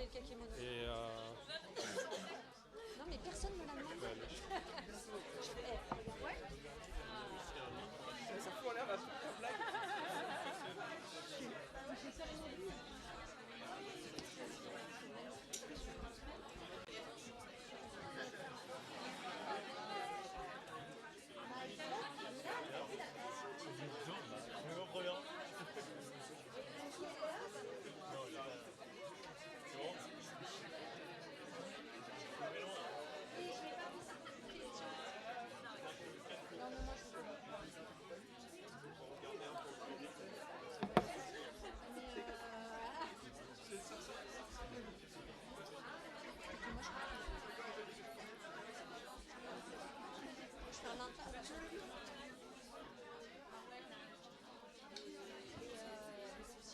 voulez le kakémono. Et Non, mais personne ne me l'a demandé. Ouais. Ça fout en l'air la blague.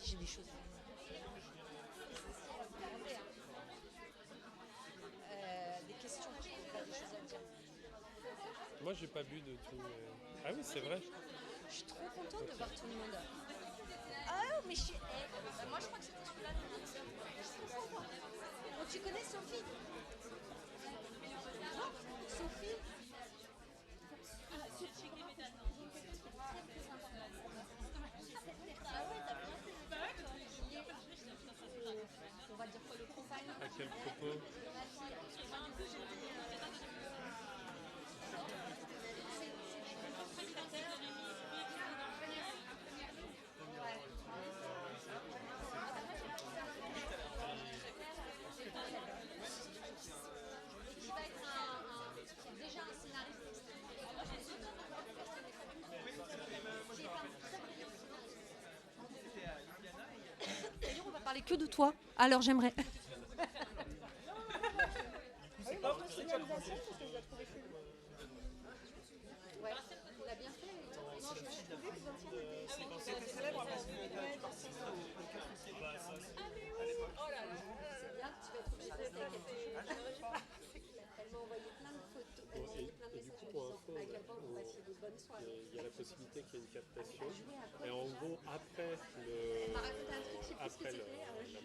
J'ai des choses. Des questions, je trouve pas des choses à dire. moi, j'ai pas bu de tout. Ah oui, c'est vrai. Je suis trop contente de voir tout le monde. Ah, mais je suis. Moi, je crois que c'était celui-là. Bon, tu connais Sophie? Non, Sophie. Ah ouais, t'as bien fait. On va dire quoi, le profil? À quel propos? Qui va être déjà un scénariste D'ailleurs, on va parler que de toi. Alors, j'aimerais. C'est pas vrai, c'est pas trop. Ouais, il a bien fait. Non, je suis trouvée que les anciens étaient. C'était célèbre parce que tu participes au Oh là là. C'est bien, tu vas être obligé de rester avec elle m'a envoyé plein de photos, elle m'a envoyé plein de Et du messages coup, pour info, à quel point vous passiez de bonnes soirées. il y a la possibilité qu'il y ait une captation. Et en gros, après Elle m'a raconté un truc, je sais plus ce que la c'était.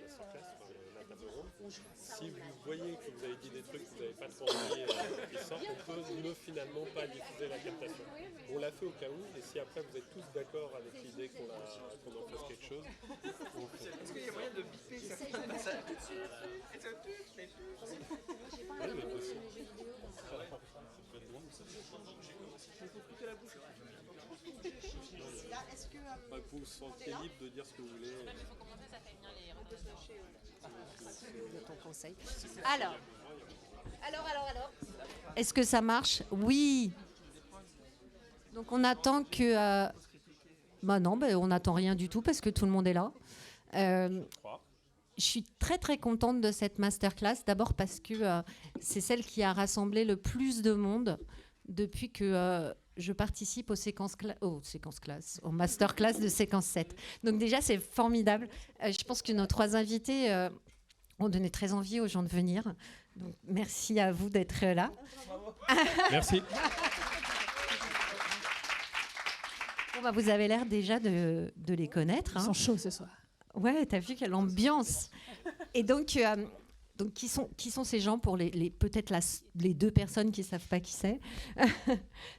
masterclass, enfin, la table ronde, si vous voyez que vous avez dit des trucs que vous n'avez pas trop envie qui sortent, on peut ne finalement pas diffuser la captation. On l'a fait au cas où, et si après vous êtes tous d'accord avec l'idée qu'on en fasse quelque chose, on fait. Est-ce qu'il y a moyen de biper certains passages? J'ai pas un peu de jeux vidéo. Là, est-ce que. Enfin, que vous vous sentiez libre de dire ce que vous voulez. De ton conseil. Alors. Est-ce que ça marche? Oui. Donc on attend que. Bah non, on n'attend rien du tout parce que tout le monde est là. Je suis très très contente de cette masterclass. D'abord parce que c'est celle qui a rassemblé le plus de monde depuis que je participe aux aux masterclass de séquence 7. Donc déjà c'est formidable. Je pense que nos trois invités ont donné très envie aux gens de venir. Donc merci à vous d'être là. Merci. Bon, vous avez l'air déjà de les connaître. Ils sont chauds ce soir. Ouais, t'as vu quelle ambiance. Et donc qui sont ces gens pour peut-être les deux personnes qui ne savent pas qui c'est.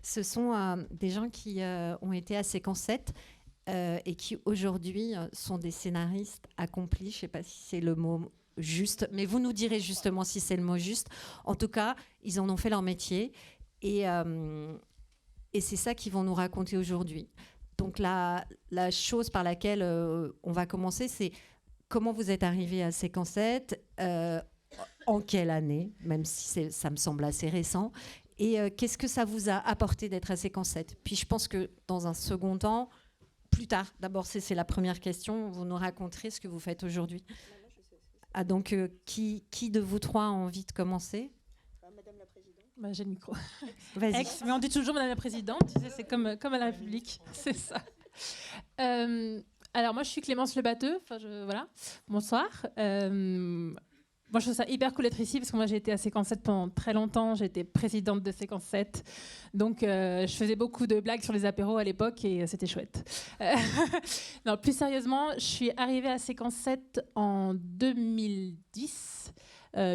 Ce sont des gens qui ont été à Séquence 7 et qui aujourd'hui sont des scénaristes accomplis. Je ne sais pas si c'est le mot juste, mais vous nous direz justement si c'est le mot juste. En tout cas, ils en ont fait leur métier et c'est ça qu'ils vont nous raconter aujourd'hui. Donc la chose par laquelle on va commencer, c'est comment vous êtes arrivé à Séquence 7, en quelle année, même si ça me semble assez récent, et qu'est-ce que ça vous a apporté d'être à Séquence 7. Puis je pense que dans un second temps, plus tard, d'abord c'est la première question, vous nous raconterez ce que vous faites aujourd'hui. Ah, donc qui de vous trois a envie de commencer? Madame la Présidente. J'ai le micro. Vas-y. Mais on dit toujours Madame la Présidente, tu sais, c'est comme à la République, c'est ça. Alors moi je suis Clémence Lebateux, voilà, bonsoir. Moi je trouve ça hyper cool d'être ici parce que moi j'ai été à Séquence 7 pendant très longtemps, j'ai été présidente de Séquence 7, donc je faisais beaucoup de blagues sur les apéros à l'époque et c'était chouette. Non, plus sérieusement, je suis arrivée à Séquence 7 en 2010.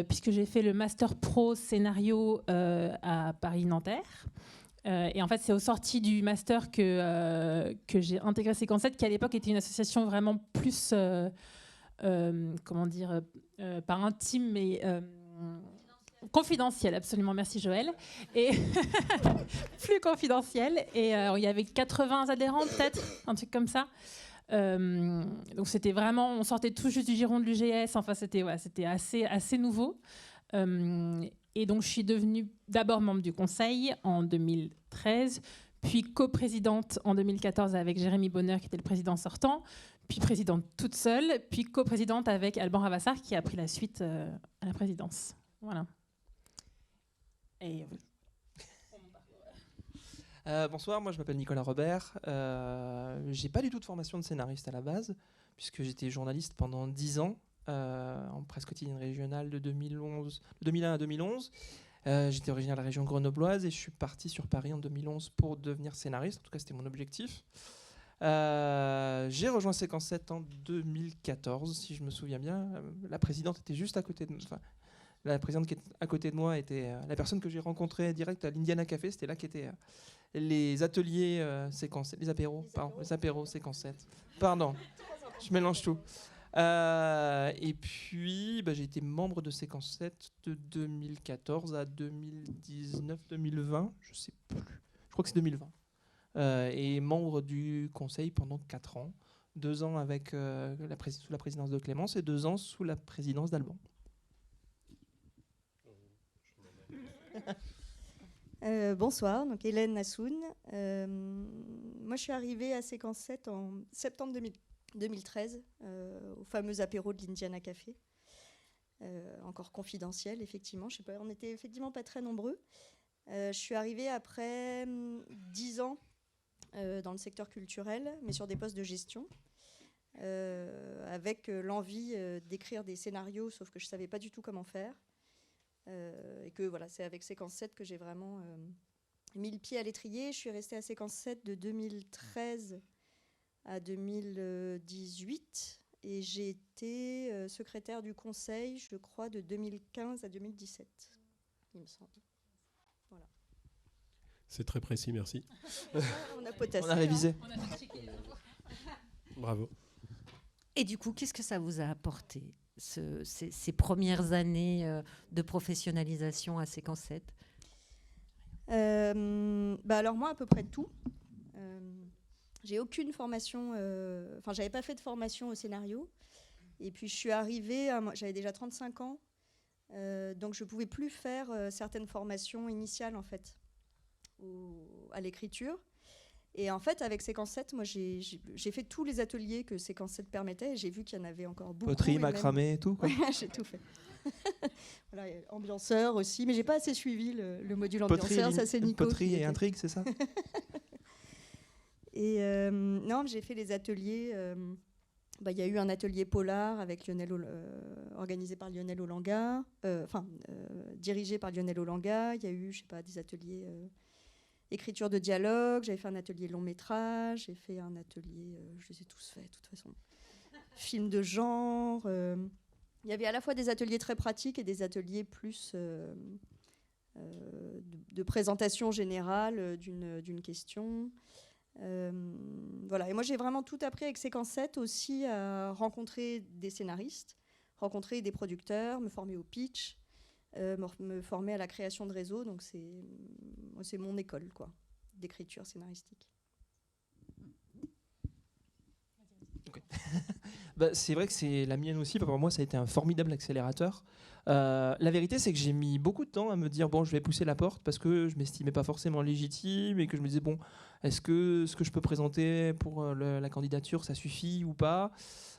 puisque j'ai fait le Master Pro Scénario à Paris-Nanterre. Et en fait, c'est aux sorties du Master que j'ai intégré Séquence 7, qui à l'époque était une association vraiment plus, comment dire, pas intime, mais... confidentiel, absolument, merci Joël. Et plus confidentiel. Et il y avait 80 adhérents, peut-être, un truc comme ça. Donc c'était vraiment, on sortait tout juste du giron de l'UGS. Enfin, c'était assez nouveau. Et donc je suis devenue d'abord membre du conseil en 2013, puis coprésidente en 2014 avec Jérémy Bonheur, qui était le président sortant, puis présidente toute seule, puis coprésidente avec Alban Ravassar, qui a pris la suite à la présidence. Voilà. Et bonsoir, moi je m'appelle Nicolas Robert. J'ai pas du tout de formation de scénariste à la base, puisque j'étais journaliste pendant 10 ans en presse quotidienne régionale de 2001 à 2011. J'étais originaire de la région grenobloise et je suis parti sur Paris en 2011 pour devenir scénariste. En tout cas, c'était mon objectif. J'ai rejoint Séquence 7 en 2014, si je me souviens bien. La présidente était juste à côté de moi. Enfin, la présidente qui est à côté de moi était la personne que j'ai rencontrée direct à l'Indiana Café. C'était là qu'étaient les ateliers Séquence 7, les apéros Séquence 7. Pardon, je mélange tout. Et puis, j'ai été membre de Séquence 7 de 2014 à 2019-2020, je sais plus. Je crois que c'est 2020. Et membre du conseil pendant 4 ans. 2 ans avec, sous la présidence de Clémence et 2 ans sous la présidence d'Alban. Bonsoir, donc Hélène Nassoun. Moi, je suis arrivée à Séquence 7 en septembre 2013, au fameux apéro de l'Indiana Café. Encore confidentiel, effectivement. Je sais pas, on n'était effectivement pas très nombreux. Je suis arrivée après 10 ans dans le secteur culturel, mais sur des postes de gestion, avec l'envie d'écrire des scénarios, sauf que je ne savais pas du tout comment faire. Et que voilà, c'est avec Séquence 7 que j'ai vraiment mis le pied à l'étrier. Je suis restée à Séquence 7 de 2013 à 2018 et j'ai été secrétaire du conseil, je crois, de 2015 à 2017, il me semble. Voilà. C'est très précis, merci. On a potassé. On a révisé. Bravo. Et du coup, qu'est-ce que ça vous a apporté, ces premières années de professionnalisation à Séquence 7 ? Alors moi, à peu près tout. J'ai aucune formation, j'avais pas fait de formation au scénario. Et puis je suis arrivée, j'avais déjà 35 ans, donc je pouvais plus faire certaines formations initiales en fait, à l'écriture. Et en fait, avec Séquence 7, moi j'ai fait tous les ateliers que Séquence 7 permettait. Et j'ai vu qu'il y en avait encore beaucoup. Poterie, macramé et tout, quoi. J'ai tout fait. Voilà, ambianceur aussi, mais j'ai pas assez suivi le module ambianceur. Ça c'est Nico. Poterie et intrigue, c'est ça? Et non, j'ai fait les ateliers. Il y a eu un atelier polar avec organisé par Lionel Olanga, dirigé par Lionel Olanga. Il y a eu, des ateliers écriture de dialogue. J'avais fait un atelier long métrage. J'ai fait un atelier, je les ai tous faits de toute façon. Film de genre. Il y avait à la fois des ateliers très pratiques et des ateliers plus de présentation générale d'une question. Voilà. Et moi, j'ai vraiment tout appris avec Séquence 7 aussi à rencontrer des scénaristes, rencontrer des producteurs, me former au pitch, me former à la création de réseaux. Donc, c'est mon école d'écriture scénaristique. Okay. C'est vrai que c'est la mienne aussi. Pour moi, ça a été un formidable accélérateur. La vérité, c'est que j'ai mis beaucoup de temps à me dire je vais pousser la porte parce que je m'estimais pas forcément légitime et que je me disais est-ce que ce que je peux présenter pour la candidature, ça suffit ou pas?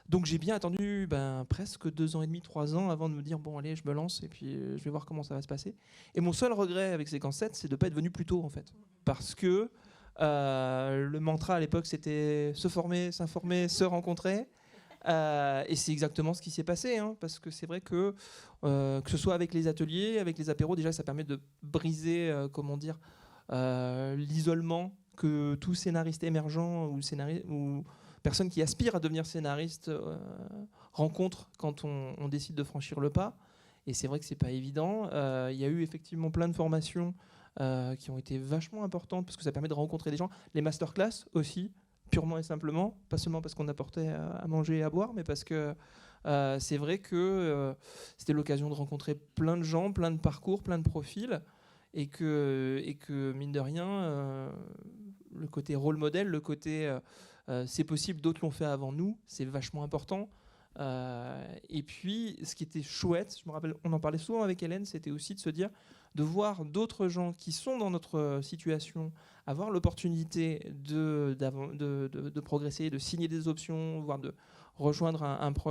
Donc j'ai bien attendu presque 2 ans et demi, 3 ans avant de me dire allez, je me lance et puis je vais voir comment ça va se passer. Et mon seul regret avec Séquence 7, c'est de ne pas être venu plus tôt en fait, parce que le mantra à l'époque, c'était se former, s'informer, se rencontrer. Et c'est exactement ce qui s'est passé, parce que c'est vrai que ce soit avec les ateliers, avec les apéros, déjà ça permet de briser l'isolement que tout scénariste émergent ou personne qui aspire à devenir scénariste rencontre quand on décide de franchir le pas. Et c'est vrai que c'est pas évident. Il y a eu effectivement plein de formations qui ont été vachement importantes parce que ça permet de rencontrer des gens. Les masterclass aussi, purement et simplement, pas seulement parce qu'on apportait à manger et à boire, mais parce que c'est vrai que c'était l'occasion de rencontrer plein de gens, plein de parcours, plein de profils, et que mine de rien, le côté rôle modèle, le côté c'est possible, d'autres l'ont fait avant nous, c'est vachement important. Et puis, ce qui était chouette, je me rappelle, on en parlait souvent avec Hélène, c'était aussi de se dire, de voir d'autres gens qui sont dans notre situation avoir l'opportunité de progresser, de signer des options, voire de rejoindre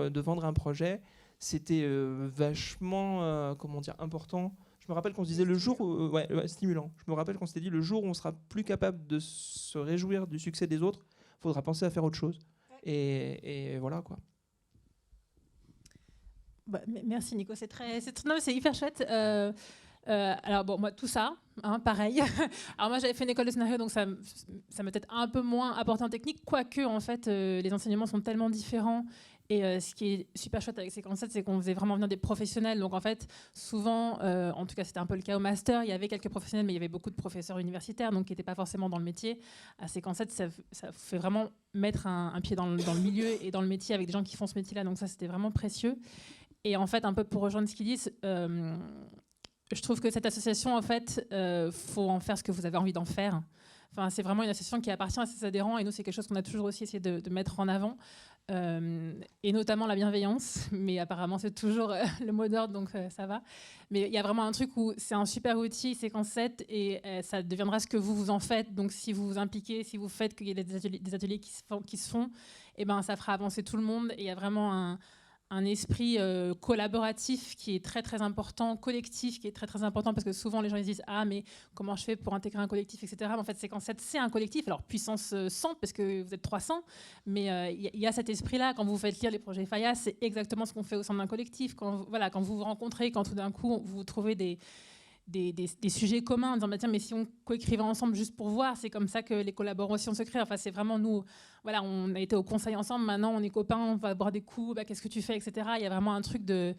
de vendre un projet. C'était vachement important. Je me rappelle qu'on se disait le jour où, stimulant. Je me rappelle qu'on s'était dit le jour où on sera plus capable de se réjouir du succès des autres, il faudra penser à faire autre chose. Et voilà quoi. Bah, merci Nico, c'est hyper chouette. Alors bon, moi tout ça, pareil. Alors moi j'avais fait une école de scénario, donc ça m'a peut-être un peu moins apporté en technique, quoique en fait les enseignements sont tellement différents. Et ce qui est super chouette avec Séquence 7, c'est qu'on faisait vraiment venir des professionnels. Donc en fait, souvent, en tout cas c'était un peu le cas au master, il y avait quelques professionnels, mais il y avait beaucoup de professeurs universitaires, donc qui n'étaient pas forcément dans le métier. À Séquence 7, ça fait vraiment mettre un pied dans le milieu et dans le métier avec des gens qui font ce métier-là. Donc ça, c'était vraiment précieux. Et en fait, un peu pour rejoindre ce qu'ils disent, je trouve que cette association, en fait, faut en faire ce que vous avez envie d'en faire. Enfin, c'est vraiment une association qui appartient à ses adhérents, et nous, c'est quelque chose qu'on a toujours aussi essayé de mettre en avant, et notamment la bienveillance. Mais apparemment, c'est toujours le mot d'ordre, donc ça va. Mais il y a vraiment un truc où c'est un super outil, Séquence 7, et ça deviendra ce que vous en faites. Donc, si vous vous impliquez, si vous faites qu'il y ait des ateliers qui se font, et ben, ça fera avancer tout le monde. Et il y a vraiment un esprit collaboratif qui est très très important, collectif qui est très très important, parce que souvent les gens ils disent ah mais comment je fais pour intégrer un collectif, etc. Mais en fait Séquence 7 c'est un collectif, alors puissance 100 parce que vous êtes 300, mais il y a cet esprit là. Quand vous faites lire les projets FAIA, c'est exactement ce qu'on fait au sein d'un collectif. Quand vous vous rencontrez, quand tout d'un coup vous trouvez des sujets communs en disant bah, tiens, mais si on coécrivait ensemble juste pour voir, c'est comme ça que les collaborations se créent. Enfin, c'est vraiment nous, voilà, on a été au conseil ensemble, maintenant on est copains, on va boire des coups, bah, qu'est-ce que tu fais, etc. Il y a vraiment un truc de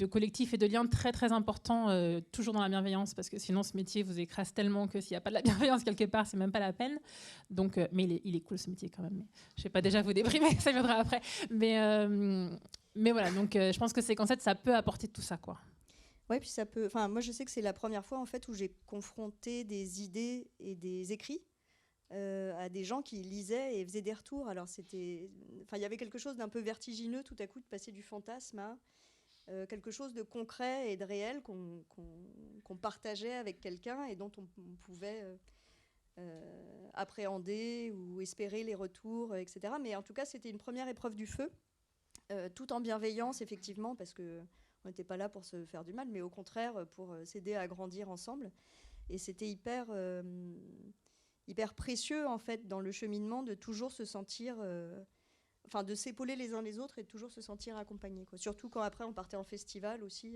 collectif et de lien très très important, toujours dans la bienveillance, parce que sinon ce métier vous écrase tellement que s'il n'y a pas de la bienveillance quelque part, c'est même pas la peine. Donc, mais il est cool ce métier quand même. Mais, je ne vais pas déjà vous déprimer, ça viendra après. Mais voilà, donc je pense que Séquence 7, ça peut apporter tout ça, quoi. Ouais, puis ça peut. Enfin, moi, je sais que c'est la première fois en fait où j'ai confronté des idées et des écrits à des gens qui lisaient et faisaient des retours. Alors c'était, enfin, il y avait quelque chose d'un peu vertigineux tout à coup de passer du fantasme à quelque chose de concret et de réel qu'on partageait avec quelqu'un et dont on pouvait appréhender ou espérer les retours, etc. Mais en tout cas, c'était une première épreuve du feu, tout en bienveillance effectivement, parce que on n'était pas là pour se faire du mal, mais au contraire pour s'aider à grandir ensemble. Et c'était hyper précieux en fait dans le cheminement de toujours se sentir, de s'épauler les uns les autres et de toujours se sentir accompagnés, quoi. Surtout quand après on partait en festival aussi,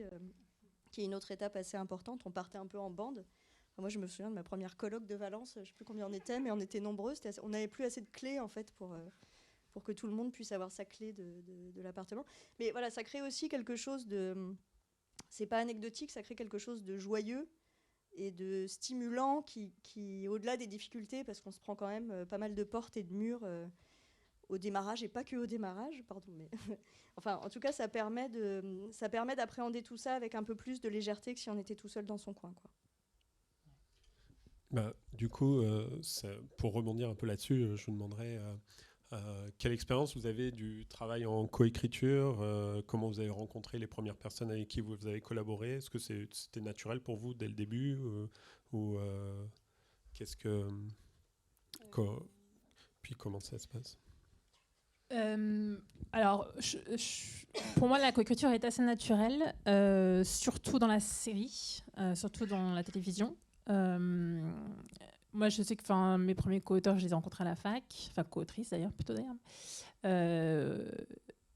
qui est une autre étape assez importante. On partait un peu en bande. Enfin, moi je me souviens de ma première colloque de Valence, je ne sais plus combien on était, mais on était nombreux. On n'avait plus assez de clés en fait pour que tout le monde puisse avoir sa clé de l'appartement. Mais voilà, ça crée aussi quelque chose de... C'est pas anecdotique, ça crée quelque chose de joyeux et de stimulant qui au-delà des difficultés, parce qu'on se prend quand même pas mal de portes et de murs au démarrage, et pas que au démarrage, pardon, mais... enfin, en tout cas, ça permet d'appréhender tout ça avec un peu plus de légèreté que si on était tout seul dans son coin, quoi. Bah, du coup, pour rebondir un peu là-dessus, je vous demanderais... quelle expérience vous avez du travail en coécriture, comment vous avez rencontré les premières personnes avec qui vous avez collaboré? Est-ce que c'était naturel pour vous dès le début ou qu'est-ce que... Puis comment ça se passe? Alors, pour moi, la coécriture est assez naturelle, surtout dans la série, surtout dans la télévision. Moi, je sais que mes premiers co-auteurs, je les ai rencontrés à la fac, enfin co-autrices d'ailleurs, plutôt d'ailleurs.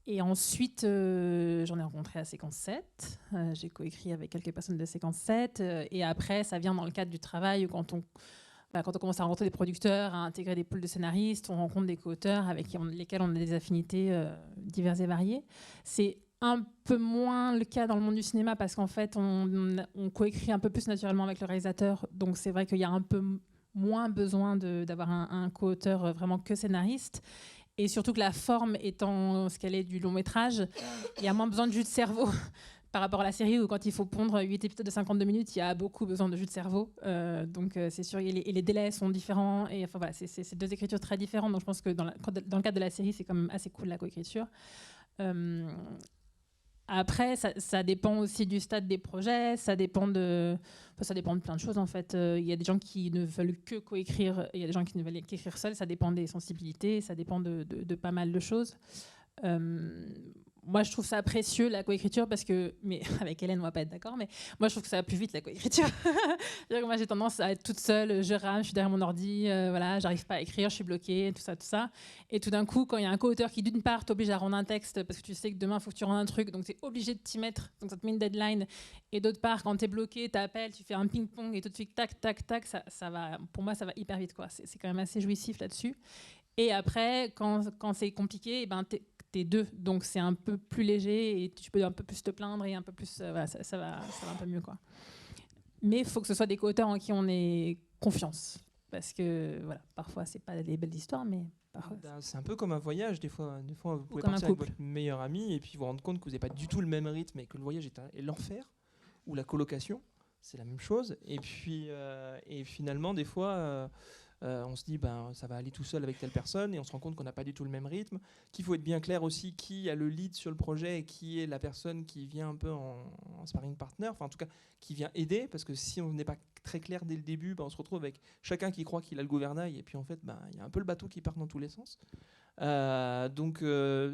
Et ensuite, j'en ai rencontré à Séquence 7. J'ai coécrit avec quelques personnes de Séquence 7. Et après, ça vient dans le cadre du travail, quand on commence à rencontrer des producteurs, à intégrer des pools de scénaristes, on rencontre des co-auteurs avec lesquels on a des affinités diverses et variées. C'est un peu moins le cas dans le monde du cinéma parce qu'en fait, on coécrit un peu plus naturellement avec le réalisateur. Donc, c'est vrai qu'il y a un peu moins besoin d'avoir un co-auteur vraiment que scénariste. Et surtout que la forme étant ce qu'elle est du long métrage, il y a moins besoin de jus de cerveau par rapport à la série où quand il faut pondre 8 épisodes de 52 minutes, il y a beaucoup besoin de jus de cerveau. Donc c'est sûr, et les délais sont différents. Et enfin, voilà, c'est deux écritures très différentes. Donc je pense que dans le cadre de la série, c'est quand même assez cool la coécriture. Après, ça dépend aussi du stade des projets, ça dépend de plein de choses en fait. Il y a des gens qui ne veulent que coécrire, il y a des gens qui ne veulent qu'écrire seuls, ça dépend des sensibilités, ça dépend de pas mal de choses. Moi, je trouve ça précieux, la coécriture, parce que... Mais avec Hélène, on va pas être d'accord, mais moi, je trouve que ça va plus vite, la coécriture. Moi, j'ai tendance à être toute seule, je rame, je suis derrière mon ordi, voilà, j'arrive pas à écrire, je suis bloquée, tout ça, tout ça. Et tout d'un coup, quand il y a un co-auteur qui, d'une part, t'oblige à rendre un texte, parce que tu sais que demain, il faut que tu rendes un truc, donc tu es obligé de t'y mettre, donc ça te met une deadline. Et d'autre part, quand tu es bloqué, tu appelles, tu fais un ping-pong, et tout de suite, tac, tac, tac, ça va... Pour moi, ça va hyper vite, quoi. C'est quand même assez jouissif là-dessus. Et après, quand c'est compliqué, t'es deux, donc c'est un peu plus léger et tu peux un peu plus te plaindre et un peu plus, voilà, ça va un peu mieux, quoi. Mais il faut que ce soit des co-auteurs en qui on ait confiance, parce que voilà, parfois c'est pas des belles histoires, mais parfois C'est un peu comme un voyage, des fois vous pouvez comme un partir avec couple. votre meilleur ami et puis vous rendre compte que vous n'avez pas du tout le même rythme et que le voyage est l'enfer, ou la colocation, c'est la même chose. Et puis et finalement des fois on se dit ça va aller tout seul avec telle personne et on se rend compte qu'on n'a pas du tout le même rythme, qu'il faut être bien clair aussi qui a le lead sur le projet et qui est la personne qui vient un peu en sparring partner, enfin en tout cas qui vient aider, parce que si on n'est pas très clair dès le début, on se retrouve avec chacun qui croit qu'il a le gouvernail et puis en fait il y a un peu le bateau qui part dans tous les sens. Donc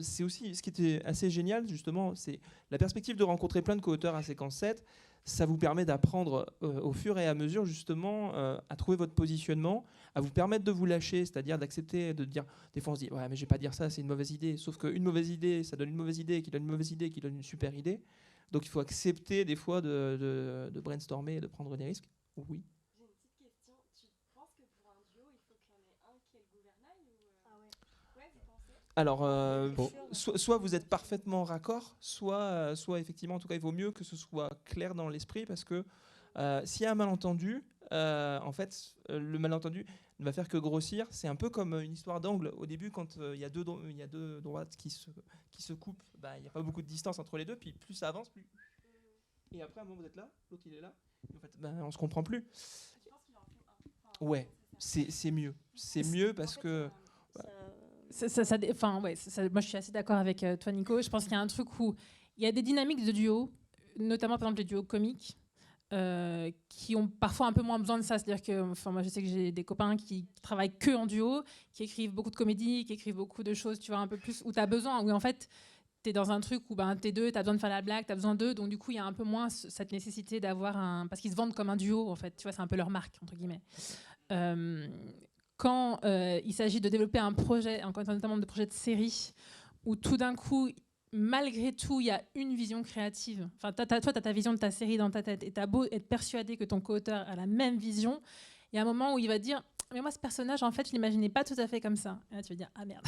c'est aussi ce qui était assez génial justement, c'est la perspective de rencontrer plein de co-auteurs à Séquence 7. Ça vous permet d'apprendre au fur et à mesure justement à trouver votre positionnement, à vous permettre de vous lâcher, c'est-à-dire d'accepter de dire, des fois on se dit ouais mais je vais pas dire ça, c'est une mauvaise idée, sauf qu'une mauvaise idée ça donne une mauvaise idée qui donne une mauvaise idée qui donne une super idée, donc il faut accepter des fois de brainstormer et de prendre des risques. Oui. J'ai une petite question, tu penses que pour un duo il faut qu'il y en ait un qui ait le gouvernail ou ouais, vous pensez? Alors, soit vous êtes parfaitement raccord, soit effectivement, en tout cas, il vaut mieux que ce soit clair dans l'esprit, parce que s'il y a un malentendu, en fait, le malentendu ne va faire que grossir. C'est un peu comme une histoire d'angle. Au début, quand il y a deux droites qui se coupent, il n'y a pas beaucoup de distance entre les deux, puis plus ça avance, plus... Et après, à un moment, vous êtes là, l'autre il est là, et en fait, on ne se comprend plus. Tu penses qu'il en faut un? Ouais, c'est mieux. C'est mieux parce que... Moi, je suis assez d'accord avec toi, Nico. Je pense qu'il y a un truc où il y a des dynamiques de duo, notamment par exemple les duos comiques, qui ont parfois un peu moins besoin de ça. C'est-à-dire que, moi, je sais que j'ai des copains qui travaillent que en duo, qui écrivent beaucoup de comédies, qui écrivent beaucoup de choses, tu vois, un peu plus, où tu as besoin, où en fait, tu es dans un truc où t'es deux, tu as besoin de faire la blague, tu as besoin d'eux, donc du coup, il y a un peu moins cette nécessité d'avoir un... Parce qu'ils se vendent comme un duo, en fait, tu vois, c'est un peu leur marque, entre guillemets. Quand il s'agit de développer un projet, notamment de projet de série, où tout d'un coup, malgré tout, il y a une vision créative. Enfin, toi, tu as ta vision de ta série dans ta tête, et tu as beau être persuadé que ton co-auteur a la même vision, il y a un moment où il va te dire « Mais moi, ce personnage, en fait, je ne l'imaginais pas tout à fait comme ça. » Et là, tu vas dire « Ah merde. »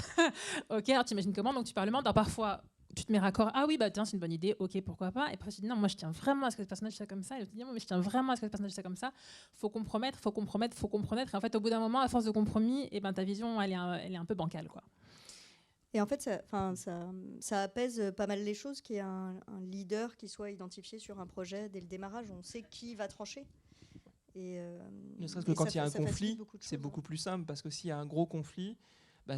Ok, alors tu imagines comment? Donc tu parlementes. Alors parfois, tu te mets raccord. Ah oui, tiens, c'est une bonne idée. Ok, pourquoi pas. Et après, tu dis non, moi, je tiens vraiment à ce que ce personnage soit comme ça. Et tu dis non, mais je tiens vraiment à ce que ce personnage soit comme ça. Faut compromettre. Et en fait, au bout d'un moment, à force de compromis, ta vision, elle est un peu bancale, quoi. Et en fait, ça apaise pas mal les choses qu'il y ait un leader qui soit identifié sur un projet dès le démarrage. On sait qui va trancher. Et, ne serait-ce que quand il y a un conflit, c'est beaucoup plus simple, parce que s'il y a un gros conflit,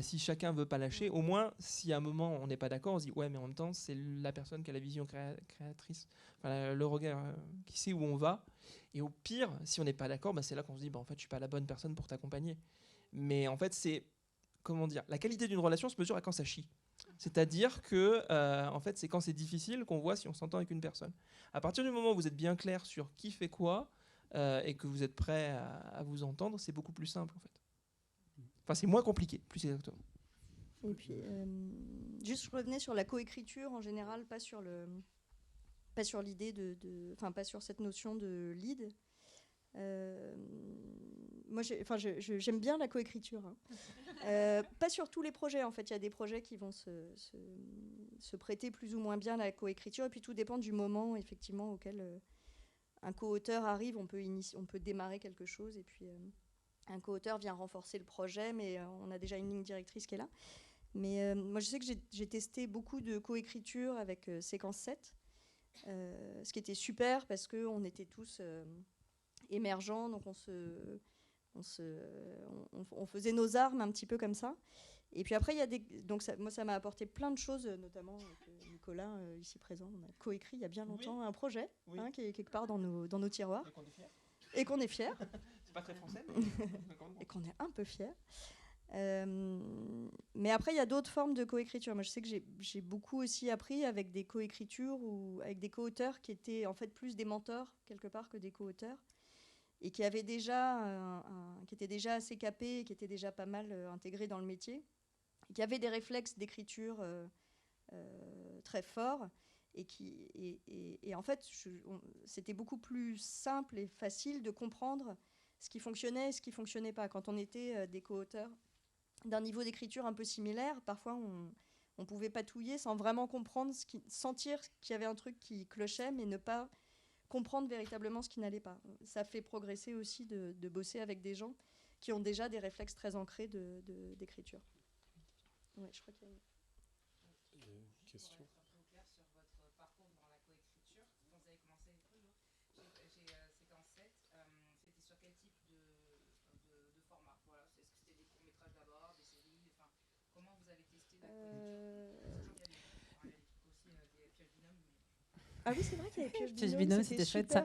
si chacun veut pas lâcher, au moins, si à un moment on n'est pas d'accord, on se dit ouais, mais en même temps, c'est la personne qui a la vision créatrice, le regard, qui sait où on va. Et au pire, si on n'est pas d'accord, c'est là qu'on se dit en fait, je suis pas la bonne personne pour t'accompagner. Mais en fait, c'est comment dire, la qualité d'une relation se mesure à quand ça chie. C'est-à-dire que en fait, c'est quand c'est difficile qu'on voit si on s'entend avec une personne. À partir du moment où vous êtes bien clair sur qui fait quoi et que vous êtes prêt à vous entendre, c'est beaucoup plus simple en fait. Enfin, c'est moins compliqué, plus exactement. Et puis, juste je revenais sur la coécriture en général, pas sur l'idée pas sur cette notion de lead. Moi, j'aime bien la coécriture. Pas sur tous les projets, en fait. Il y a des projets qui vont se prêter plus ou moins bien à la coécriture, et puis tout dépend du moment, effectivement, auquel un co-auteur arrive. On peut démarrer quelque chose, et puis un co-auteur vient renforcer le projet, mais on a déjà une ligne directrice qui est là. Mais moi, je sais que j'ai testé beaucoup de coécriture avec Séquence 7, ce qui était super parce qu'on était tous émergents, donc on faisait nos armes un petit peu comme ça. Et puis après, donc moi, ça m'a apporté plein de choses, notamment avec Nicolas, ici présent. On a coécrit il y a bien longtemps un projet qui est quelque part dans nos tiroirs. Et qu'on est fiers. C'est pas très français, et qu'on est un peu fiers. Mais après, il y a d'autres formes de coécriture. Moi, je sais que j'ai beaucoup aussi appris avec des coécritures ou avec des co-auteurs qui étaient en fait plus des mentors, quelque part, que des co-auteurs. Et qui étaient déjà assez capés, qui étaient déjà pas mal intégrés dans le métier, et qui avaient des réflexes d'écriture très forts, et en fait, c'était beaucoup plus simple et facile de comprendre ce qui fonctionnait et ce qui ne fonctionnait pas. Quand on était des co-auteurs d'un niveau d'écriture un peu similaire, parfois on pouvait patouiller sans vraiment comprendre, sentir qu'il y avait un truc qui clochait, mais ne pas comprendre véritablement ce qui n'allait pas. Ça fait progresser aussi de bosser avec des gens qui ont déjà des réflexes très ancrés d'écriture. Ouais, je crois qu'il y a une question. Ah oui, c'est vrai qu'il y avait Pioche Binôme, c'était chouette ça.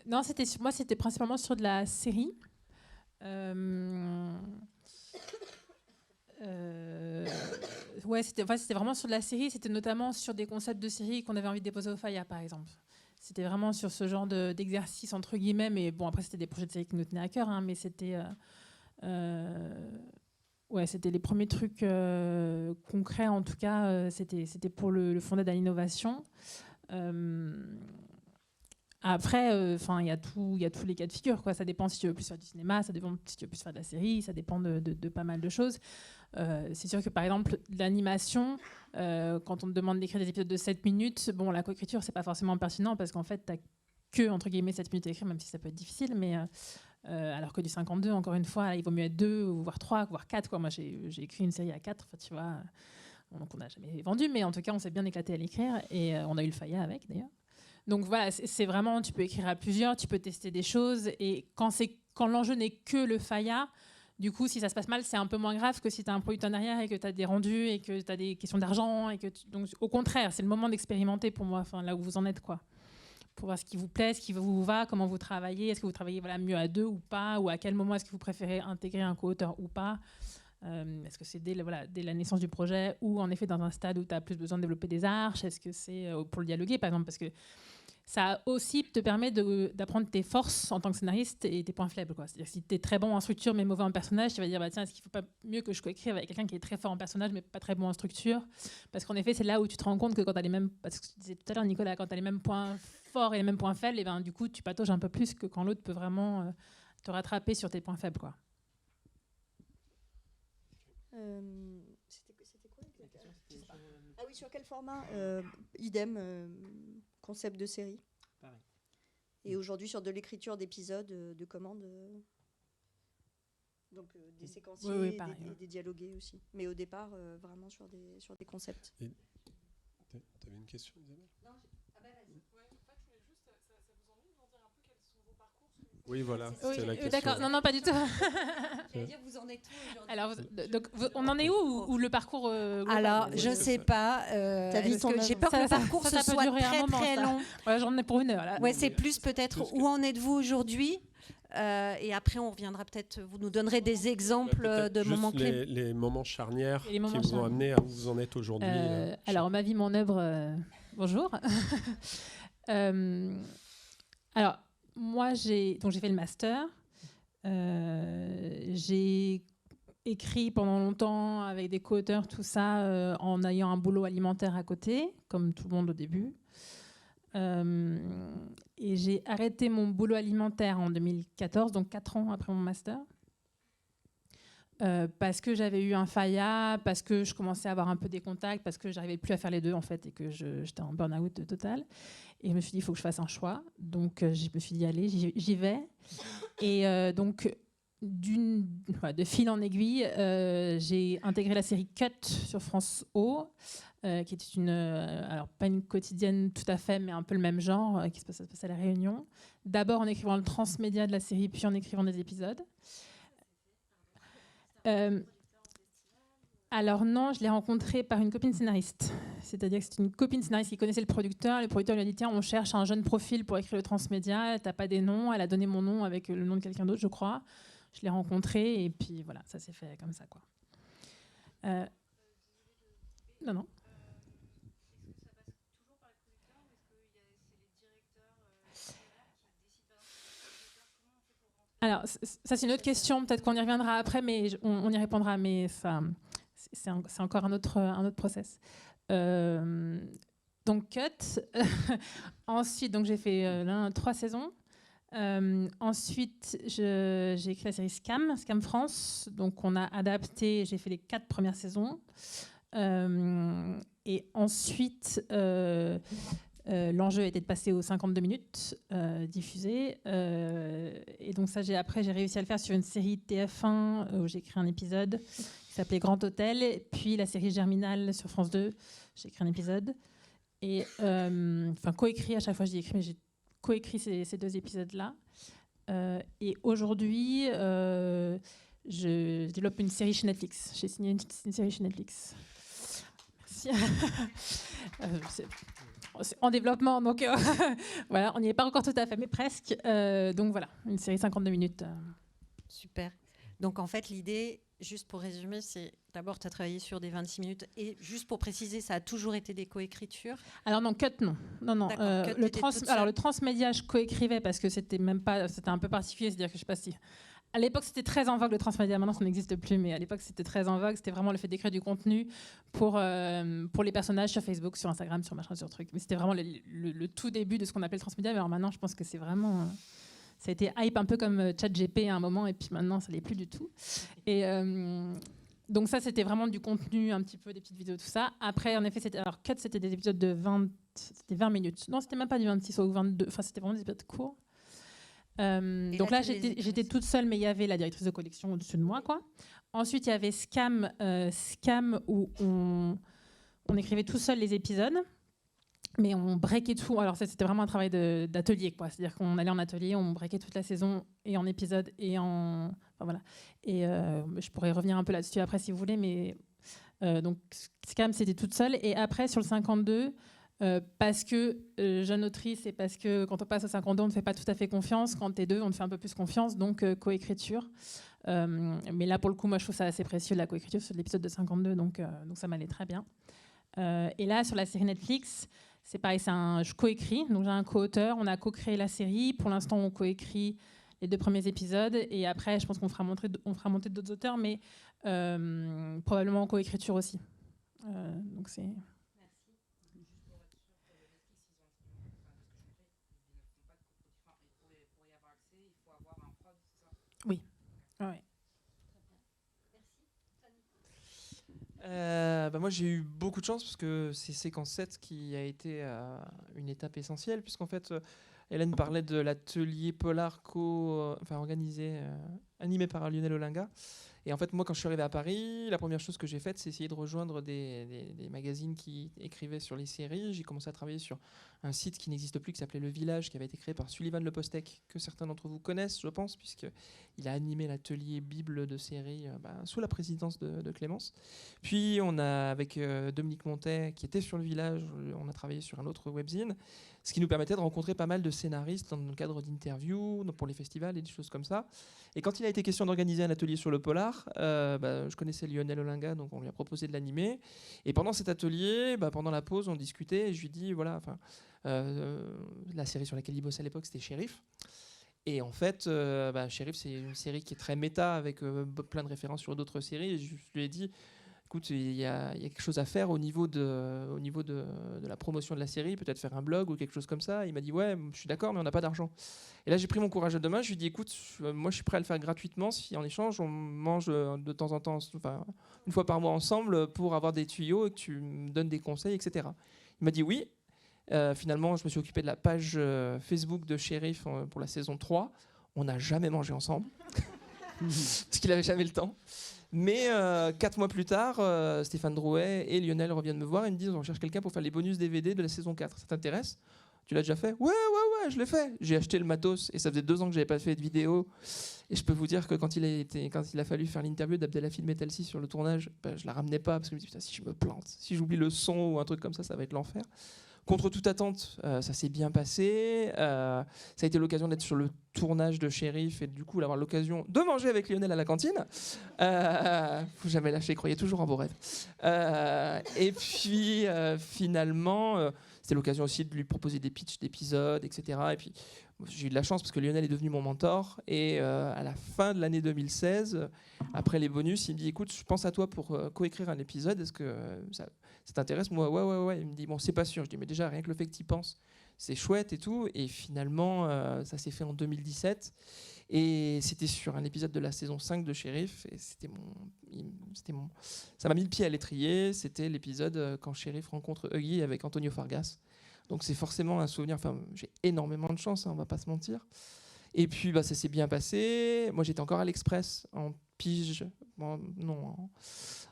Non, moi, c'était principalement sur de la série. Ouais, c'était vraiment sur de la série. C'était notamment sur des concepts de série qu'on avait envie de déposer au FAIA, par exemple. C'était vraiment sur ce genre d'exercice, entre guillemets. Mais bon, après, c'était des projets de série qui nous tenaient à cœur. Hein, mais c'était... ouais, c'était les premiers trucs concrets, en tout cas. C'était pour le Fonds d'aide à l'innovation. Après, il y a tous les cas de figure, quoi. Ça dépend si tu veux plus faire du cinéma, ça dépend si tu veux plus faire de la série, ça dépend de pas mal de choses. C'est sûr que, par exemple, l'animation, quand on te demande d'écrire des épisodes de 7 minutes, bon, la coécriture, c'est pas forcément pertinent parce qu'en fait, t'as que, entre guillemets, 7 minutes à écrire, même si ça peut être difficile, mais... alors que du 52, encore une fois, là, il vaut mieux être 2, voire 3, voire 4. Quoi. Moi, j'ai écrit une série à 4, tu vois. Donc, on n'a jamais vendu, mais en tout cas, on s'est bien éclaté à l'écrire. Et on a eu le FAIA avec, d'ailleurs. Donc, voilà, c'est vraiment, tu peux écrire à plusieurs, tu peux tester des choses. Et quand l'enjeu n'est que le FAIA, du coup, si ça se passe mal, c'est un peu moins grave que si tu as un produit en arrière et que tu as des rendus et que tu as des questions d'argent. Donc, au contraire, c'est le moment d'expérimenter pour moi, là où vous en êtes, quoi. Pour voir ce qui vous plaît, ce qui vous va, comment vous travaillez, est-ce que vous travaillez mieux à 2 ou pas, ou à quel moment est-ce que vous préférez intégrer un co-auteur ou pas, est-ce que c'est dès la naissance du projet ou en effet dans un stade où tu as plus besoin de développer des arches, est-ce que c'est pour le dialoguer par exemple, parce que ça aussi te permet d'apprendre tes forces en tant que scénariste et tes points faibles, quoi. C'est-à-dire que si tu es très bon en structure mais mauvais en personnage, tu vas dire tiens, est-ce qu'il ne faut pas mieux que je coécrive avec quelqu'un qui est très fort en personnage mais pas très bon en structure, parce qu'en effet c'est là où tu te rends compte que quand tu as les mêmes, parce que tu disais tout à l'heure Nicolas, quand tu as les mêmes points forts et les mêmes points faibles, et ben, du coup tu patauges un peu plus que quand l'autre peut vraiment te rattraper sur tes points faibles, quoi. C'était quoi exactement ? Ah oui, sur quel format ? Idem, concept de série. Pareil. Et aujourd'hui sur de l'écriture d'épisodes, de commandes. Donc des séquenciers, oui, des dialogués aussi. Mais au départ, vraiment sur des concepts. Tu avais une question, Isabelle ? Non, vas-y. Ouais, en fait, je voulais juste, ça vous ennuie de m'en dire un peu quels sont vos parcours ? Oui, voilà, Oui, c'était la question. d'accord, non, pas du tout. J'allais dire, vous en êtes où aujourd'hui ? Alors, donc, on en est où le parcours Alors, Oui, je c'est sais ça. pas. Parce que j'ai peur que le parcours ça ce peut soit durer un très moment, très ça. long. Ouais, j'en ai pour 1 heure là. Ouais, c'est plus peut-être Plus que- où en êtes-vous aujourd'hui, et après on reviendra peut-être. Vous nous donnerez des exemples Peut-être de juste moments clés. les moments charnières Et les moments qui vous ont charnières. amené à où vous en êtes aujourd'hui. Alors, ma vie, mon œuvre, bonjour. Alors, moi, j'ai fait le master. J'ai écrit pendant longtemps avec des co-auteurs, tout ça, en ayant un boulot alimentaire à côté, comme tout le monde au début. Et j'ai arrêté mon boulot alimentaire en 2014, donc 4 ans après mon master. Parce que j'avais eu un FAIA, parce que je commençais à avoir un peu des contacts, parce que j'arrivais plus à faire les deux en fait, et que j'étais en burn-out total. Et je me suis dit, il faut que je fasse un choix. Donc je me suis dit, allez, j'y vais. Et donc de fil en aiguille, j'ai intégré la série Cut sur France O, qui est alors pas une quotidienne tout à fait, mais un peu le même genre, qui se passe à La Réunion. D'abord en écrivant le transmédia de la série, puis en écrivant des épisodes. Alors non, je l'ai rencontré par une copine scénariste. C'est-à-dire que c'est une copine scénariste qui connaissait le producteur. Le producteur lui a dit, tiens, on cherche un jeune profil pour écrire le transmédia. T'as pas des noms. Elle a donné mon nom avec le nom de quelqu'un d'autre, je crois. Je l'ai rencontré et puis voilà, ça s'est fait comme ça, quoi. Non. Alors, ça, c'est une autre question. Peut-être qu'on y reviendra après, mais on y répondra. Mais ça, c'est encore un autre process. Donc, Cut. Ensuite, donc, j'ai fait 3 saisons. Ensuite, j'ai écrit la série Scam France. Donc, on a adapté, j'ai fait les 4 premières saisons. Et ensuite, l'enjeu était de passer aux 52 minutes diffusées. Et donc, ça, j'ai réussi à le faire sur une série TF1 où j'ai écrit un épisode qui s'appelait Grand Hôtel. Puis la série Germinal sur France 2, j'ai écrit un épisode. Et coécrit, à chaque fois je dis écrit, mais j'ai coécrit ces 2 épisodes-là. Et aujourd'hui, je développe une série chez Netflix. J'ai signé une série chez Netflix. Merci. C'est en développement, donc voilà, on n'y est pas encore tout à fait, mais presque. Donc voilà, une série 52 minutes. Super. Donc en fait, l'idée, juste pour résumer, c'est d'abord tu as travaillé sur des 26 minutes et juste pour préciser, ça a toujours été des coécritures. Alors non, Cut non. Cut, le transmédia, je coécrivais parce que c'était un peu particulier, c'est-à-dire que je sais pas si à l'époque, c'était très en vogue le transmédia. Maintenant, ça n'existe plus, mais à l'époque, c'était très en vogue. C'était vraiment le fait d'écrire du contenu pour les personnages sur Facebook, sur Instagram, sur machin, sur truc. Mais c'était vraiment le tout début de ce qu'on appelle le transmédia. Mais alors maintenant, je pense que c'est vraiment... ça a été hype un peu comme ChatGPT à un moment, et puis maintenant, ça l'est plus du tout. Et donc ça, c'était vraiment du contenu, un petit peu, des petites vidéos, tout ça. Après, en effet, Cut, c'était des épisodes de 20 minutes. Non, c'était même pas du 26 ou 22. Enfin, c'était vraiment des épisodes courts. Donc là, j'étais toute seule, mais il y avait la directrice de collection au-dessus de moi, quoi. Ensuite, il y avait Scam où on écrivait tout seul les épisodes, mais on breakait tout. Alors ça, c'était vraiment un travail d'atelier, quoi. C'est-à-dire qu'on allait en atelier, on breakait toute la saison et en épisode et en... Enfin, voilà. Et je pourrais revenir un peu là-dessus après si vous voulez, mais donc Scam, c'était toute seule. Et après, sur le 52... parce que jeune autrice et parce que quand on passe au 52, on ne fait pas tout à fait confiance. Quand t'es 2, on te fait un peu plus confiance, donc coécriture. Mais là, pour le coup, moi, je trouve ça assez précieux, la coécriture sur l'épisode de 52, donc ça m'allait très bien. Et là, sur la série Netflix, c'est pareil, je coécris, donc j'ai un co-auteur, on a co-créé la série. Pour l'instant, on coécrit les 2 premiers épisodes, et après, je pense qu'on fera monter d'autres auteurs, mais probablement en coécriture aussi. Donc c'est... Oui. Ouais. Moi, j'ai eu beaucoup de chance parce que c'est Séquence 7 qui a été une étape essentielle, puisqu'en fait, Hélène parlait de l'atelier polar organisé, animé par Lionel Olinga. Et en fait, moi, quand je suis arrivé à Paris, la première chose que j'ai faite, c'est essayer de rejoindre des magazines qui écrivaient sur les séries. J'ai commencé à travailler sur un site qui n'existe plus, qui s'appelait Le Village, qui avait été créé par Sullivan Le Postec, que certains d'entre vous connaissent, je pense, puisqu'il a animé l'atelier Bible de séries sous la présidence de Clémence. Puis, on a, avec Dominique Montet, qui était sur Le Village, on a travaillé sur un autre webzine, ce qui nous permettait de rencontrer pas mal de scénaristes dans le cadre d'interviews, pour les festivals et des choses comme ça. Et quand il a été question d'organiser un atelier sur le polar, je connaissais Lionel Olinga, donc on lui a proposé de l'animer. Et pendant cet atelier, pendant la pause, on discutait et je lui dis, voilà, la série sur laquelle il bossait à l'époque, c'était Shérif. Et en fait, Shérif, c'est une série qui est très méta, avec plein de références sur d'autres séries. Et je lui ai dit, écoute, il y a quelque chose à faire au niveau de la promotion de la série, peut-être faire un blog ou quelque chose comme ça. Il m'a dit, ouais, je suis d'accord, mais on n'a pas d'argent. Et là, j'ai pris mon courage à deux mains. Je lui ai dit, écoute, moi, je suis prêt à le faire gratuitement si en échange, on mange de temps en temps, enfin, une fois par mois ensemble pour avoir des tuyaux et que tu me donnes des conseils, etc. Il m'a dit oui. Finalement, je me suis occupé de la page Facebook de Shérif pour la saison 3. On n'a jamais mangé ensemble, parce qu'il n'avait jamais le temps. Mais 4 mois plus tard, Stéphane Drouet et Lionel reviennent me voir et me disent on cherche quelqu'un pour faire les bonus DVD de la saison 4. Ça t'intéresse ? Tu l'as déjà fait ? Ouais, je l'ai fait. J'ai acheté le matos et ça faisait 2 ans que j'avais pas fait de vidéo. Et je peux vous dire que quand il a fallu faire l'interview d'Abdelhafid Metalsi sur le tournage, je la ramenais pas parce que je me dis putain, si je me plante, si j'oublie le son ou un truc comme ça va être l'enfer. Contre toute attente, ça s'est bien passé. Ça a été l'occasion d'être sur le tournage de Shérif et du coup d'avoir l'occasion de manger avec Lionel à la cantine. Faut jamais lâcher, croyez toujours en vos rêves. Et puis finalement, c'était l'occasion aussi de lui proposer des pitchs d'épisodes, etc. Et puis j'ai eu de la chance parce que Lionel est devenu mon mentor. Et à la fin de l'année 2016, après les bonus, il me dit écoute, je pense à toi pour coécrire un épisode. Est-ce que ça t'intéresse ? Moi, ouais. Il me dit bon, c'est pas sûr. Je dis mais déjà rien que le fait que tu y penses, c'est chouette et tout. Et finalement, ça s'est fait en 2017. Et c'était sur un épisode de la saison 5 de Shérif. Et ça m'a mis le pied à l'étrier. C'était l'épisode quand Shérif rencontre Huggy avec Antonio Fargas. Donc c'est forcément un souvenir. Enfin, j'ai énormément de chance, on va pas se mentir. Et puis ça s'est bien passé. Moi, j'étais encore à l'Express en pige,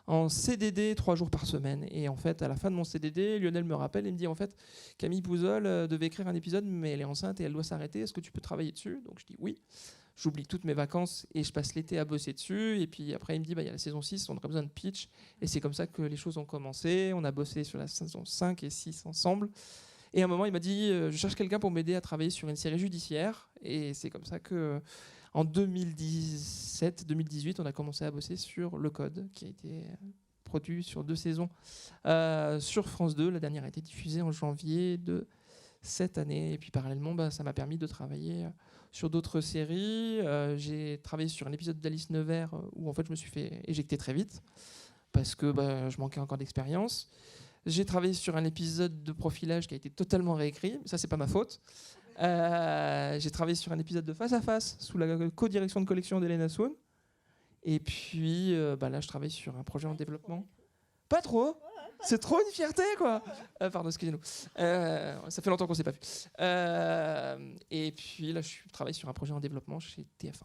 en CDD 3 jours par semaine. Et en fait, à la fin de mon CDD, Lionel me rappelle et me dit en fait, Camille Pouzol devait écrire un épisode, mais elle est enceinte et elle doit s'arrêter. Est-ce que tu peux travailler dessus ? Donc je dis oui. J'oublie toutes mes vacances et je passe l'été à bosser dessus. Et puis après, il me dit il y a la saison 6, on a besoin de pitch. Et c'est comme ça que les choses ont commencé. On a bossé sur la saison 5 et 6 ensemble. Et à un moment, il m'a dit je cherche quelqu'un pour m'aider à travailler sur une série judiciaire. Et c'est comme ça que en 2017-2018, on a commencé à bosser sur Le Code, qui a été produit sur 2 saisons sur France 2. La dernière a été diffusée en janvier de cette année. Et puis parallèlement, ça m'a permis de travailler sur d'autres séries. J'ai travaillé sur un épisode d'Alice Nevers où en fait, je me suis fait éjecter très vite parce que je manquais encore d'expérience. J'ai travaillé sur un épisode de Profilage qui a été totalement réécrit. Ça, c'est pas ma faute. J'ai travaillé sur un épisode de Face à Face sous la co-direction de collection d'Hélène Assoun. Et puis là, je travaille sur un projet en développement. Pas trop. C'est trop une fierté, quoi. Pardon, excusez-nous. Ça fait longtemps qu'on s'est pas vu. Et puis là, je travaille sur un projet en développement chez TF1.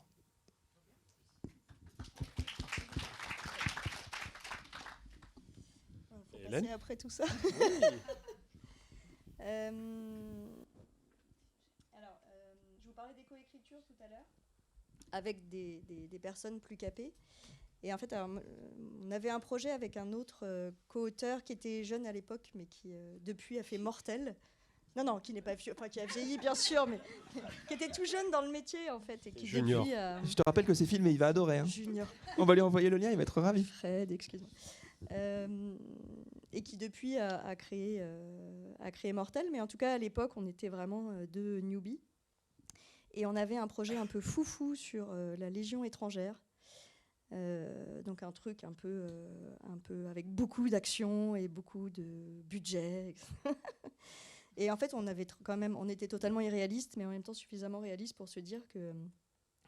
Hélène ? Après tout ça. Oui. Alors, je vous parlais des coécritures tout à l'heure, avec des personnes plus capées. Et en fait, on avait un projet avec un autre co-auteur qui était jeune à l'époque, mais qui depuis a fait Mortel. Non, qui n'est pas vieux, enfin qui a vieilli bien sûr, mais qui était tout jeune dans le métier en fait. Et qui Junior. Depuis, Je te rappelle que c'est filmé, il va adorer. Hein. Junior. On va lui envoyer le lien, il va être ravi. Fred, excuse-moi. Et qui depuis a créé Mortel. Mais en tout cas, à l'époque, on était vraiment 2 newbies. Et on avait un projet un peu foufou sur la Légion étrangère. Donc un truc un peu avec beaucoup d'action et beaucoup de budget. Et en fait, on était totalement irréaliste, mais en même temps suffisamment réaliste pour se dire que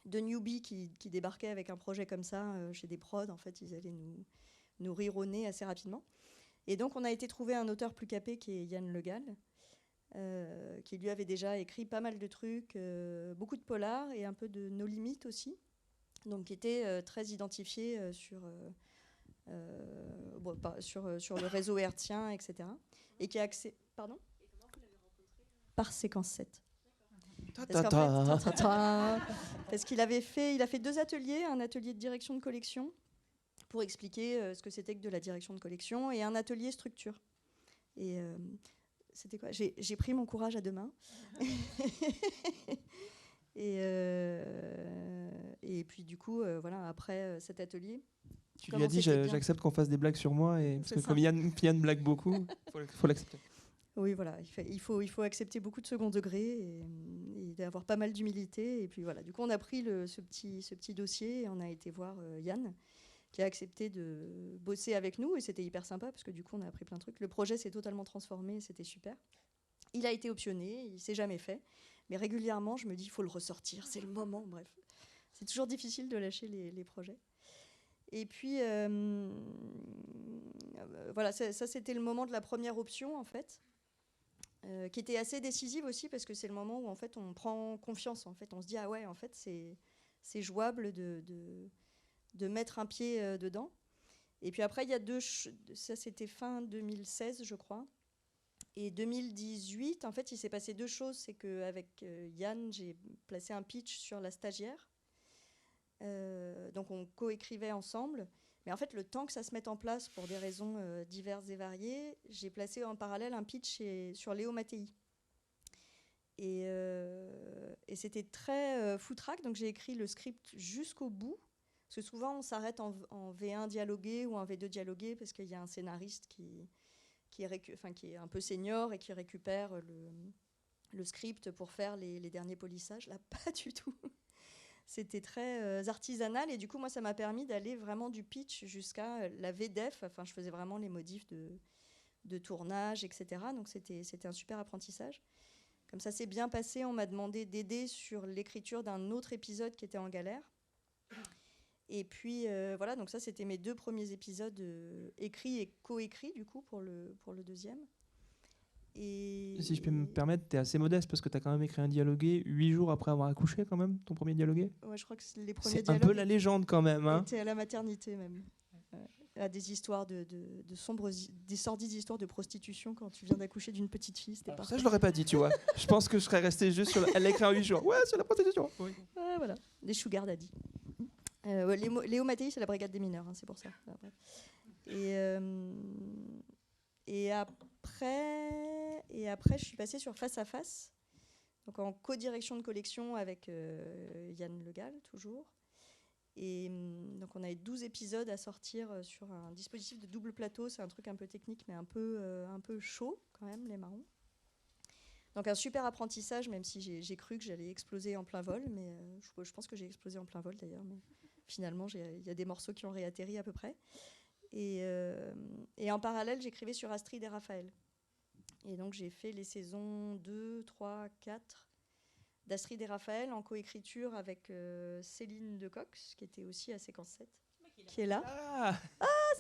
2 newbies qui débarquaient avec un projet comme ça chez des prods, en fait, ils allaient nous rire au nez assez rapidement. Et donc, on a été trouver un auteur plus capé qui est Yann Le Gall, qui lui avait déjà écrit pas mal de trucs, beaucoup de polars et un peu de No Limit aussi, donc qui était très identifié sur le réseau hertzien, etc. Et qui a accès... Pardon ? Par Séquence 7. Parce qu'il a fait 2 ateliers, un atelier de direction de collection pour expliquer ce que c'était que de la direction de collection et un atelier structure. Et c'était quoi ? J'ai pris mon courage à 2 mains. Et puis du coup, après cet atelier... Tu lui as dit j'accepte qu'on fasse des blagues sur moi, parce que comme Yann blague beaucoup, il faut l'accepter. Oui, voilà, il faut accepter beaucoup de second degré et avoir pas mal d'humilité. Et puis voilà, du coup, on a pris ce petit dossier et on a été voir Yann, qui a accepté de bosser avec nous, et c'était hyper sympa parce que du coup on a appris plein de trucs. Le projet s'est totalement transformé, et c'était super. Il a été optionné, il s'est jamais fait, mais régulièrement je me dis il faut le ressortir, c'est le moment. Bref, c'est toujours difficile de lâcher les projets. Et puis voilà, ça c'était le moment de la première option en fait, qui était assez décisive aussi parce que c'est le moment où en fait on prend confiance. En fait, on se dit ah ouais, en fait c'est jouable de mettre un pied dedans. Et puis après, il y a ça c'était fin 2016, je crois. Et 2018, en fait, il s'est passé deux choses. C'est qu'avec Yann, j'ai placé un pitch sur La Stagiaire. Donc on coécrivait ensemble. Mais en fait, le temps que ça se mette en place, pour des raisons diverses et variées, j'ai placé en parallèle un pitch sur Léo Mattei. Et c'était très foutraque, donc j'ai écrit le script jusqu'au bout. Parce que souvent, on s'arrête en V1 dialogué ou en V2 dialogué parce qu'il y a un scénariste qui est un peu senior et qui récupère le script pour faire les derniers polissages. Là, pas du tout. C'était très artisanal et du coup, moi, ça m'a permis d'aller vraiment du pitch jusqu'à la VDEF. Enfin, je faisais vraiment les modifs de tournage, etc. Donc, c'était un super apprentissage. Comme ça s'est bien passé, on m'a demandé d'aider sur l'écriture d'un autre épisode qui était en galère. Et puis, voilà, donc ça, c'était mes 2 premiers épisodes écrits et coécrits, du coup, pour le deuxième. Et Si je peux me permettre, tu es assez modeste parce que tu as quand même écrit un dialogué 8 jours après avoir accouché, quand même, ton premier dialogué. Ouais, je crois que les premiers C'est un dialogues peu la légende, quand même. Hein. étaient à la maternité, même. À des histoires de sombres, des sordides histoires de prostitution quand tu viens d'accoucher d'une petite fille. C'était Ça, je l'aurais pas dit, tu vois. Je pense que je serais resté juste sur. Elle a écrit en 8 jours. Ouais, c'est la prostitution. Oui. Ouais, voilà, des sugar daddy. Léo Mattei, c'est la brigade des mineurs, hein, c'est pour ça. Enfin, bref. Et après, je suis passée sur Face à Face, donc en co-direction de collection avec Yann Le Gall, toujours. Et donc on avait 12 épisodes à sortir sur un dispositif de double plateau. C'est un truc un peu technique, mais un peu chaud quand même, les marrons. Donc un super apprentissage, même si j'ai cru que j'allais exploser en plein vol, mais je pense que j'ai explosé en plein vol d'ailleurs. Mais finalement, il y a des morceaux qui ont réatterri à peu près. Et en parallèle, j'écrivais sur Astrid et Raphaël. Et donc j'ai fait les saisons 2, 3, 4 d'Astrid et Raphaël en coécriture avec Céline Decox, qui était aussi à Séquence 7, qui est là. Ah,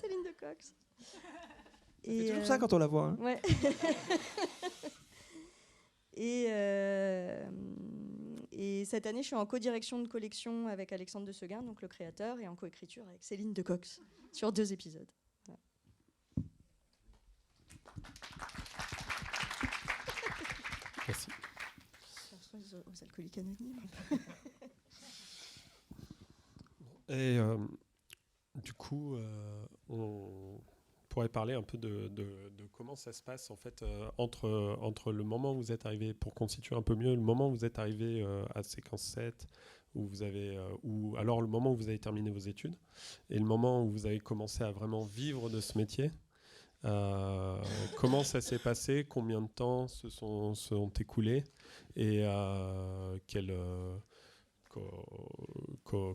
Céline Decox. C'est toujours ça quand on la voit. Hein. Ouais. Et cette année, je suis en co-direction de collection avec Alexandre de Seguin, donc le créateur, et en coécriture avec Céline Decox, sur 2 épisodes. Voilà. Merci. Aux alcooliques anonymes. Et du coup, on pourrait parler un peu de comment ça se passe en fait entre le moment où vous êtes arrivé, pour constituer un peu mieux, le moment où vous êtes arrivé à Séquence 7, où vous avez, ou alors le moment où vous avez terminé vos études, et le moment où vous avez commencé à vraiment vivre de ce métier. Comment ça s'est passé? Combien de temps se sont écoulés? Et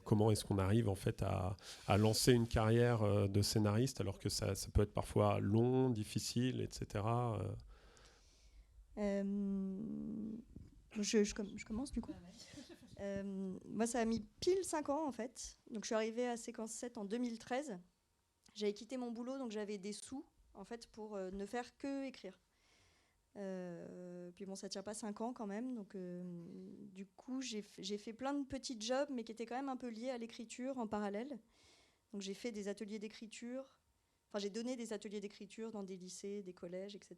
comment est-ce qu'on arrive en fait à lancer une carrière de scénariste alors que ça peut être parfois long, difficile, etc. Je commence du coup. Moi, ça a mis pile 5 ans en fait. Donc, je suis arrivée à Séquence 7 en 2013. J'avais quitté mon boulot, donc j'avais des sous en fait pour ne faire que écrire. Puis bon, ça tient pas 5 ans quand même, donc du coup j'ai fait plein de petits jobs, mais qui étaient quand même un peu liés à l'écriture en parallèle. Donc j'ai fait des ateliers d'écriture, enfin j'ai donné des ateliers d'écriture dans des lycées, des collèges, etc.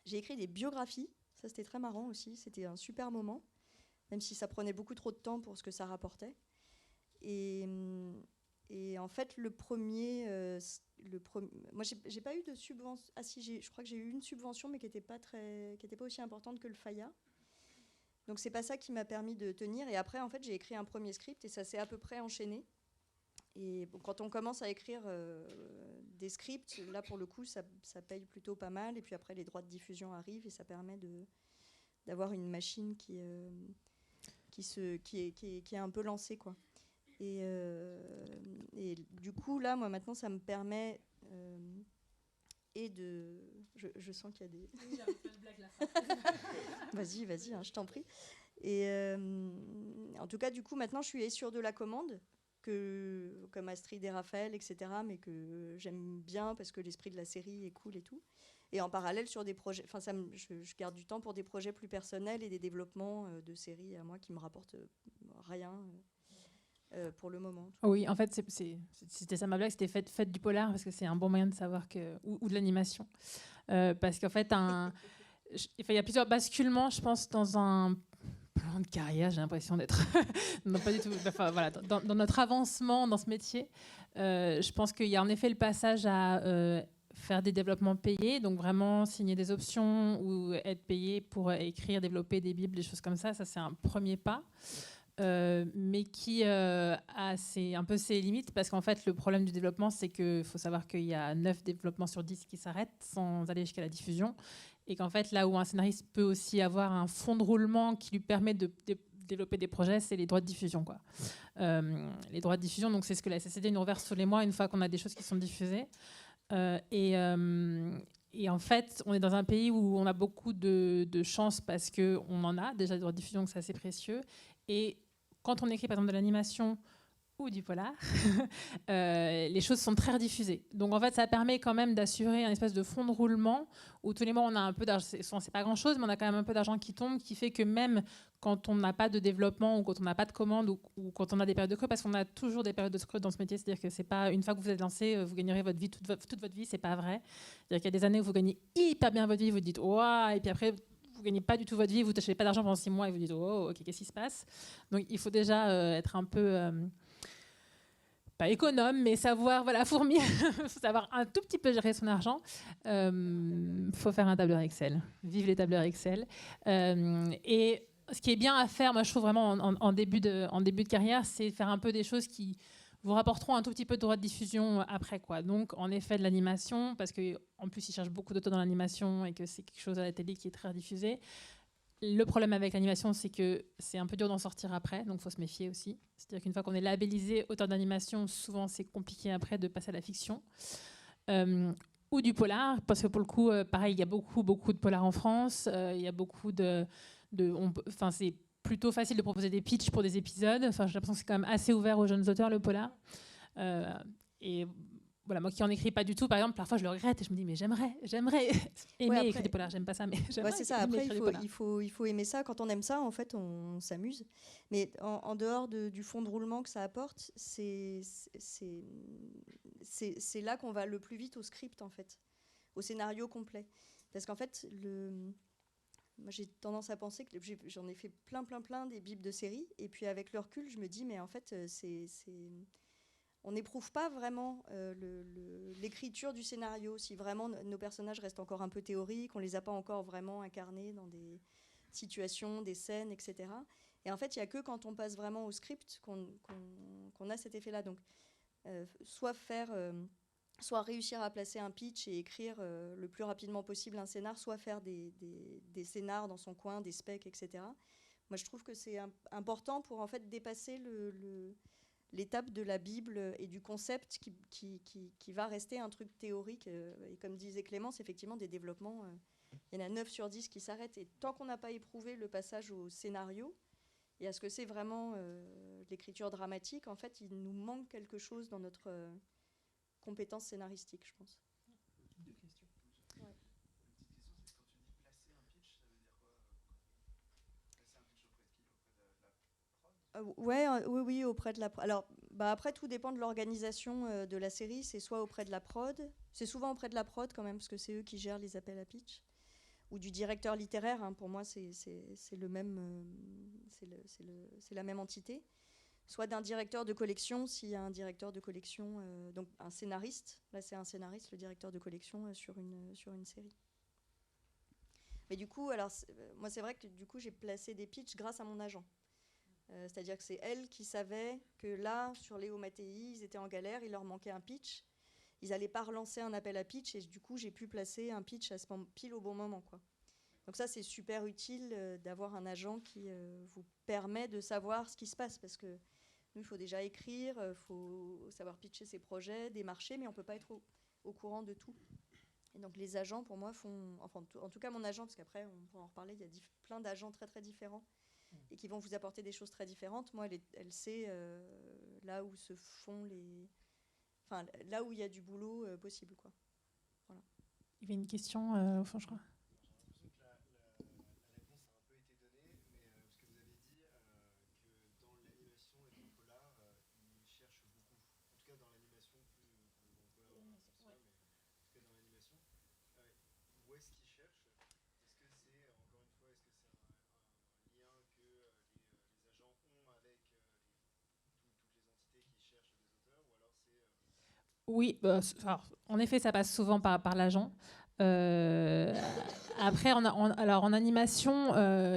J'ai écrit des biographies, ça c'était très marrant aussi, c'était un super moment, même si ça prenait beaucoup trop de temps pour ce que ça rapportait. Et en fait, moi, j'ai pas eu de subvention. Ah si, je crois que j'ai eu une subvention, mais qui était pas aussi importante que le FAIA. Donc c'est pas ça qui m'a permis de tenir. Et après, en fait, j'ai écrit un premier script et ça s'est à peu près enchaîné. Et bon, quand on commence à écrire des scripts, là pour le coup, ça paye plutôt pas mal. Et puis après, les droits de diffusion arrivent et ça permet d'avoir une machine qui est un peu lancée, quoi. Et du coup, là, moi, maintenant, ça me permet et de... Je sens qu'il y a des... Oui, j'avais fait une blague là. Vas-y, hein, je t'en prie. Et en tout cas, du coup, maintenant, je suis sur de la commande, comme Astrid et Raphaël, etc., mais que j'aime bien parce que l'esprit de la série est cool et tout. Et en parallèle, sur des projets... Enfin, je garde du temps pour des projets plus personnels et des développements de séries à moi qui me rapportent rien pour le moment. Oui, en fait, c'était ça ma blague, c'était faites du polar, parce que c'est un bon moyen de savoir que... Ou de l'animation. Parce qu'en fait, il y a plusieurs basculements, je pense, dans un plan de carrière, j'ai l'impression d'être... non, pas du tout. Enfin, voilà, dans notre avancement dans ce métier, je pense qu'il y a en effet le passage à faire des développements payés, donc vraiment signer des options ou être payé pour écrire, développer des bibles, des choses comme ça. Ça, c'est un premier pas. Mais qui a un peu ses limites, parce qu'en fait, le problème du développement, c'est qu'il faut savoir qu'il y a 9 développements sur 10 qui s'arrêtent sans aller jusqu'à la diffusion. Et qu'en fait, là où un scénariste peut aussi avoir un fond de roulement qui lui permet de développer des projets, c'est les droits de diffusion, quoi. Les droits de diffusion, donc c'est ce que la SACD nous reverse tous les mois une fois qu'on a des choses qui sont diffusées. Et en fait, on est dans un pays où on a beaucoup de chance parce qu'on en a déjà des droits de diffusion, que c'est assez précieux. Et quand on écrit par exemple de l'animation ou du polar, les choses sont très rediffusées. Donc en fait, ça permet quand même d'assurer un espèce de fond de roulement où tous les mois on a un peu d'argent. C'est pas grand-chose, mais on a quand même un peu d'argent qui tombe, qui fait que même quand on n'a pas de développement ou quand on n'a pas de commande ou quand on a des périodes de creux, parce qu'on a toujours des périodes de creux dans ce métier, c'est-à-dire que c'est pas une fois que vous êtes lancé, vous gagnerez votre vie toute votre vie, c'est pas vrai. C'est-à-dire qu'il y a des années où vous gagnez hyper bien votre vie, vous dites waouh, et puis après vous gagnez pas du tout votre vie, vous touchez pas d'argent pendant 6 mois et vous dites oh ok, qu'est-ce qui se passe. Donc il faut déjà être un peu pas économe, mais savoir fourmiller, savoir un tout petit peu gérer son argent. Faut faire un tableur Excel. Vive les tableurs Excel. Et ce qui est bien à faire, moi je trouve vraiment en début de carrière, c'est faire un peu des choses qui vous rapporteront un tout petit peu de droits de diffusion après, quoi. Donc en effet de l'animation, parce qu'en plus ils cherchent beaucoup d'auteurs dans l'animation et que c'est quelque chose à la télé qui est très diffusé. Le problème avec l'animation, c'est que c'est un peu dur d'en sortir après, donc il faut se méfier aussi. C'est-à-dire qu'une fois qu'on est labellisé auteur d'animation, souvent c'est compliqué après de passer à la fiction. Ou du polar, parce que pour le coup, pareil, il y a beaucoup de polars en France. Il y a beaucoup c'est plutôt facile de proposer des pitchs pour des épisodes. Enfin, j'ai l'impression que c'est quand même assez ouvert aux jeunes auteurs, le polar. Et voilà, moi qui en écris pas du tout, par exemple, parfois je le regrette et je me dis mais j'aimerais aimer écrire des polars, j'aime pas ça, mais j'aimerais c'est ça. Après, il il faut aimer ça. Quand on aime ça, en fait, on s'amuse. Mais en dehors du fond de roulement que ça apporte, c'est là qu'on va le plus vite au script, en fait, au scénario complet. Parce qu'en fait, moi j'ai tendance à penser que j'en ai fait plein des bibles de séries, et puis avec le recul, je me dis mais en fait, on n'éprouve pas vraiment l'écriture du scénario, si vraiment nos personnages restent encore un peu théoriques, on ne les a pas encore vraiment incarnés dans des situations, des scènes, etc. Et en fait, il n'y a que quand on passe vraiment au script qu'on a cet effet-là. Donc, soit réussir à placer un pitch et écrire le plus rapidement possible un scénar, soit faire des scénars dans son coin, des specs, etc. Moi, je trouve que c'est important pour en fait dépasser l'étape de la Bible et du concept qui va rester un truc théorique. Et comme disait Clémence, effectivement, des développements, il y en a 9 sur 10 qui s'arrêtent. Et tant qu'on n'a pas éprouvé le passage au scénario et à ce que c'est vraiment l'écriture dramatique, en fait, il nous manque quelque chose dans notre compétence scénaristique, je pense. Deux questions. Ouais. Une petite question, c'est quand tu dis placer un pitch, ça veut dire quoi? Placer un pitch auprès de qui? Auprès de la prod? Oui, auprès de la prod. Alors, après, tout dépend de l'organisation de la série. C'est soit auprès de la prod, c'est souvent auprès de la prod quand même, parce que c'est eux qui gèrent les appels à pitch, ou du directeur littéraire. Hein, pour moi, c'est le même, c'est la même entité. Soit d'un directeur de collection, s'il y a un directeur de collection, donc un scénariste. Là, c'est un scénariste, le directeur de collection sur une série. Mais du coup, moi, c'est vrai que du coup, j'ai placé des pitchs grâce à mon agent. C'est-à-dire que c'est elle qui savait que là, sur Léo Mattei, ils étaient en galère, il leur manquait un pitch. Ils n'allaient pas relancer un appel à pitch et du coup, j'ai pu placer un pitch pile au bon moment, quoi. Donc ça, c'est super utile d'avoir un agent qui vous permet de savoir ce qui se passe, parce que Nous, il faut déjà écrire, il faut savoir pitcher ses projets, démarcher, mais on ne peut pas être au courant de tout. Et donc les agents, pour moi, en tout cas mon agent, parce qu'après on pourra en reparler, il y a plein d'agents très très différents et qui vont vous apporter des choses très différentes. Moi, elle sait là où se font enfin là où il y a du boulot possible, quoi. Voilà. Il y avait une question au fond, je crois. J'ai l'impression que la réponse a un peu été donnée, mais parce que vous avez dit que dans l'animation et dans le polar, ils cherchent beaucoup. En tout cas, dans l'animation, plus dans le polar, mais en tout cas dans l'animation, où est-ce qu'ils cherchent? Est-ce que c'est, encore une fois, est-ce que c'est un lien que les agents ont avec toutes les entités qui cherchent des auteurs, ou alors c'est... Oui, alors, en effet, ça passe souvent par l'agent. Après, alors en animation,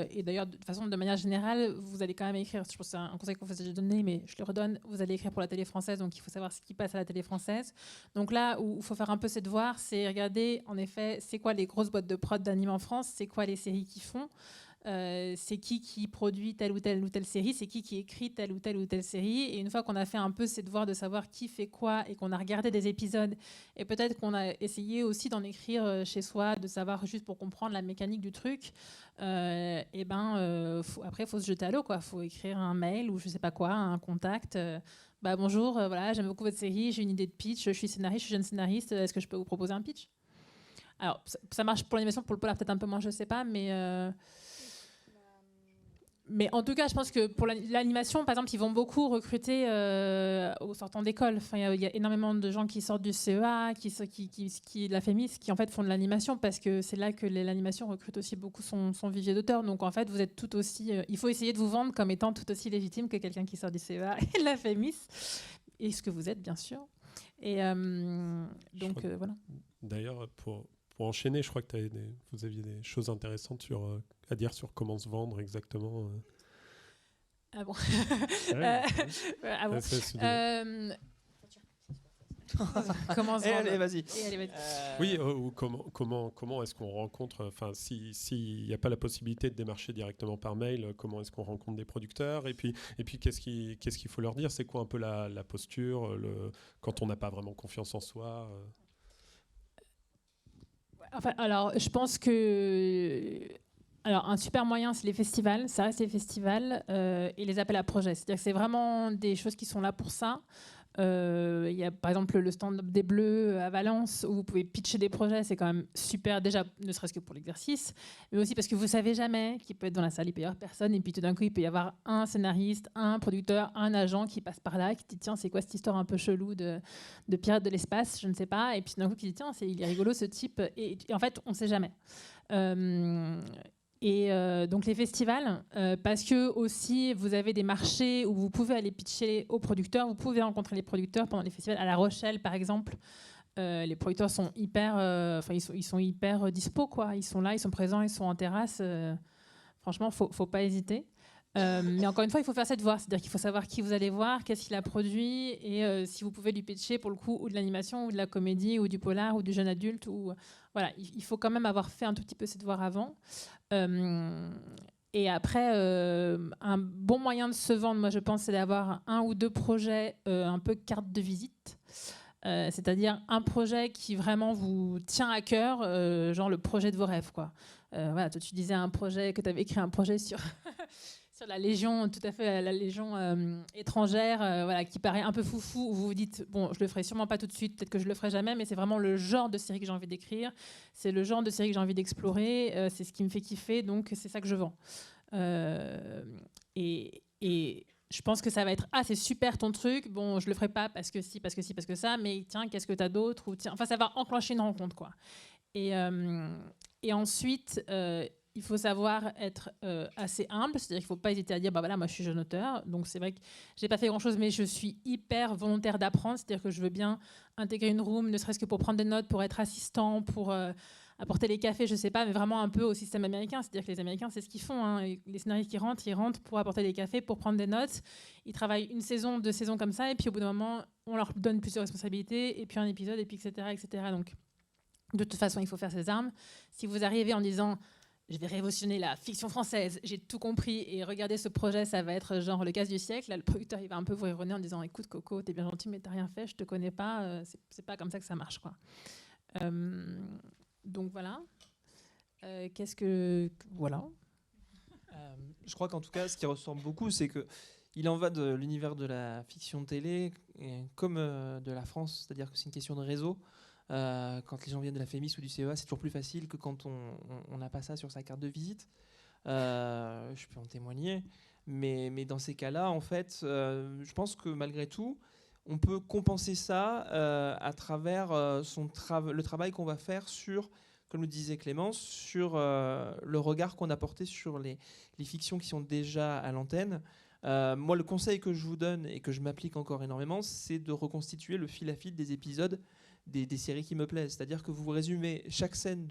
et d'ailleurs de toute façon de manière générale, vous allez quand même écrire, je pense que c'est un conseil qu'on vous a déjà donné, mais je le redonne, vous allez écrire pour la télé française, donc il faut savoir ce qui passe à la télé française. Donc là où il faut faire un peu ses devoirs, c'est regarder en effet c'est quoi les grosses boîtes de prod d'anime en France, c'est quoi les séries qu'ils font. C'est qui produit telle ou telle série, c'est qui écrit telle ou telle série. Et une fois qu'on a fait un peu ces devoirs de savoir qui fait quoi et qu'on a regardé des épisodes, et peut-être qu'on a essayé aussi d'en écrire chez soi, de savoir juste pour comprendre la mécanique du truc, après il faut se jeter à l'eau, quoi. Faut écrire un mail ou je sais pas quoi, un contact. Bonjour, voilà, j'aime beaucoup votre série, j'ai une idée de pitch, je suis scénariste, je suis jeune scénariste, est-ce que je peux vous proposer un pitch? Alors ça marche pour l'animation, pour le polar peut-être un peu moins, je sais pas, mais en tout cas, je pense que pour l'animation, par exemple, ils vont beaucoup recruter au sortant d'école. Enfin, il y a énormément de gens qui sortent du CEA, qui de la FEMIS, qui en fait font de l'animation parce que c'est là que l'animation recrute aussi beaucoup son vivier d'auteur. Donc en fait, vous êtes tout aussi. Il faut essayer de vous vendre comme étant tout aussi légitime que quelqu'un qui sort du CEA et de la FEMIS, et ce que vous êtes bien sûr. Et donc voilà. D'ailleurs, pour enchaîner, je crois que vous aviez des choses intéressantes à dire sur comment se vendre exactement. Ah bon. Ah bon. Comment se vendre? Allez, vas-y. Oui, ou comment est-ce qu'on rencontre, enfin, s'il n'y a pas la possibilité de démarcher directement par mail, comment est-ce qu'on rencontre des producteurs, et puis qu'est-ce qu'il faut leur dire, c'est quoi un peu la posture, quand on n'a pas vraiment confiance en soi. Enfin, alors, je pense que un super moyen, c'est les festivals. Ça reste les festivals et les appels à projets. C'est-à-dire que c'est vraiment des choses qui sont là pour ça. Il y a par exemple le stand-up des Bleus à Valence où vous pouvez pitcher des projets. C'est quand même super, déjà, ne serait-ce que pour l'exercice, mais aussi parce que vous ne savez jamais qui peut être dans la salle. Il peut y avoir personne et puis tout d'un coup, il peut y avoir un scénariste, un producteur, un agent qui passe par là, qui dit tiens, c'est quoi cette histoire un peu chelou de pirate de l'espace, je ne sais pas. Et puis d'un coup, qui dit tiens, il est rigolo ce type. Et en fait, on ne sait jamais. Donc les festivals, parce que aussi vous avez des marchés où vous pouvez aller pitcher aux producteurs, vous pouvez rencontrer les producteurs pendant les festivals. À La Rochelle, par exemple, les producteurs sont hyper, ils sont hyper dispo, quoi. Ils sont là, ils sont présents, ils sont en terrasse. Franchement, faut pas hésiter. Mais encore une fois, il faut faire cette voix, c'est-à-dire qu'il faut savoir qui vous allez voir, qu'est-ce qu'il a produit, et si vous pouvez lui pitcher pour le coup ou de l'animation, ou de la comédie, ou du polar, ou du jeune adulte, ou voilà, il faut quand même avoir fait un tout petit peu cette voix avant. Et après, un bon moyen de se vendre, moi je pense, c'est d'avoir un ou deux projets un peu carte de visite. C'est-à-dire un projet qui vraiment vous tient à cœur, genre le projet de vos rêves, quoi. Voilà, toi tu disais un projet, que tu avais écrit un projet sur sur la Légion, tout à fait, la Légion étrangère, voilà, qui paraît un peu foufou, où vous vous dites, bon, je le ferai sûrement pas tout de suite, peut-être que je le ferai jamais, mais c'est vraiment le genre de série que j'ai envie d'écrire, c'est le genre de série que j'ai envie d'explorer, c'est ce qui me fait kiffer, donc c'est ça que je vends. Et je pense que ça va être c'est super ton truc, bon je le ferai pas parce que si, parce que ça, mais tiens, qu'est-ce que t'as d'autre, ou tiens, enfin ça va enclencher une rencontre, quoi. Et ensuite il faut savoir être assez humble, c'est-à-dire qu'il ne faut pas hésiter à dire voilà, moi je suis jeune auteur, donc c'est vrai que j'ai pas fait grand-chose, mais je suis hyper volontaire d'apprendre, c'est-à-dire que je veux bien intégrer une room, ne serait-ce que pour prendre des notes, pour être assistant, pour apporter les cafés, je sais pas, mais vraiment un peu au système américain, c'est-à-dire que les Américains, c'est ce qu'ils font, hein. Les scénaristes qui rentrent, ils rentrent pour apporter des cafés, pour prendre des notes, ils travaillent une saison, 2 saisons comme ça, et puis au bout d'un moment, on leur donne plus de responsabilités, et puis un épisode, et puis etc., etc. Donc de toute façon, il faut faire ses armes. Si vous arrivez en disant je vais révolutionner la fiction française, j'ai tout compris, et regardez ce projet, ça va être genre le casse du siècle. Là, le producteur, il va un peu vous rironner en disant, écoute Coco, t'es bien gentil, mais t'as rien fait, je te connais pas, c'est pas comme ça que ça marche, quoi. Donc voilà. Voilà. Je crois qu'en tout cas, ce qui ressort beaucoup, c'est que il en va de l'univers de la fiction télé comme de la France, c'est-à-dire que c'est une question de réseau. Quand les gens viennent de la FEMIS ou du CEA, c'est toujours plus facile que quand on n'a pas ça sur sa carte de visite. Je peux en témoigner. Mais dans ces cas-là, en fait, je pense que malgré tout, on peut compenser ça à travers le travail qu'on va faire sur, comme le disait Clémence, sur le regard qu'on a porté sur les fictions qui sont déjà à l'antenne. Moi, le conseil que je vous donne et que je m'applique encore énormément, c'est de reconstituer le fil à fil des épisodes des séries qui me plaisent. C'est-à-dire que vous résumez chaque scène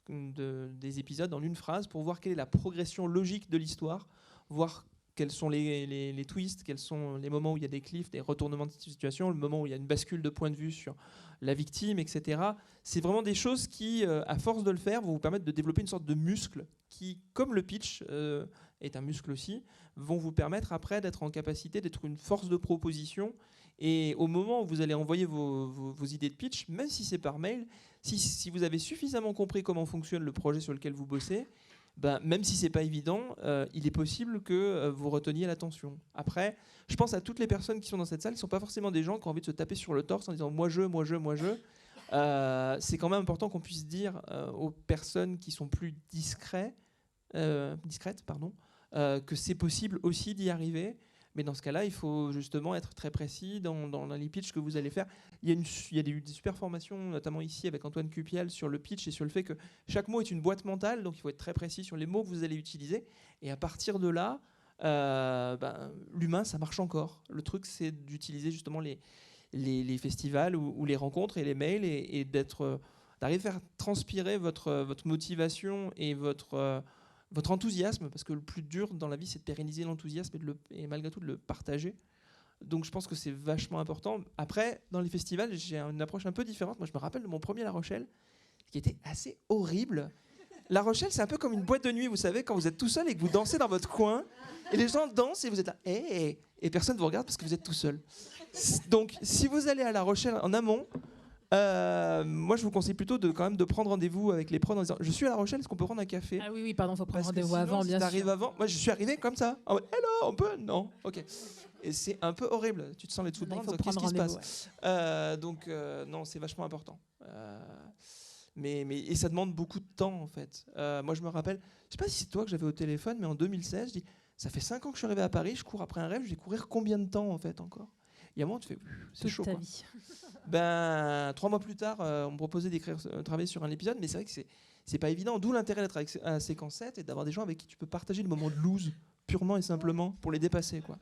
des épisodes en une phrase pour voir quelle est la progression logique de l'histoire, voir quels sont les twists, quels sont les moments où il y a des cliffs, des retournements de situation, le moment où il y a une bascule de point de vue sur la victime, etc. C'est vraiment des choses qui, à force de le faire, vont vous permettre de développer une sorte de muscle qui, comme le pitch est un muscle aussi, vont vous permettre après d'être en capacité d'être une force de proposition. Et au moment où vous allez envoyer vos idées de pitch, même si c'est par mail, si vous avez suffisamment compris comment fonctionne le projet sur lequel vous bossez, même si c'est pas évident, il est possible que vous reteniez l'attention. Après, je pense à toutes les personnes qui sont dans cette salle, qui ne sont pas forcément des gens qui ont envie de se taper sur le torse en disant moi je. C'est quand même important qu'on puisse dire aux personnes qui sont plus discrètes, que c'est possible aussi d'y arriver. Mais dans ce cas-là, il faut justement être très précis dans les pitchs que vous allez faire. Il y a des super formations, notamment ici avec Antoine Cupial, sur le pitch et sur le fait que chaque mot est une boîte mentale, donc il faut être très précis sur les mots que vous allez utiliser. Et à partir de là, l'humain, ça marche encore. Le truc, c'est d'utiliser justement les festivals ou les rencontres et les mails et d'arriver à faire transpirer votre motivation et votre enthousiasme, parce que le plus dur dans la vie, c'est de pérenniser l'enthousiasme et malgré tout de le partager. Donc je pense que c'est vachement important. Après, dans les festivals, j'ai une approche un peu différente. Moi, je me rappelle de mon premier La Rochelle, qui était assez horrible. La Rochelle, c'est un peu comme une boîte de nuit, vous savez, quand vous êtes tout seul et que vous dansez dans votre coin, et les gens dansent et vous êtes là, et personne ne vous regarde parce que vous êtes tout seul. Donc, si vous allez à La Rochelle en amont, moi je vous conseille plutôt quand même de prendre rendez-vous avec les prods en disant je suis à La Rochelle, est-ce qu'on peut prendre un café? Ah oui, pardon, faut prendre Parce que rendez-vous sinon, avant, si bien sûr. t'arrives avant, moi je suis arrivé comme ça, en mode hello, on peut? Non, ok. Et c'est un peu horrible, tu te sens les dessous de bras en disant qu'est-ce qui se passe? Donc non, c'est vachement important. Et ça demande beaucoup de temps en fait. Moi je me rappelle, je sais pas si c'est toi que j'avais au téléphone, mais en 2016, je dis ça fait 5 ans que je suis arrivé à Paris, je cours après un rêve, je vais courir combien de temps en fait encore? Il y a un moment tu fais c'est chaud quoi. 3 mois plus tard, on me proposait travailler sur un épisode, mais c'est vrai que c'est pas évident. D'où l'intérêt d'être avec un séquence 7 et d'avoir des gens avec qui tu peux partager le moment de lose, purement et simplement, pour les dépasser, quoi.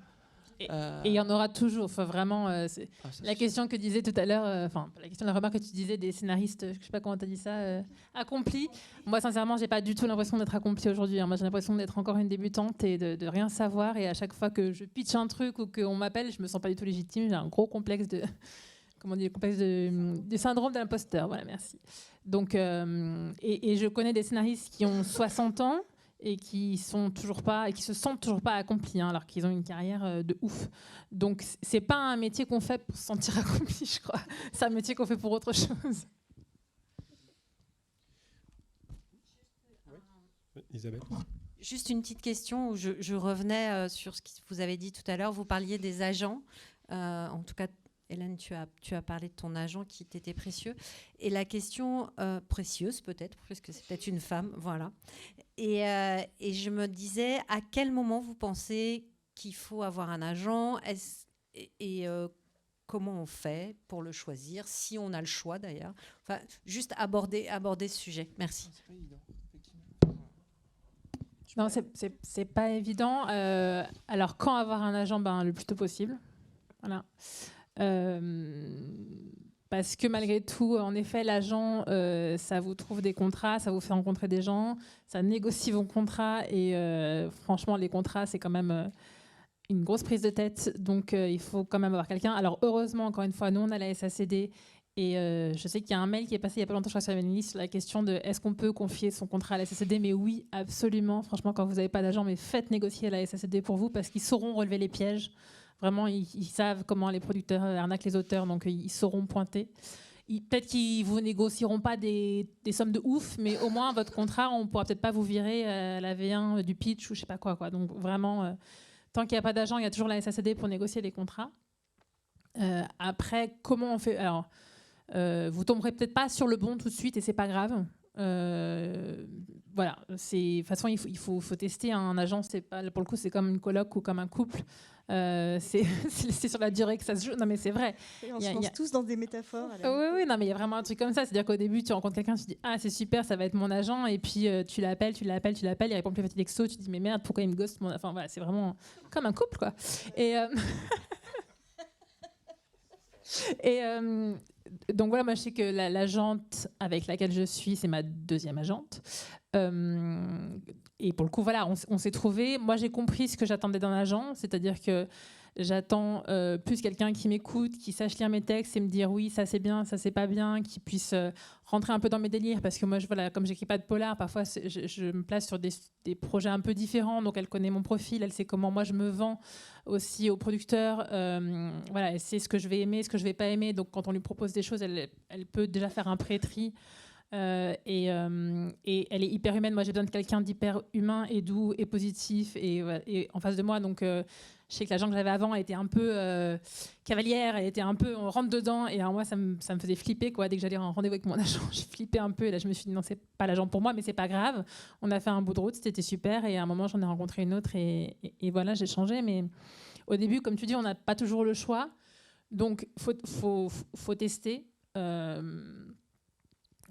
Et il y en aura toujours. Enfin, vraiment, la question que disait tout à l'heure, la remarque que tu disais des scénaristes, je sais pas comment tu as dit ça, accomplis. Moi, sincèrement, j'ai pas du tout l'impression d'être accomplie aujourd'hui. Moi, j'ai l'impression d'être encore une débutante et de rien savoir. Et à chaque fois que je pitch un truc ou qu'on m'appelle, je me sens pas du tout légitime. J'ai un gros complexe du syndrome de l'imposteur. Voilà, merci. Donc, et je connais des scénaristes qui ont 60 ans et qui sont toujours pas et qui se sentent toujours pas accomplis, alors qu'ils ont une carrière de ouf. Donc, c'est pas un métier qu'on fait pour se sentir accompli, je crois. C'est un métier qu'on fait pour autre chose. Oui. Isabelle. Juste une petite question où je revenais sur ce que vous avez dit tout à l'heure. Vous parliez des agents. En tout cas, Hélène, tu as parlé de ton agent qui t'était précieux. Et la question précieuse peut-être, parce que c'est peut-être une femme, voilà. Et je me disais, à quel moment vous pensez qu'il faut avoir un agent comment on fait pour le choisir, si on a le choix d'ailleurs. Enfin, juste aborder ce sujet. Merci. Non, c'est pas évident. Alors, quand avoir un agent? Le plus tôt possible. Voilà. Parce que malgré tout, en effet, l'agent, ça vous trouve des contrats, ça vous fait rencontrer des gens, ça négocie vos contrats et franchement, les contrats, c'est quand même une grosse prise de tête. Donc, il faut quand même avoir quelqu'un. Alors, heureusement, encore une fois, nous, on a la SACD Et je sais qu'il y a un mail qui est passé il n'y a pas longtemps, je crois, sur la mailing list, sur la question de est-ce qu'on peut confier son contrat à la SACD. Mais oui, absolument. Franchement, quand vous n'avez pas d'agent, mais faites négocier la SACD pour vous parce qu'ils sauront relever les pièges. Vraiment, ils savent comment les producteurs arnaquent les auteurs, donc ils sauront pointer. Peut-être qu'ils vous négocieront pas des sommes de ouf, mais au moins votre contrat, on pourra peut-être pas vous virer à la V1 du pitch ou je sais pas quoi. Donc vraiment, tant qu'il n'y a pas d'agent, il y a toujours la SACD pour négocier les contrats. Après, comment on fait? Alors, vous tomberez peut-être pas sur le bon tout de suite et c'est pas grave. Voilà, de toute façon, il faut tester un agent. C'est pas, pour le coup, c'est comme une coloc ou comme un couple. C'est sur la durée que ça se joue. Non, mais c'est vrai. On se lance tous dans des métaphores. Oui, non, mais il y a vraiment un truc comme ça. C'est-à-dire qu'au début, tu rencontres quelqu'un, tu te dis ah c'est super, ça va être mon agent, et puis tu l'appelles, il répond plus vite à tes textos, tu te dis mais merde, pourquoi il me ghost Enfin voilà, c'est vraiment comme un couple quoi. Et donc voilà, moi je sais que l'agente avec laquelle je suis, c'est ma deuxième agente. Et pour le coup, voilà, on s'est trouvés. Moi, j'ai compris ce que j'attendais d'un agent, c'est-à-dire que j'attends plus quelqu'un qui m'écoute, qui sache lire mes textes et me dire oui, ça c'est bien, ça c'est pas bien, qui puisse rentrer un peu dans mes délires, parce que moi, voilà, comme j'écris pas de polar, parfois je me place sur des projets un peu différents, donc elle connaît mon profil, elle sait comment moi je me vends aussi aux producteurs, voilà, elle sait ce que je vais aimer, ce que je vais pas aimer, donc quand on lui propose des choses, elle peut déjà faire un pré-tri. Et elle est hyper humaine. Moi, j'ai besoin de quelqu'un d'hyper humain et doux et positif et en face de moi. Donc, je sais que l'agent que j'avais avant, elle était un peu cavalière, elle était un peu on rentre dedans. Et alors, moi, ça me faisait flipper, quoi. Dès que j'allais en rendez-vous avec mon agent, je flippais un peu. Et là, je me suis dit non, c'est pas l'agent pour moi, mais c'est pas grave. On a fait un bout de route, c'était super. Et à un moment, j'en ai rencontré une autre et voilà, j'ai changé. Mais au début, comme tu dis, on n'a pas toujours le choix. Donc, faut tester.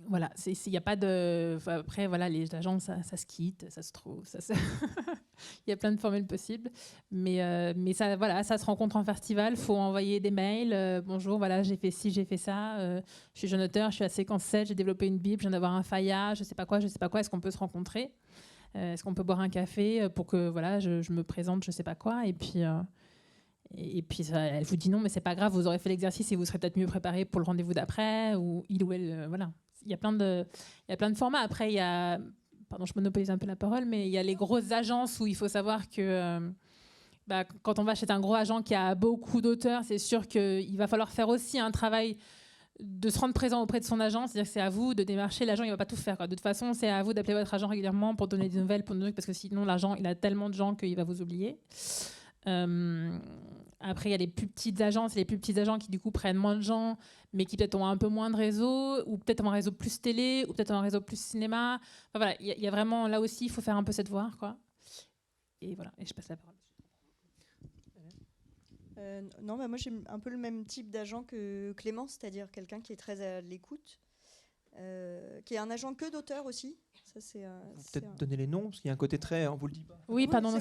Voilà, il n'y a pas de. Après, voilà, les agents, ça se quitte, ça se trouve. Il y a plein de formules possibles. Mais ça, voilà, ça se rencontre en festival. Il faut envoyer des mails. Bonjour, voilà, j'ai fait ci, j'ai fait ça. Je suis jeune auteur, je suis à Séquence 7, j'ai développé une Bible, je viens d'avoir un FAIA, je sais pas quoi. Est-ce qu'on peut se rencontrer? Est-ce qu'on peut boire un café pour que voilà, je me présente, je sais pas quoi. Et puis ça, elle vous dit non, mais c'est pas grave, vous aurez fait l'exercice et vous serez peut-être mieux préparé pour le rendez-vous d'après. Ou il ou elle, voilà. Il y a plein de formats. Après, il y a, pardon, je monopolise un peu la parole, mais il y a les grosses agences où il faut savoir que quand on va chez un gros agent qui a beaucoup d'auteurs, c'est sûr qu'il va falloir faire aussi un travail de se rendre présent auprès de son agent. C'est-à-dire que c'est à vous de démarcher. L'agent, il ne va pas tout faire, quoi. De toute façon, c'est à vous d'appeler votre agent régulièrement pour donner des nouvelles, parce que sinon, l'agent, il a tellement de gens qu'il va vous oublier. Après, il y a les plus petites agences, les plus petits agents qui du coup prennent moins de gens, mais qui peut-être ont un peu moins de réseau, ou peut-être ont un réseau plus télé, ou peut-être un réseau plus cinéma. Enfin, voilà, il y a vraiment là aussi, il faut faire un peu cette voie, quoi. Et voilà, et je passe la parole. Non, moi j'ai un peu le même type d'agent que Clémence, c'est-à-dire quelqu'un qui est très à l'écoute, qui est un agent que d'auteur aussi. Ça, peut-être donner les noms, parce qu'il y a un côté très, on vous le dit pas. Oui, pardon,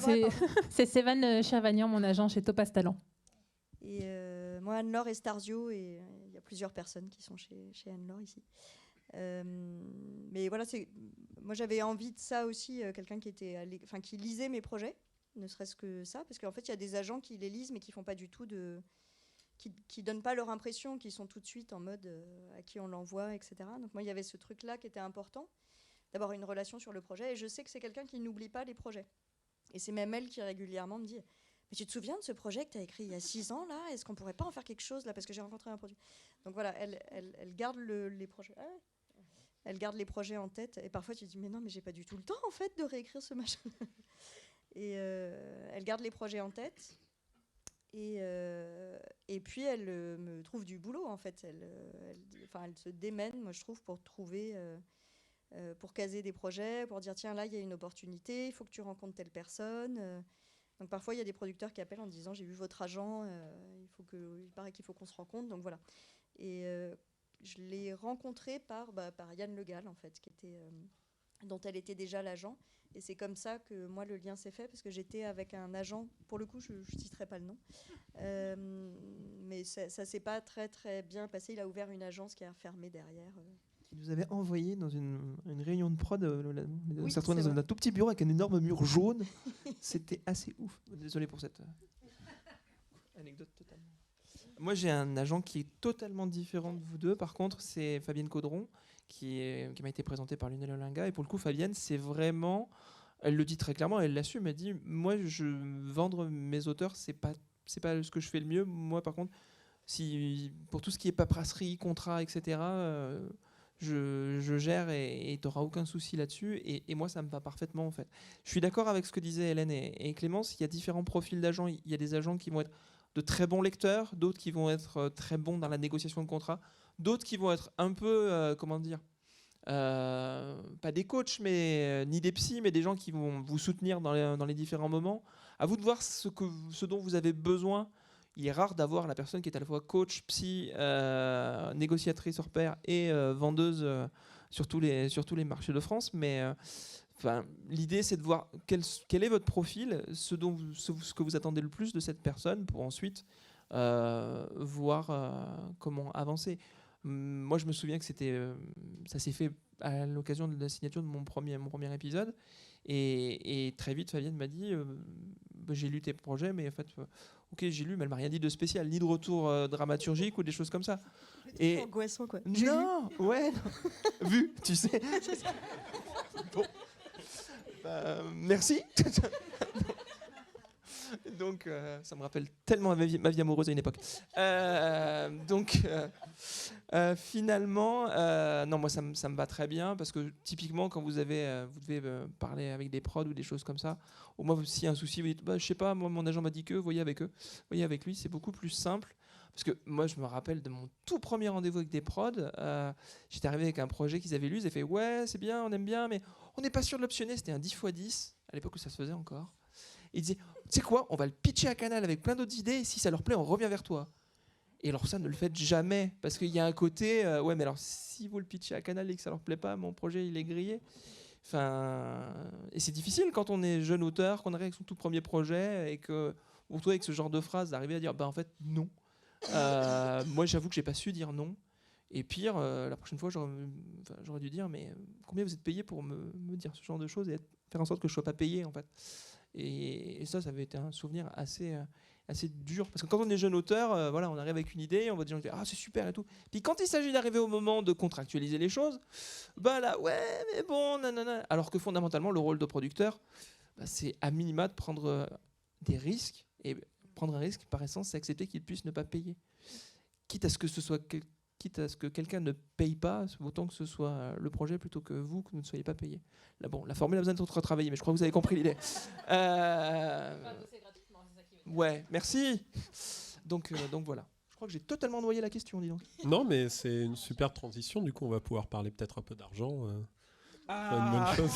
c'est Sévan Chervagnan, mon agent chez Topaz Talent. Et moi, Anne-Laure Estarzio, et il y a plusieurs personnes qui sont chez Anne-Laure ici. Mais voilà, moi j'avais envie de ça aussi, quelqu'un qui lisait mes projets, ne serait-ce que ça, parce qu'en fait il y a des agents qui les lisent mais qui font pas du tout qui donnent pas leur impression, qui sont tout de suite en mode à qui on l'envoie, etc. Donc moi il y avait ce truc-là qui était important, d'avoir une relation sur le projet, et je sais que c'est quelqu'un qui n'oublie pas les projets. Et c'est même elle qui régulièrement me dit mais tu te souviens de ce projet que tu as écrit il y a 6 ans là? Est-ce qu'on pourrait pas en faire quelque chose là, parce que j'ai rencontré un produit. Donc voilà, elle garde les projets. Ah ouais. Elle garde les projets en tête, et parfois tu te dis mais non, mais j'ai pas du tout le temps en fait de réécrire ce machin. Et elle garde les projets en tête, et puis elle me trouve du boulot en fait. Elle se démène, moi je trouve, pour trouver, pour caser des projets, pour dire tiens là il y a une opportunité, il faut que tu rencontres telle personne. Donc parfois il y a des producteurs qui appellent en disant j'ai vu votre agent, il paraît qu'il faut qu'on se rencontre, donc voilà. Et je l'ai rencontrée par Yann Le Gall, en fait, dont elle était déjà l'agent. Et c'est comme ça que moi, le lien s'est fait, parce que j'étais avec un agent, pour le coup, je ne citerai pas le nom, mais ça ne s'est pas très, très bien passé. Il a ouvert une agence qui a fermé derrière. Il nous avait envoyé dans une réunion de prod, on Oui, s'est retrouvé dans un tout petit bureau avec un énorme mur jaune. C'était assez ouf. Désolé pour cette anecdote totalement. Moi, j'ai un agent qui est totalement différent de vous deux. Par contre, c'est Fabienne Caudron, qui m'a été présentée par Lionel Olinga. Et pour le coup, Fabienne, c'est vraiment... Elle le dit très clairement, elle l'assume. Elle dit, moi, vendre mes auteurs, c'est pas ce que je fais le mieux. Moi, par contre, pour tout ce qui est paperasserie, contrat, etc., je gère et tu n'auras aucun souci là-dessus. Et moi, ça me va parfaitement, en fait. Je suis d'accord avec ce que disaient Hélène et Clémence. Il y a différents profils d'agents. Il y a des agents qui vont être de très bons lecteurs, d'autres qui vont être très bons dans la négociation de contrat, d'autres qui vont être un peu, comment dire, pas des coachs, mais ni des psys, mais des gens qui vont vous soutenir dans les différents moments. À vous de voir ce dont vous avez besoin. Il est rare d'avoir la personne qui est à la fois coach, psy, négociatrice hors pair et vendeuse sur tous les marchés de France. Mais l'idée, c'est de voir quel est votre profil, ce que vous attendez le plus de cette personne pour ensuite voir comment avancer. Moi, je me souviens que ça s'est fait à l'occasion de la signature de mon premier épisode. Et très vite, Fabienne m'a dit j'ai lu tes projets, mais en fait, ok, j'ai lu, mais elle m'a rien dit de spécial, ni de retour dramaturgique ou des choses comme ça. Et angoissant, quoi. Non, ouais, non. Vu, tu sais. Bon. Merci. Donc, ça me rappelle tellement ma vie amoureuse à une époque. Finalement, non, moi, ça me va très bien parce que typiquement, quand vous devez parler avec des prods ou des choses comme ça, au moins, s'il y a un souci, vous dites, je sais pas, moi, mon agent m'a dit que, voyez avec eux, voyez avec lui, c'est beaucoup plus simple. Parce que moi, je me rappelle de mon tout premier rendez-vous avec des prods. J'étais arrivé avec un projet qu'ils avaient lu. Ils avaient fait, ouais, c'est bien, on aime bien, mais on n'est pas sûr de l'optionner. C'était un 10x10, à l'époque où ça se faisait encore. Et ils disaient, tu sais quoi, on va le pitcher à Canal avec plein d'autres idées. Et si ça leur plaît, on revient vers toi. Et alors ça, ne le faites jamais. Parce qu'il y a un côté, ouais, mais alors si vous le pitchez à Canal et que ça leur plaît pas, mon projet, il est grillé. Et c'est difficile quand on est jeune auteur, qu'on arrive avec son tout premier projet et que vous retrouvez avec ce genre de phrase, d'arriver à dire, en fait, non. Moi, j'avoue que j'ai pas su dire non. Et pire, la prochaine fois, j'aurais dû dire, mais combien vous êtes payé pour me dire ce genre de choses et faire en sorte que je sois pas payé, en fait. Et ça avait été un souvenir assez dur. Parce que quand on est jeune auteur, voilà, on arrive avec une idée, on va dire, ah, c'est super et tout. Puis quand il s'agit d'arriver au moment de contractualiser les choses, là, ouais, mais bon, nanana. Alors que fondamentalement, le rôle de producteur, c'est à minima de prendre des risques. Et prendre un risque, par essence, c'est accepter qu'il puisse ne pas payer. Quitte à ce que quelqu'un ne paye pas, autant que ce soit le projet plutôt que vous, que vous ne soyez pas payé. Là, bon, la formule a besoin d'être retravaillée, mais je crois que vous avez compris l'idée. Ouais, merci. Donc voilà. Je crois que j'ai totalement noyé la question, dis donc. Non, mais c'est une super transition. Du coup, on va pouvoir parler peut-être un peu d'argent. Une bonne chose.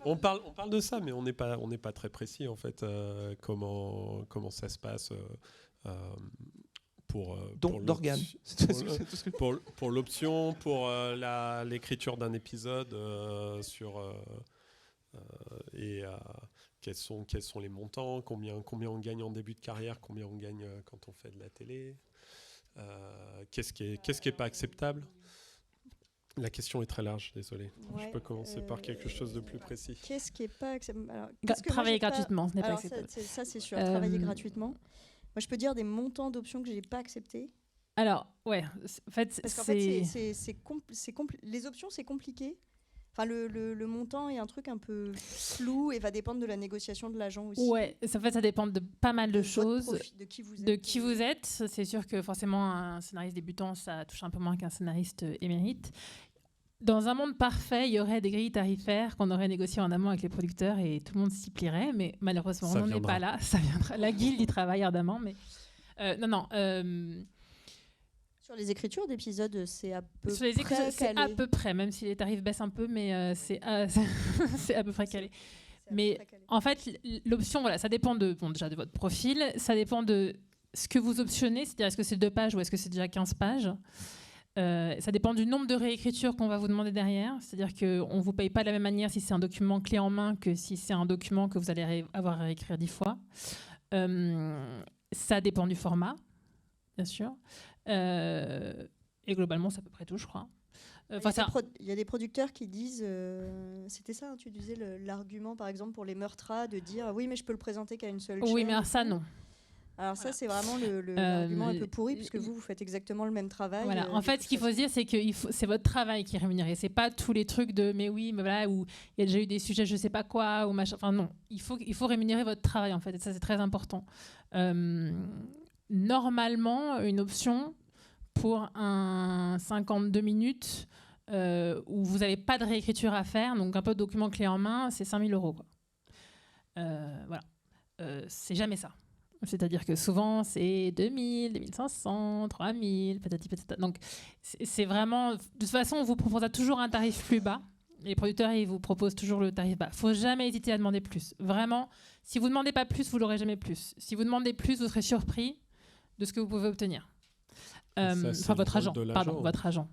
On parle de ça, mais on n'est pas très précis en fait. Comment ça se passe pour d'organes. Pour l'option, pour l'écriture d'un épisode quels sont les montants, combien on gagne en début de carrière, combien on gagne quand on fait de la télé, qu'est-ce qui est pas acceptable. La question est très large, désolé. Ouais, je peux commencer par quelque chose de plus précis. Qu'est-ce qui n'est pas acceptable? Travailler gratuitement, ce n'est pas acceptable. Ça, c'est sûr, travailler gratuitement. Moi, je peux dire des montants d'options que je n'ai pas acceptés. Alors, ouais, en fait, parce qu'en fait, les options, c'est compliqué. Enfin, le montant est un truc un peu flou et va dépendre de la négociation de l'agent aussi. Ouais, en fait, ça dépend de pas mal de choses. De qui vous êtes. C'est sûr que forcément, un scénariste débutant, ça touche un peu moins qu'un scénariste émérite. Dans un monde parfait, il y aurait des grilles tarifaires qu'on aurait négociées en amont avec les producteurs et tout le monde s'y plierait, mais malheureusement, on n'en est pas là. Ça viendra. La guilde y travaille ardemment, mais non. Sur les écritures d'épisodes, c'est à peu Sur les près c'est à peu près, même si les tarifs baissent un peu, mais c'est à peu près calé. Mais en fait, l'option, voilà, ça dépend déjà de votre profil, ça dépend de ce que vous optionnez, c'est-à-dire est-ce que c'est 2 pages ou est-ce que c'est déjà 15 pages. Ça dépend du nombre de réécritures qu'on va vous demander derrière. C'est-à-dire qu'on ne vous paye pas de la même manière si c'est un document clé en main que si c'est un document que vous allez avoir à réécrire 10 fois. Ça dépend du format, bien sûr. Et globalement, c'est à peu près tout, je crois. Il y a des producteurs qui disent, c'était ça, hein, tu disais l'argument par exemple pour les meurtras de dire oui mais je peux le présenter qu'à une seule chaîne. Oui mais alors ça non. Alors ça, Voilà. c'est vraiment l'argument un peu pourri, puisque vous faites exactement le même travail. Voilà. En de fait, toute ce qu'il faut se façon. dire, c'est que c'est votre travail qui est rémunéré. C'est pas tous les trucs de mais oui, mais voilà, où il y a déjà eu des sujets, je sais pas quoi, ou machin. Enfin non, il faut rémunérer votre travail en fait. Et ça, c'est très important. Normalement, une option pour un 52 minutes où vous n'avez pas de réécriture à faire, donc un peu de document clé en main, c'est 5 000 €. Quoi. Voilà. C'est jamais ça. C'est-à-dire que souvent, c'est 2 000, 2 500, 3 000, patati patata. Donc, c'est vraiment... De toute façon, on vous proposera toujours un tarif plus bas. Les producteurs, ils vous proposent toujours le tarif bas. Il ne faut jamais hésiter à demander plus. Vraiment, si vous ne demandez pas plus, vous l'aurez jamais plus. Si vous demandez plus, vous serez surpris de ce que vous pouvez obtenir. Ça, c'est Enfin, le votre rôle agent. de l'agent. Pardon, votre agent.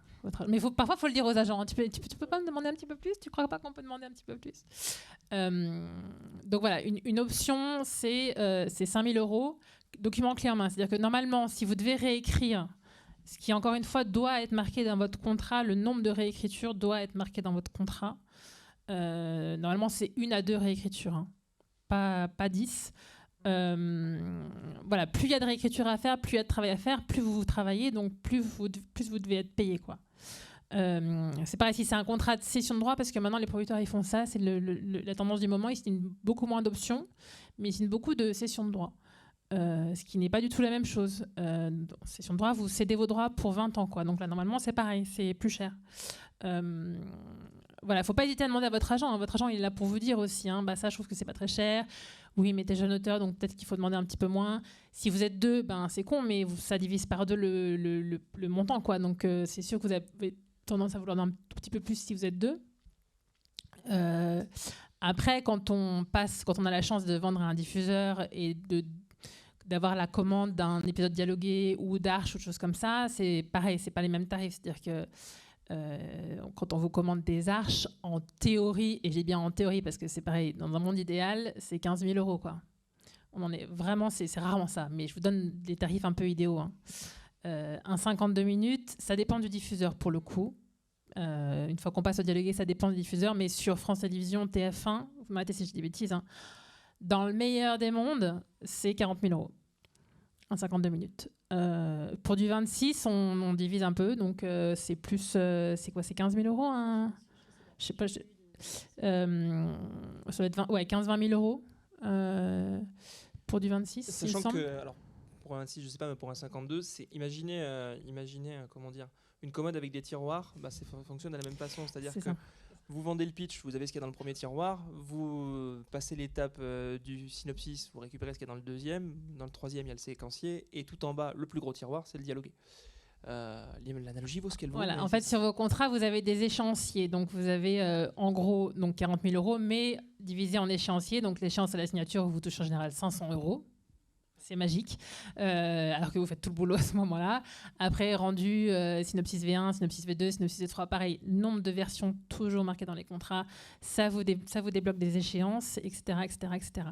Mais parfois, il faut le dire aux agents. Hein. Tu peux pas me demander un petit peu plus? Tu crois pas qu'on peut demander un petit peu plus? Donc voilà, une option, c'est 5 000 €, document clé en main. C'est-à-dire que normalement, si vous devez réécrire, ce qui encore une fois doit être marqué dans votre contrat, le nombre de réécritures doit être marqué dans votre contrat. Normalement, c'est 1 à 2 réécritures, hein. Pas 10. Voilà, plus il y a de réécriture à faire, plus il y a de travail à faire, plus vous travaillez, donc plus vous devez être payé, quoi. C'est pareil si c'est un contrat de cession de droit, parce que maintenant les producteurs ils font ça, c'est la tendance du moment, ils signent beaucoup moins d'options, mais ils signent beaucoup de cession de droit, ce qui n'est pas du tout la même chose. Cession de droit, vous cédez vos droits pour 20 ans, quoi. Donc là normalement c'est pareil, c'est plus cher. Voilà, faut pas hésiter à demander à votre agent, hein. Votre agent il est là pour vous dire aussi, hein, bah ça je trouve que c'est pas très cher. Oui, mais t'es jeune auteur, donc peut-être qu'il faut demander un petit peu moins. Si vous êtes 2, ben c'est con, mais ça divise par 2 le montant, quoi. Donc c'est sûr que vous avez tendance à vouloir un tout petit peu plus si vous êtes 2. Après, quand on a la chance de vendre à un diffuseur et d'avoir la commande d'un épisode dialogué ou d'Arche ou de choses comme ça, c'est pareil, c'est pas les mêmes tarifs. C'est-à-dire que quand on vous commande des Arches, en théorie, et j'ai bien en théorie parce que c'est pareil, dans un monde idéal, c'est 15 000 €, quoi. On en est vraiment, c'est rarement ça, mais je vous donne des tarifs un peu idéaux, hein. Un 52 minutes, ça dépend du diffuseur pour le coup. Une fois qu'on passe au dialogué, ça dépend du diffuseur, mais sur France Télévisions, TF1, vous m'arrêtez si je dis des bêtises, hein, dans le meilleur des mondes, c'est 40 000 €. Un 52 minutes. Pour du 26, on divise un peu, donc c'est plus, c'est quoi, c'est 15 000 €, hein, je sais pas, ça doit être 15-20 000 € pour du 26. Sachant il me semble. que, alors, pour un 26, je sais pas, mais pour un 52, c'est imaginez comment dire, une commode avec des tiroirs, bah, ça fonctionne de la même façon, c'est-à-dire C'est que ça. vous vendez le pitch, vous avez ce qu'il y a dans le premier tiroir, vous passez l'étape du synopsis, vous récupérez ce qu'il y a dans le deuxième, dans le troisième il y a le séquencier, et tout en bas, le plus gros tiroir, c'est le dialogué. L'analogie vaut ce qu'elle vaut. Voilà, en fait, sur vos contrats, vous avez des échéanciers. Donc, vous avez en gros donc 40 000 €, mais divisé en échéanciers. Donc, l'échéance à la signature vous touche en général 500 €. C'est magique. Alors que vous faites tout le boulot à ce moment-là. Après, rendu synopsis V1, synopsis V2, synopsis V3, pareil, nombre de versions toujours marquées dans les contrats. Ça vous débloque des échéances, etc. etc., etc.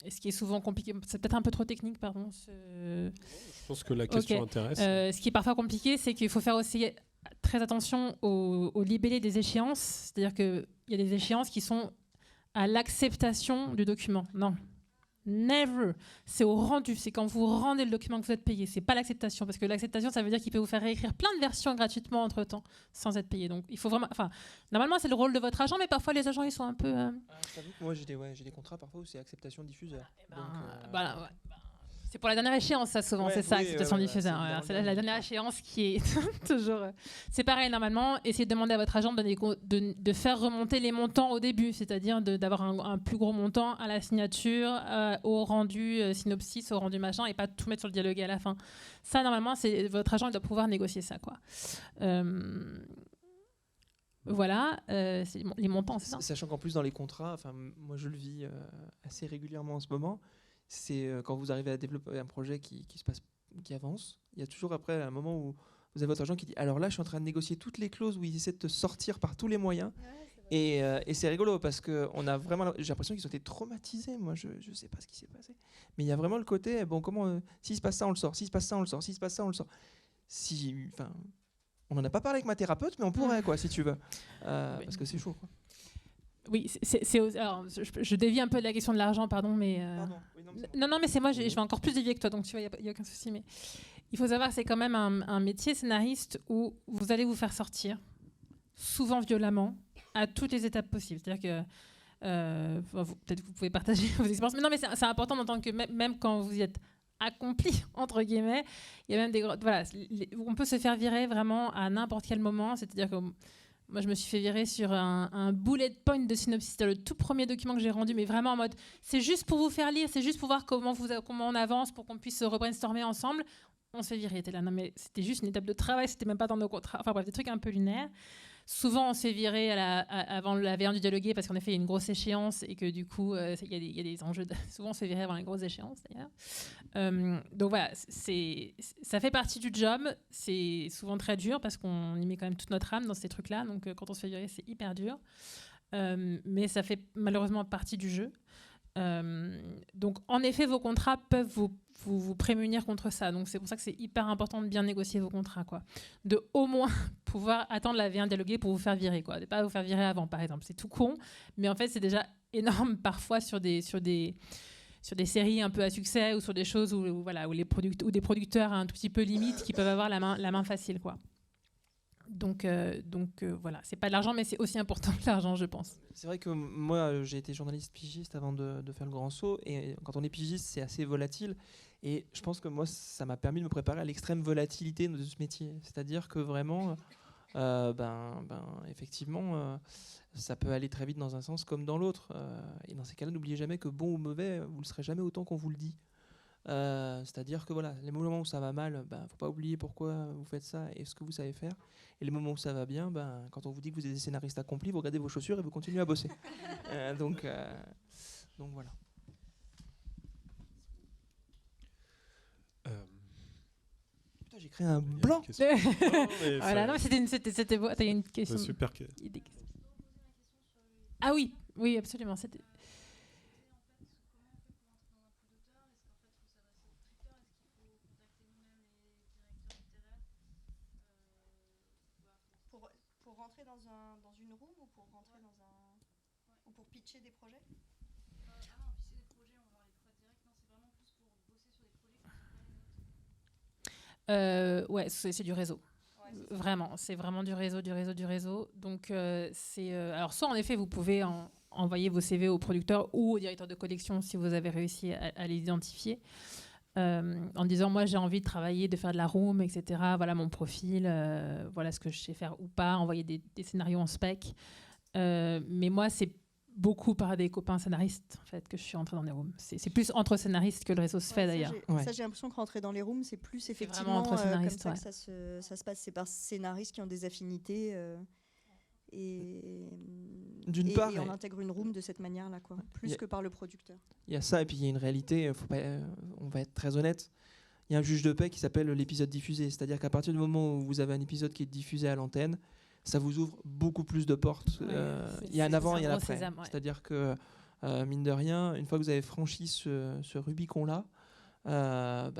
Et ce qui est souvent compliqué, c'est peut-être un peu trop technique, pardon. Je pense que la question intéresse. Ce qui est parfois compliqué, c'est qu'il faut faire aussi très attention au libellé des échéances. C'est-à-dire qu'il y a des échéances qui sont à l'acceptation du document. Non. Never. C'est au rendu. C'est quand vous rendez le document que vous êtes payé. C'est pas l'acceptation. Parce que l'acceptation, ça veut dire qu'il peut vous faire réécrire plein de versions gratuitement entre-temps, sans être payé. Donc, il faut vraiment... Enfin, normalement, c'est le rôle de votre agent, mais parfois, les agents, ils sont un peu... Moi, j'ai des contrats parfois où c'est acceptation diffuseur. Voilà, ouais. C'est pour la dernière échéance, ça, souvent, c'est ça, acceptation diffuseur. C'est la dernière échéance qui est toujours... C'est pareil, normalement, essayez de demander à votre agent de faire remonter les montants au début, c'est-à-dire d'avoir un plus gros montant à la signature, au rendu synopsis, au rendu machin, et pas tout mettre sur le dialogue à la fin. Ça, normalement, votre agent il doit pouvoir négocier ça, quoi. Voilà, c'est les montants, c'est ça. Sachant qu'en plus, dans les contrats, moi, je le vis assez régulièrement en ce moment, c'est quand vous arrivez à développer un projet qui avance, il y a toujours après un moment où vous avez votre agent qui dit alors là je suis en train de négocier toutes les clauses où il essaie de te sortir par tous les moyens. Et c'est rigolo parce que j'ai l'impression qu'ils ont été traumatisés. Moi je sais pas ce qui s'est passé, mais il y a vraiment le côté comment s'il se passe ça on le sort, s'il se passe ça on le sort, s'il se passe ça on le sort. On n'en a pas parlé avec ma thérapeute, mais on pourrait quoi si tu veux, parce que c'est chaud, quoi. Oui, alors, je dévie un peu de la question de l'argent, pardon, mais... Pardon. Oui, non, mais c'est bon. Non, mais c'est moi, je vais encore plus dévier que toi, donc tu vois, il n'y a aucun souci. Mais il faut savoir que c'est quand même un métier scénariste où vous allez vous faire sortir, souvent violemment, à toutes les étapes possibles. C'est-à-dire que, peut-être que vous pouvez partager vos expériences, mais non, mais c'est important d'entendre que même quand vous y êtes accompli, entre guillemets, il y a même voilà, on peut se faire virer vraiment à n'importe quel moment. C'est-à-dire que moi, je me suis fait virer sur un bullet point de synopsis. C'était le tout premier document que j'ai rendu, mais vraiment en mode, c'est juste pour vous faire lire, c'est juste pour voir comment on avance, pour qu'on puisse rebrainstormer ensemble. On se fait virer. Là, non, mais c'était juste une étape de travail, c'était même pas dans nos contrats. Enfin bref, des trucs un peu lunaires. Souvent, on se fait virer avant la V1 du dialogué parce qu'en effet, il y a une grosse échéance et que du coup, il y a des enjeux. Souvent, on se fait virer avant les grosses échéances, d'ailleurs. Donc voilà, ça fait partie du job. C'est souvent très dur parce qu'on y met quand même toute notre âme dans ces trucs-là. Donc, quand on se fait virer, c'est hyper dur. Mais ça fait malheureusement partie du jeu. Donc, en effet, vos contrats peuvent vous prémunir contre ça. Donc, c'est pour ça que c'est hyper important de bien négocier vos contrats, quoi. De au moins pouvoir attendre la V1 dialoguée pour vous faire virer, quoi. De pas vous faire virer avant, par exemple. C'est tout con, mais en fait, c'est déjà énorme parfois sur des séries un peu à succès ou sur des choses où des producteurs un tout petit peu limites qui peuvent avoir la main facile, quoi. Donc voilà, c'est pas de l'argent, mais c'est aussi important que l'argent, je pense. C'est vrai que moi, j'ai été journaliste pigiste avant de faire le grand saut. Et quand on est pigiste, c'est assez volatile. Et je pense que moi, ça m'a permis de me préparer à l'extrême volatilité de ce métier. C'est-à-dire que vraiment, effectivement, ça peut aller très vite dans un sens comme dans l'autre. Et dans ces cas-là, n'oubliez jamais que bon ou mauvais, vous ne le serez jamais autant qu'on vous le dit. C'est-à-dire que voilà, les moments où ça va mal, faut pas oublier pourquoi vous faites ça et ce que vous savez faire. Et les moments où ça va bien, quand on vous dit que vous êtes des scénaristes accomplis, vous regardez vos chaussures et vous continuez à bosser. Donc voilà. Putain, j'ai créé un blanc. Voilà, non, c'était beau. T'as une question. Super. Ah oui, absolument. C'était. Pour rentrer dans une room ou pour rentrer ou pour pitcher des projets? Ah non, pitcher des projets, on va voir les prods direct. Non, c'est vraiment plus pour bosser sur des projets qui sont pas les nôtres. Ouais, c'est du réseau. Ouais, vraiment, c'est vraiment du réseau. Donc, alors, soit en effet, vous pouvez envoyer vos CV au producteur ou au directeur de collection si vous avez réussi à les identifier. En disant moi j'ai envie de travailler, de faire de la room, etc. Voilà mon profil, voilà ce que je sais faire ou pas, envoyer des scénarios en spec. Mais moi c'est beaucoup par des copains scénaristes en fait que je suis entrée dans les rooms. C'est plus entre scénaristes que le réseau se fait d'ailleurs. Ça j'ai l'impression que rentrer dans les rooms c'est plus effectivement entre scénaristes, comme ça que ça se passe. C'est par scénaristes qui ont des affinités. Et on intègre une room de cette manière-là, quoi, plus que par le producteur. Il y a ça, et puis il y a une réalité, on va être très honnête, il y a un juge de paix qui s'appelle l'épisode diffusé, c'est-à-dire qu'à partir du moment où vous avez un épisode qui est diffusé à l'antenne, ça vous ouvre beaucoup plus de portes. Il y a un avant et un après. Sésame, ouais. C'est-à-dire que, mine de rien, une fois que vous avez franchi ce Rubicon-là,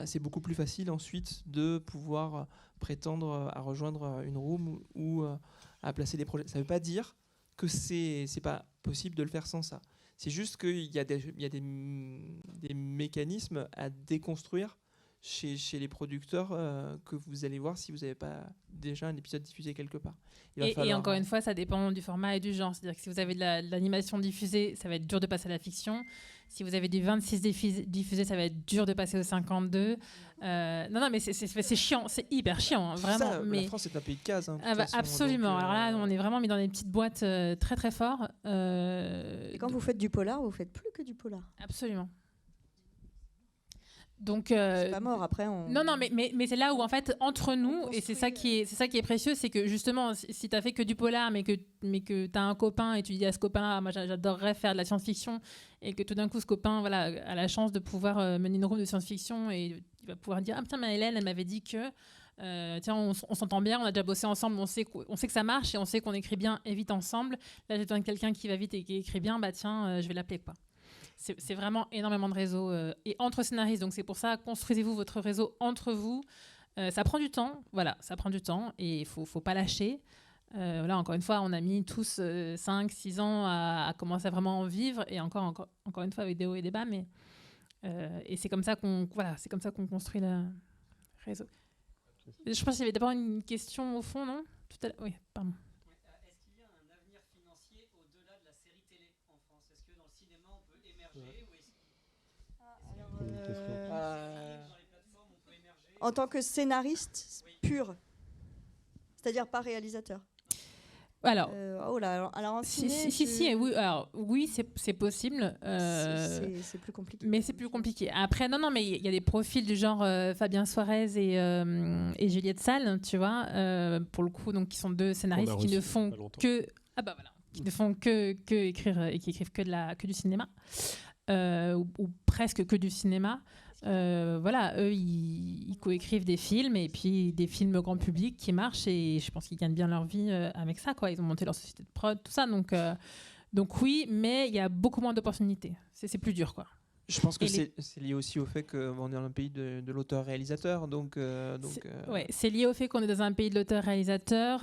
c'est beaucoup plus facile ensuite de pouvoir prétendre à rejoindre une room ou à placer des projets. Ça ne veut pas dire que c'est pas possible de le faire sans ça. C'est juste qu'il y a des mécanismes à déconstruire chez les producteurs que vous allez voir si vous n'avez pas déjà un épisode diffusé quelque part. Et encore une fois, ça dépend du format et du genre. C'est-à-dire que si vous avez de l'animation diffusée, ça va être dur de passer à la fiction. Si vous avez du 26 diffusé, ça va être dur de passer au 52. Non, mais c'est chiant, c'est hyper chiant, hein, vraiment. Ça, mais la France est un pays de cases. Hein, absolument. Donc, alors là, on est vraiment mis dans des petites boîtes très très fort. Et quand vous faites du polar, vous faites plus que du polar. Absolument. Donc, c'est pas mort après. Non, mais c'est là où en fait entre nous et c'est ça qui est précieux, c'est que justement si t'as fait que du polar, mais que t'as un copain et tu dis à ce copain, moi j'adorerais faire de la science-fiction, et que tout d'un coup ce copain a la chance de pouvoir mener une room de science-fiction et il va pouvoir dire putain mais Hélène elle m'avait dit que tiens on s'entend bien, on a déjà bossé ensemble, on sait que ça marche et on sait qu'on écrit bien et vite ensemble. Là j'ai besoin de quelqu'un qui va vite et qui écrit bien, je vais l'appeler quoi. C'est vraiment énormément de réseaux et entre scénaristes. Donc c'est pour ça, construisez-vous votre réseau entre vous. Ça prend du temps, voilà, ça prend du temps et il faut pas lâcher. Là, encore une fois, on a mis tous 5-6 ans à commencer à vraiment en vivre, et encore une fois, avec des hauts et des bas, mais et c'est comme ça qu'on construit le réseau. Je pense qu'il y avait d'abord une question au fond, non? Tout à l'heure. Oui, pardon. Est-ce qu'il y a un avenir financier au-delà de la série télé en France? Est-ce que dans le cinéma on peut émerger ou est-ce dans les plateformes on peut émerger? En tant que scénariste pur, c'est-à-dire pas réalisateur. Alors, oh là, alors en ciné, oui, alors, oui, c'est possible. c'est plus compliqué. Mais c'est plus compliqué. Après, non, mais il y a des profils du genre Fabien Suarez et Juliette Salle, tu vois, pour le coup, donc qui sont deux scénaristes qui ne font qui ne font que écrire et qui écrivent que du cinéma, ou presque que du cinéma. Voilà, eux, ils coécrivent des films, et puis des films grand public qui marchent, et je pense qu'ils gagnent bien leur vie avec ça, quoi. Ils ont monté leur société de prod, tout ça, donc oui, mais il y a beaucoup moins d'opportunités. C'est plus dur, quoi. Je pense que c'est lié aussi au fait qu'on est dans un pays de l'auteur-réalisateur. C'est lié au fait qu'on est dans un pays de l'auteur-réalisateur.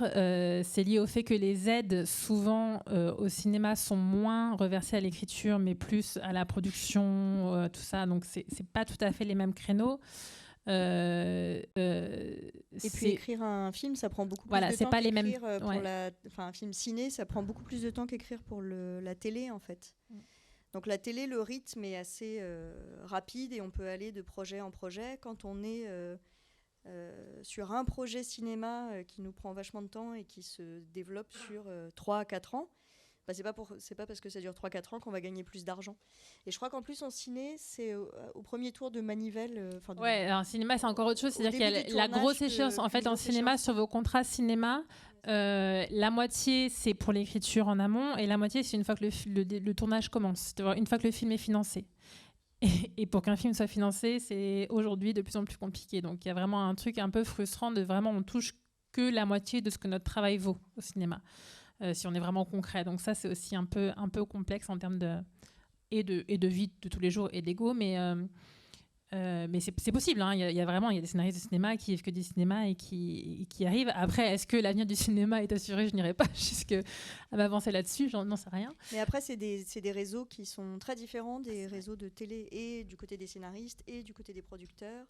C'est lié au fait que les aides, souvent, au cinéma, sont moins reversées à l'écriture, mais plus à la production, tout ça. Donc, c'est pas tout à fait les mêmes créneaux. Et puis écrire un film, ça prend beaucoup plus de temps. C'est pas les mêmes. Un film ciné, ça prend beaucoup plus de temps qu'écrire pour la télé, en fait. Donc la télé, le rythme est assez rapide, et on peut aller de projet en projet. Quand on est sur un projet cinéma qui nous prend vachement de temps et qui se développe sur 3 à 4 ans, c'est pas parce que ça dure 3-4 ans qu'on va gagner plus d'argent. Et je crois qu'en plus en ciné, c'est au premier tour de manivelle. Alors en cinéma, c'est encore autre chose. C'est-à-dire qu'il y a la grosse échéance. En fait, en cinéma, sur vos contrats cinéma, la moitié, c'est pour l'écriture en amont, et la moitié, c'est une fois que le tournage commence. C'est-à-dire une fois que le film est financé. Et pour qu'un film soit financé, c'est aujourd'hui de plus en plus compliqué. Donc il y a vraiment un truc un peu frustrant de vraiment, on touche que la moitié de ce que notre travail vaut au cinéma. Si on est vraiment concret. Donc ça, c'est aussi un peu complexe en termes de vie de tous les jours et d'ego, mais c'est possible. Hein. Il y a des scénaristes de cinéma qui vivent que du cinéma et qui arrivent. Après, est-ce que l'avenir du cinéma est assuré? Je n'irai pas jusqu'à m'avancer là-dessus, j'en sais rien. Mais après, c'est des réseaux qui sont très différents des réseaux de télé, et du côté des scénaristes, et du côté des producteurs,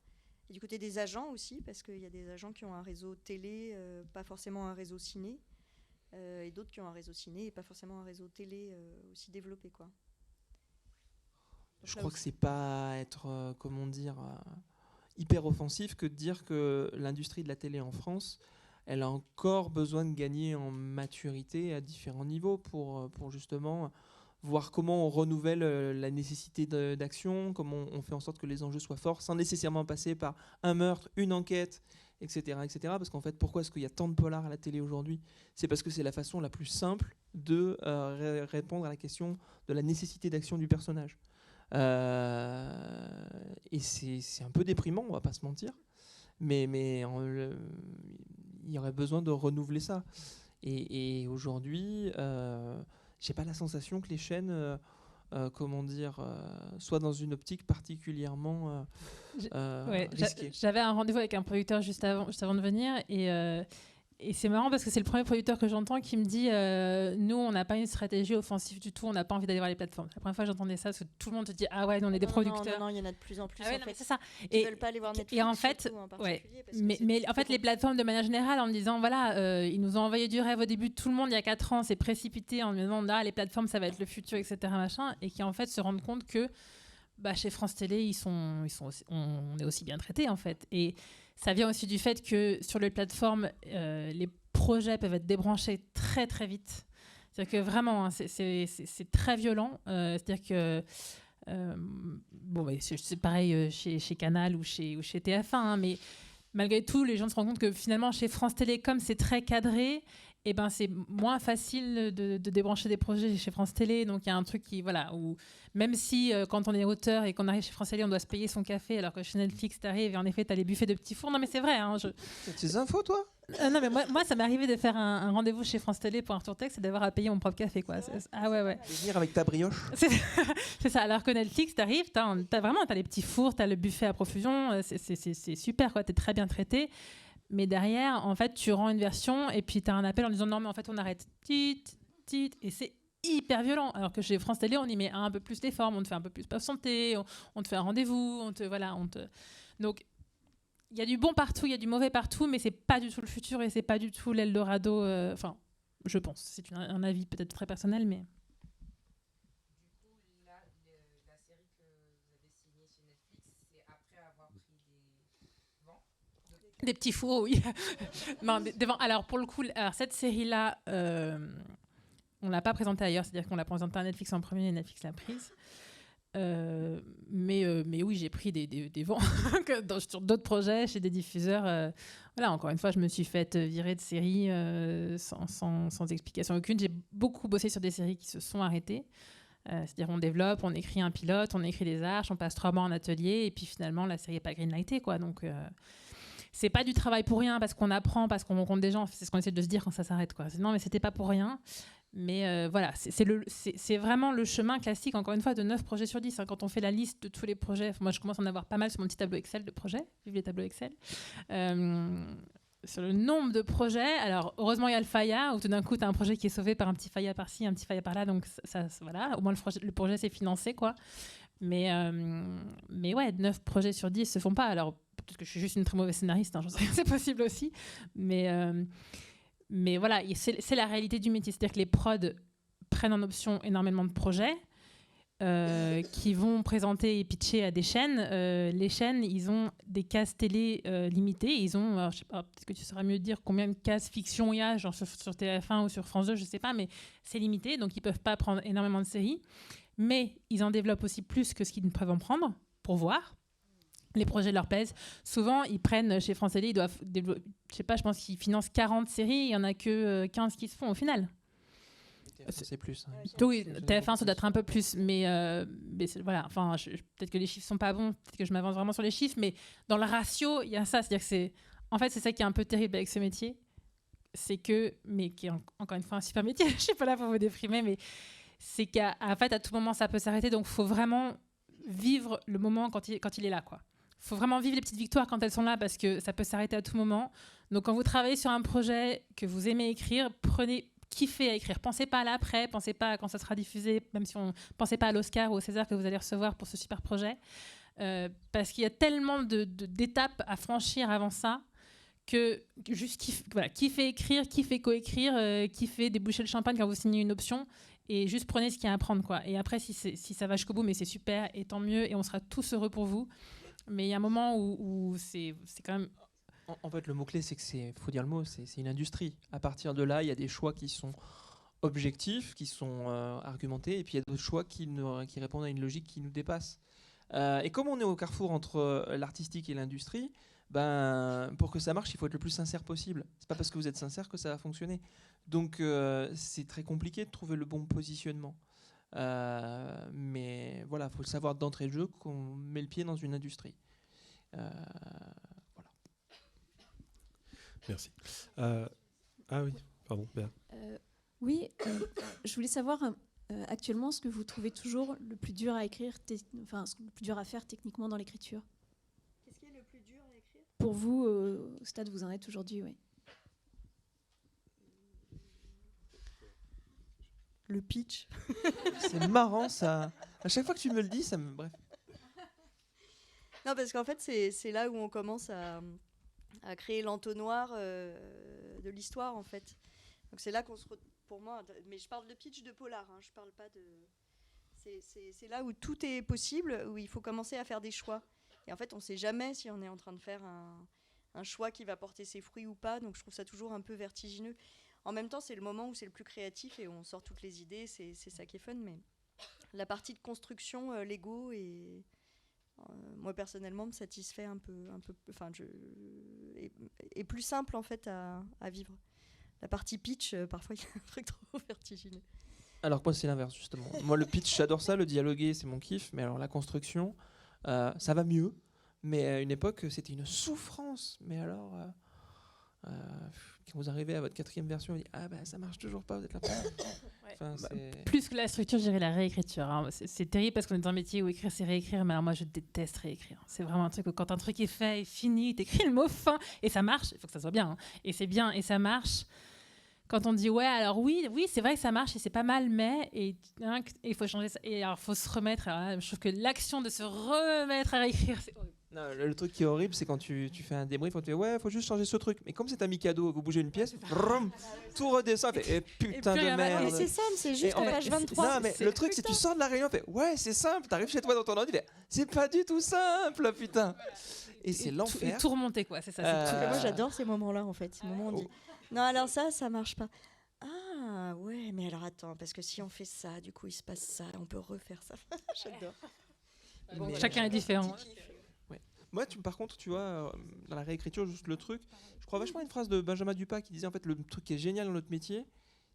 et du côté des agents aussi, parce qu'il y a des agents qui ont un réseau télé, pas forcément un réseau ciné. Et d'autres qui ont un réseau ciné et pas forcément un réseau télé aussi développé, quoi. Je crois que c'est pas être, hyper offensif que de dire que l'industrie de la télé en France, elle a encore besoin de gagner en maturité à différents niveaux pour justement voir comment on renouvelle la nécessité d'action, comment on fait en sorte que les enjeux soient forts, sans nécessairement passer par un meurtre, une enquête, etc. Parce qu'en fait, pourquoi est-ce qu'il y a tant de polars à la télé aujourd'hui? C'est parce que c'est la façon la plus simple de répondre à la question de la nécessité d'action du personnage. Et c'est un peu déprimant, on va pas se mentir, mais il y aurait besoin de renouveler ça. Et aujourd'hui, j'ai pas la sensation que les chaînes soient dans une optique particulièrement risquée. J'avais un rendez-vous avec un producteur juste avant de venir, et c'est marrant parce que c'est le premier producteur que j'entends qui me dit nous, on n'a pas une stratégie offensive du tout, on n'a pas envie d'aller voir les plateformes. La première fois que j'entendais ça, parce que tout le monde te dit ah ouais, nous on est des producteurs. Non, il y en a de plus en plus. Ah ouais, en fait. c'est ça. Ils veulent pas aller voir Netflix. Et en fait, mais en fait, les plateformes de manière générale, en me disant voilà, ils nous ont envoyé du rêve au début, tout le monde il y a 4 ans s'est précipité en me disant là, les plateformes ça va être le futur, etc. machin, et qui en fait se rendent compte que chez France Télé, on est aussi bien traités en fait. Et ça vient aussi du fait que sur les plateformes, les projets peuvent être débranchés très très vite. C'est-à-dire que vraiment, hein, c'est très violent. C'est-à-dire que c'est pareil chez Canal ou chez TF1, hein, mais malgré tout, les gens se rendent compte que finalement chez France Télé, comme c'est très cadré, c'est moins facile de débrancher des projets chez France Télé. Donc il y a un truc où même si quand on est auteur et qu'on arrive chez France Télé, on doit se payer son café, alors que chez Netflix, t'arrives et en effet, t'as les buffets de petits fours. Non mais c'est vrai. Hein, T'as tes infos, toi? Non mais moi ça m'est arrivé de faire un rendez-vous chez France Télé pour un retour texte et d'avoir à payer mon propre café, quoi. Ah ouais. De venir avec ta brioche. C'est ça. Alors que Netflix, t'arrives, t'as les petits fours, t'as le buffet à profusion, c'est super, quoi. T'es très bien traité. Mais derrière, en fait, tu rends une version et puis tu as un appel en disant non, mais en fait, on arrête. Tit, tit, et c'est hyper violent. Alors que chez France Télé, on y met un peu plus les formes, on te fait un peu plus patienter, on te fait un rendez-vous, Donc, il y a du bon partout, il y a du mauvais partout, mais c'est pas du tout le futur et c'est pas du tout l'Eldorado. Enfin, je pense. C'est un avis peut-être très personnel, mais. La série que vous avez signée chez Netflix, c'est après avoir pris des vents. Des petits fours, oui. Non, des vents. Alors, pour le coup, cette série-là, on l'a pas présentée ailleurs, c'est-à-dire qu'on l'a présentée à Netflix en premier et Netflix l'a prise. Mais oui, j'ai pris des vents sur d'autres projets, chez des diffuseurs. Voilà, encore une fois, je me suis faite virer de séries sans explication aucune. J'ai beaucoup bossé sur des séries qui se sont arrêtées. C'est-à-dire, on développe, on écrit un pilote, on écrit des arches, on passe 3 mois en atelier, et puis finalement, la série n'est pas greenlightée, quoi. Donc, c'est pas du travail pour rien, parce qu'on apprend, parce qu'on rencontre des gens. C'est ce qu'on essaie de se dire quand ça s'arrête, quoi. Non, mais c'était pas pour rien. Mais voilà, c'est vraiment le chemin classique, encore une fois, de 9 projets sur 10. Hein. Quand on fait la liste de tous les projets, moi je commence à en avoir pas mal sur mon petit tableau Excel de projets, vive les tableaux Excel. Sur le nombre de projets, alors heureusement il y a le FAIA, où tout d'un coup tu as un projet qui est sauvé par un petit FAIA par-ci, un petit FAIA par-là, donc voilà, au moins le projet c'est financé, quoi. Mais ouais, 9 projets sur 10 se font pas. Alors peut-être que je suis juste une très mauvaise scénariste, hein, j'en sais rien, c'est possible aussi. Mais voilà, c'est la réalité du métier. C'est-à-dire que les prods prennent en option énormément de projets qui vont présenter et pitcher à des chaînes. Les chaînes, ils ont des cases télé limitées. Ils ont, alors, je sais pas, peut-être que tu sauras mieux dire combien de cases fiction il y a, genre sur TF1 ou sur France 2, je sais pas, mais c'est limité, donc ils peuvent pas prendre énormément de séries. Mais ils en développent aussi plus que ce qu'ils ne peuvent en prendre, pour voir. Les projets leur plaisent. Souvent, ils prennent, chez France Télé, ils doivent développer, je sais pas, je pense qu'ils financent 40 séries, il y en a que 15 qui se font au final. C'est plus. Hein. Oui, TF1, ça doit être un peu plus, mais voilà, enfin, peut-être que les chiffres sont pas bons, peut-être que je m'avance vraiment sur les chiffres, mais dans le ratio, il y a ça, c'est-à-dire que en fait, c'est ça qui est un peu terrible avec ce métier, c'est que, mais qui est encore une fois un super métier, je suis pas là pour vous déprimer, mais c'est qu'à fait, à tout moment, ça peut s'arrêter, donc faut vraiment vivre le moment quand il est là, quoi. Faut vraiment vivre les petites victoires quand elles sont là, parce que ça peut s'arrêter à tout moment. Donc quand vous travaillez sur un projet que vous aimez écrire, kiffez à écrire. Pensez pas à l'après, pensez pas à quand ça sera diffusé, même si pensez pas à l'Oscar ou au César que vous allez recevoir pour ce super projet, parce qu'il y a tellement d'étapes à franchir avant ça, que juste kiffez écrire, kiffez coécrire, kiffez déboucher le champagne quand vous signez une option, et juste prenez ce qu'il y a à prendre, quoi. Et après, si ça va jusqu'au bout, mais c'est super, et tant mieux, et on sera tous heureux pour vous. Mais il y a un moment où c'est quand même... En fait, le mot-clé, c'est que faut dire le mot, c'est une industrie. À partir de là, il y a des choix qui sont objectifs, qui sont argumentés, et puis il y a d'autres choix qui répondent à une logique qui nous dépasse. Et comme on est au carrefour entre l'artistique et l'industrie, pour que ça marche, il faut être le plus sincère possible. C'est pas parce que vous êtes sincère que ça va fonctionner. Donc c'est très compliqué de trouver le bon positionnement. Mais voilà, il faut le savoir d'entrée de jeu qu'on met le pied dans une industrie. Voilà. Merci. Ah oui, pardon, Béa. Oui, je voulais savoir actuellement ce que vous trouvez toujours le plus dur à écrire, le plus dur à faire techniquement dans l'écriture. Qu'est-ce qui est le plus dur à écrire ? Pour vous, au stade où vous en êtes aujourd'hui, oui. Le pitch. C'est marrant ça. À chaque fois que tu me le dis, ça me... Bref. Non, parce qu'en fait, c'est là où on commence à créer l'entonnoir de l'histoire, en fait. Donc c'est là qu'on se... Pour moi, mais je parle de pitch de polar, hein, je parle pas de... C'est là où tout est possible, où il faut commencer à faire des choix. Et en fait, on sait jamais si on est en train de faire un choix qui va porter ses fruits ou pas, donc je trouve ça toujours un peu vertigineux. En même temps, c'est le moment où c'est le plus créatif et où on sort toutes les idées, c'est ça qui est fun, mais la partie de construction, Lego, moi personnellement me satisfait un peu enfin, est plus simple en fait à vivre. La partie pitch, parfois il y a un truc trop vertigineux. Alors moi c'est l'inverse justement. Moi le pitch j'adore ça, le dialoguer c'est mon kiff, mais alors la construction ça va mieux, mais à une époque c'était une souffrance. Mais alors Quand vous arrivez à votre 4e version, vous dites ah bah ça marche toujours pas, vous êtes là. Enfin, Plus que la structure, je dirais la réécriture. Hein. C'est terrible parce qu'on est dans un métier où écrire, c'est réécrire, mais alors moi, je déteste réécrire. C'est vraiment un truc où quand un truc est fait, est fini, t'écris le mot fin et ça marche. Il faut que ça soit bien. Hein. Et c'est bien et ça marche. Quand on dit ouais, alors oui, c'est vrai que ça marche et c'est pas mal, mais il faut changer ça. Et alors, faut se remettre. Alors, je trouve que l'action de se remettre à réécrire, c'est horrible. Non, le truc qui est horrible, c'est quand tu fais un débrief, on te dit ouais, faut juste changer ce truc. Mais comme c'est un Mikado, vous bougez une pièce, brum, tout redescend, fait putain de merde. Mais c'est simple, c'est juste en page 23. Non, mais le truc, c'est que tu sors de la réunion, fait ouais, c'est simple. T'arrives chez toi dans ton ordi, c'est pas du tout simple, putain. Et c'est l'enfer. Et tout remonter, quoi, c'est ça. Moi, j'adore ces moments-là, en fait. Ces moments où on dit non, alors ça marche pas. Ah ouais, mais alors attends, parce que si on fait ça, du coup, il se passe ça, on peut refaire ça. J'adore. Bon, chacun est différent. Moi, par contre, tu vois, dans la réécriture, juste le truc, je crois vachement à une phrase de Benjamin Dupas qui disait en fait le truc qui est génial dans notre métier,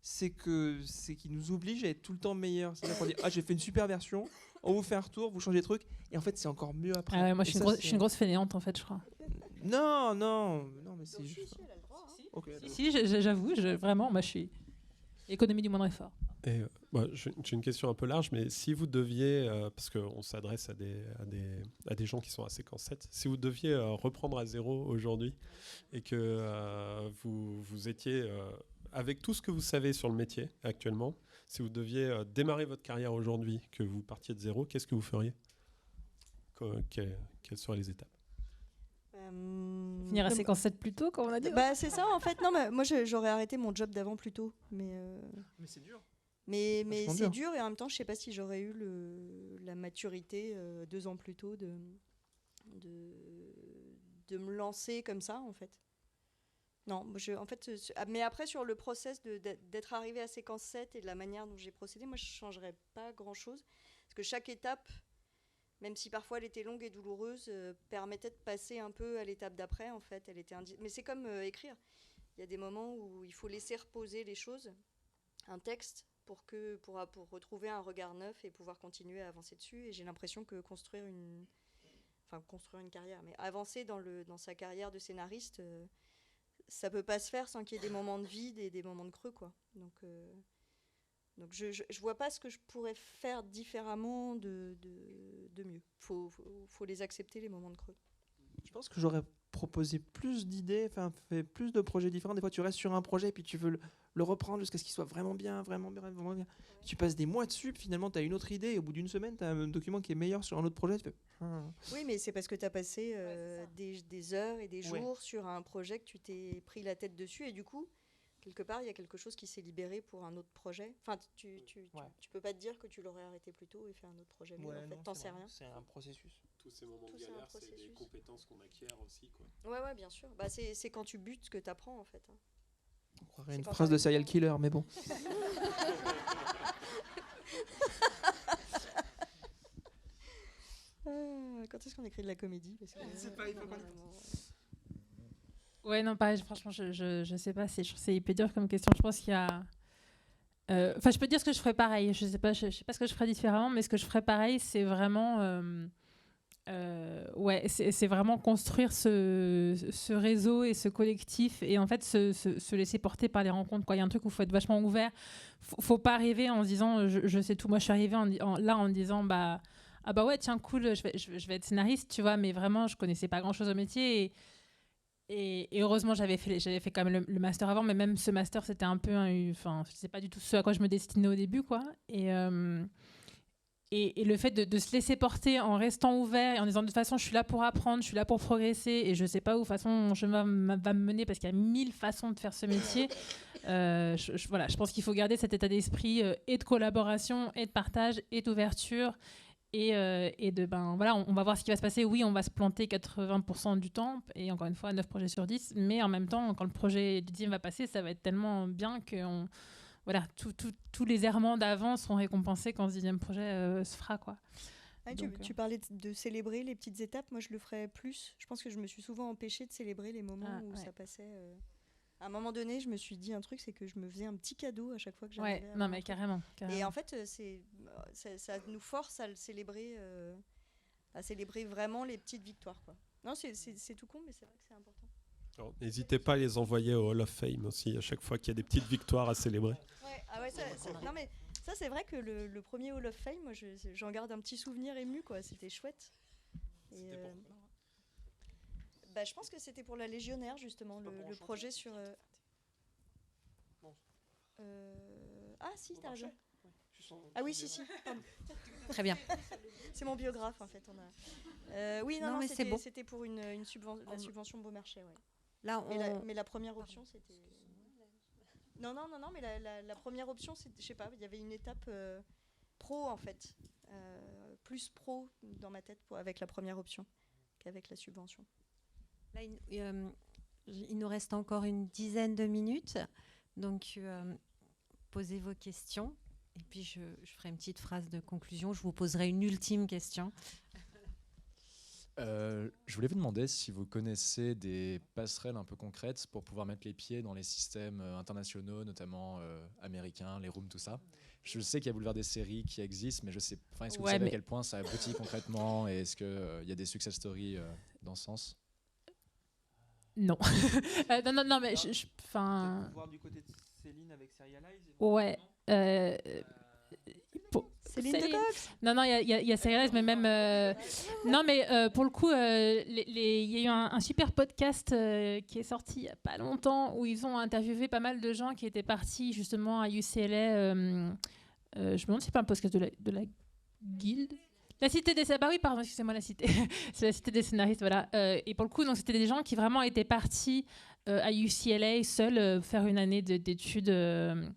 c'est qu'il nous oblige à être tout le temps meilleur. C'est-à-dire qu'on dit ah j'ai fait une super version, on vous fait un retour, vous changez des trucs, et en fait c'est encore mieux après. Ah ouais, moi je suis une grosse fainéante en fait, je crois. Non, mais c'est juste. Si, j'avoue, vraiment, moi je suis économie du moindre effort. Et j'ai une question un peu large, mais si vous deviez, parce qu'on s'adresse à des gens qui sont à séquence 7, si vous deviez reprendre à zéro aujourd'hui et que vous étiez, avec tout ce que vous savez sur le métier actuellement, si vous deviez démarrer votre carrière aujourd'hui, que vous partiez de zéro, qu'est-ce que vous feriez ? Quelles seraient les étapes ? Finir à séquence 7 plus tôt, comme on a dit. Bah, c'est ça, en fait. Non, mais moi, j'aurais arrêté mon job d'avant plus tôt. Mais c'est dur. Mais c'est dur et en même temps, je sais pas si j'aurais eu la maturité 2 ans plus tôt de me lancer comme ça, en fait. Non, mais après, sur le process d'être arrivé à séquence 7 et de la manière dont j'ai procédé, moi, je changerais pas grand-chose. Parce que chaque étape, même si parfois elle était longue et douloureuse, permettait de passer un peu à l'étape d'après, en fait. Mais c'est comme écrire. Il y a des moments où il faut laisser reposer les choses, un texte, pour retrouver un regard neuf et pouvoir continuer à avancer dessus. Et j'ai l'impression que construire une carrière, mais avancer dans sa carrière de scénariste, ça peut pas se faire sans qu'il y ait des moments de vide et des moments de creux, quoi. Donc je vois pas ce que je pourrais faire différemment de mieux. Faut les accepter, les moments de creux. Je pense que j'aurais proposé plus d'idées, fait plus de projets différents. Des fois, tu restes sur un projet et puis tu veux le reprendre jusqu'à ce qu'il soit vraiment bien. Tu passes des mois dessus, puis finalement, tu as une autre idée et au bout d'une semaine, tu as un document qui est meilleur sur un autre projet. Tu fais... Oui, mais c'est parce que tu as passé des heures et des jours sur un projet que tu t'es pris la tête dessus et du coup, quelque part, il y a quelque chose qui s'est libéré pour un autre projet. Enfin, tu peux pas te dire que tu l'aurais arrêté plus tôt et fait un autre projet. Mais en fait, t'en sais rien. C'est un processus. Tous ces moments de galère, c'est des compétences qu'on acquiert aussi, quoi. Ouais, bien sûr. Bah, c'est quand tu butes que tu apprends, en fait. Hein. On croirait une phrase de serial killer, mais bon. Quand est-ce qu'on écrit de la comédie? C'est pas Ouais, non, pareil, franchement, je sais pas, c'est hyper dur comme question. Je pense qu'il y a... Enfin, je peux dire ce que je ferais pareil. Je sais pas ce que je ferais différemment, mais ce que je ferais pareil, c'est vraiment... c'est vraiment construire ce réseau et ce collectif et en fait se laisser porter par les rencontres, quoi. Il y a un truc où il faut être vachement ouvert. Faut pas arriver en se disant je sais tout. Moi, je suis arrivée en me disant ah bah ouais, tiens, cool, je vais être scénariste, tu vois, mais vraiment, je connaissais pas grand-chose au métier et heureusement, j'avais fait quand même le master avant, mais même ce master, c'était un peu c'est pas du tout ce à quoi je me destinais au début, quoi. Et le fait de se laisser porter en restant ouvert et en disant de toute façon je suis là pour apprendre, je suis là pour progresser et je sais pas où façon je va me mener parce qu'il y a 1000 façons de faire ce métier. Je pense qu'il faut garder cet état d'esprit et de collaboration et de partage et d'ouverture et on va voir ce qui va se passer. Oui, on va se planter 80% du temps et encore une fois 9 projets sur 10, mais en même temps quand le projet du 10 va passer, ça va être tellement bien que tous les errements d'avant seront récompensés quand ce 10e projet se fera, quoi. Tu parlais de célébrer les petites étapes. Moi, je le ferais plus. Je pense que je me suis souvent empêchée de célébrer les moments où ça passait. À un moment donné, je me suis dit un truc, c'est que je me faisais un petit cadeau à chaque fois que j'arrivais. Ouais, non, mais carrément. Et en fait, ça nous force à le célébrer, vraiment les petites victoires, quoi. Non, c'est tout con, mais c'est vrai que c'est important. D'accord. N'hésitez pas à les envoyer au Hall of Fame aussi, à chaque fois qu'il y a des petites victoires à célébrer. Ouais, ah ouais, non mais ça c'est vrai que le premier Hall of Fame, moi j'en garde un petit souvenir ému quoi. C'était chouette. Et, je pense que c'était pour la Légionnaire justement le projet sur. Ah si, t'as raison. Ah oui, si. Pardon. Très bien. C'est mon biographe en fait. Oui, non, mais c'est bon. c'était pour la subvention Beaumarchais. Ouais. Là, mais la première option c'était. Non, mais la première option, je sais pas, il y avait une étape pro en fait, plus pro dans ma tête avec la première option qu'avec la subvention. Là, il nous reste encore une dizaine de minutes, donc posez vos questions et puis je ferai une petite phrase de conclusion. Je vous poserai une ultime question. Je voulais vous demander si vous connaissez des passerelles un peu concrètes pour pouvoir mettre les pieds dans les systèmes internationaux, notamment américains, les rooms, tout ça. Je sais qu'il y a Boulevard des séries qui existent, mais je sais, est-ce que vous savez à quel point ça aboutit concrètement et est-ce qu'il y a des success stories dans ce sens? Non. Non, mais enfin. Voir du côté de Céline avec Serialize. Ouais. Céline de Cox. Non, il y a Serialize, mais même. Non, mais pour le coup, il y a eu un super podcast qui est sorti il n'y a pas longtemps où ils ont interviewé pas mal de gens qui étaient partis justement à UCLA. Je me demande si c'est pas un podcast de la Guilde. La Cité des scénaristes, oui, pardon, excusez-moi, la Cité. C'est la Cité des scénaristes, voilà. Et pour le coup, donc, c'était des gens qui vraiment étaient partis à UCLA seuls faire une année d'études de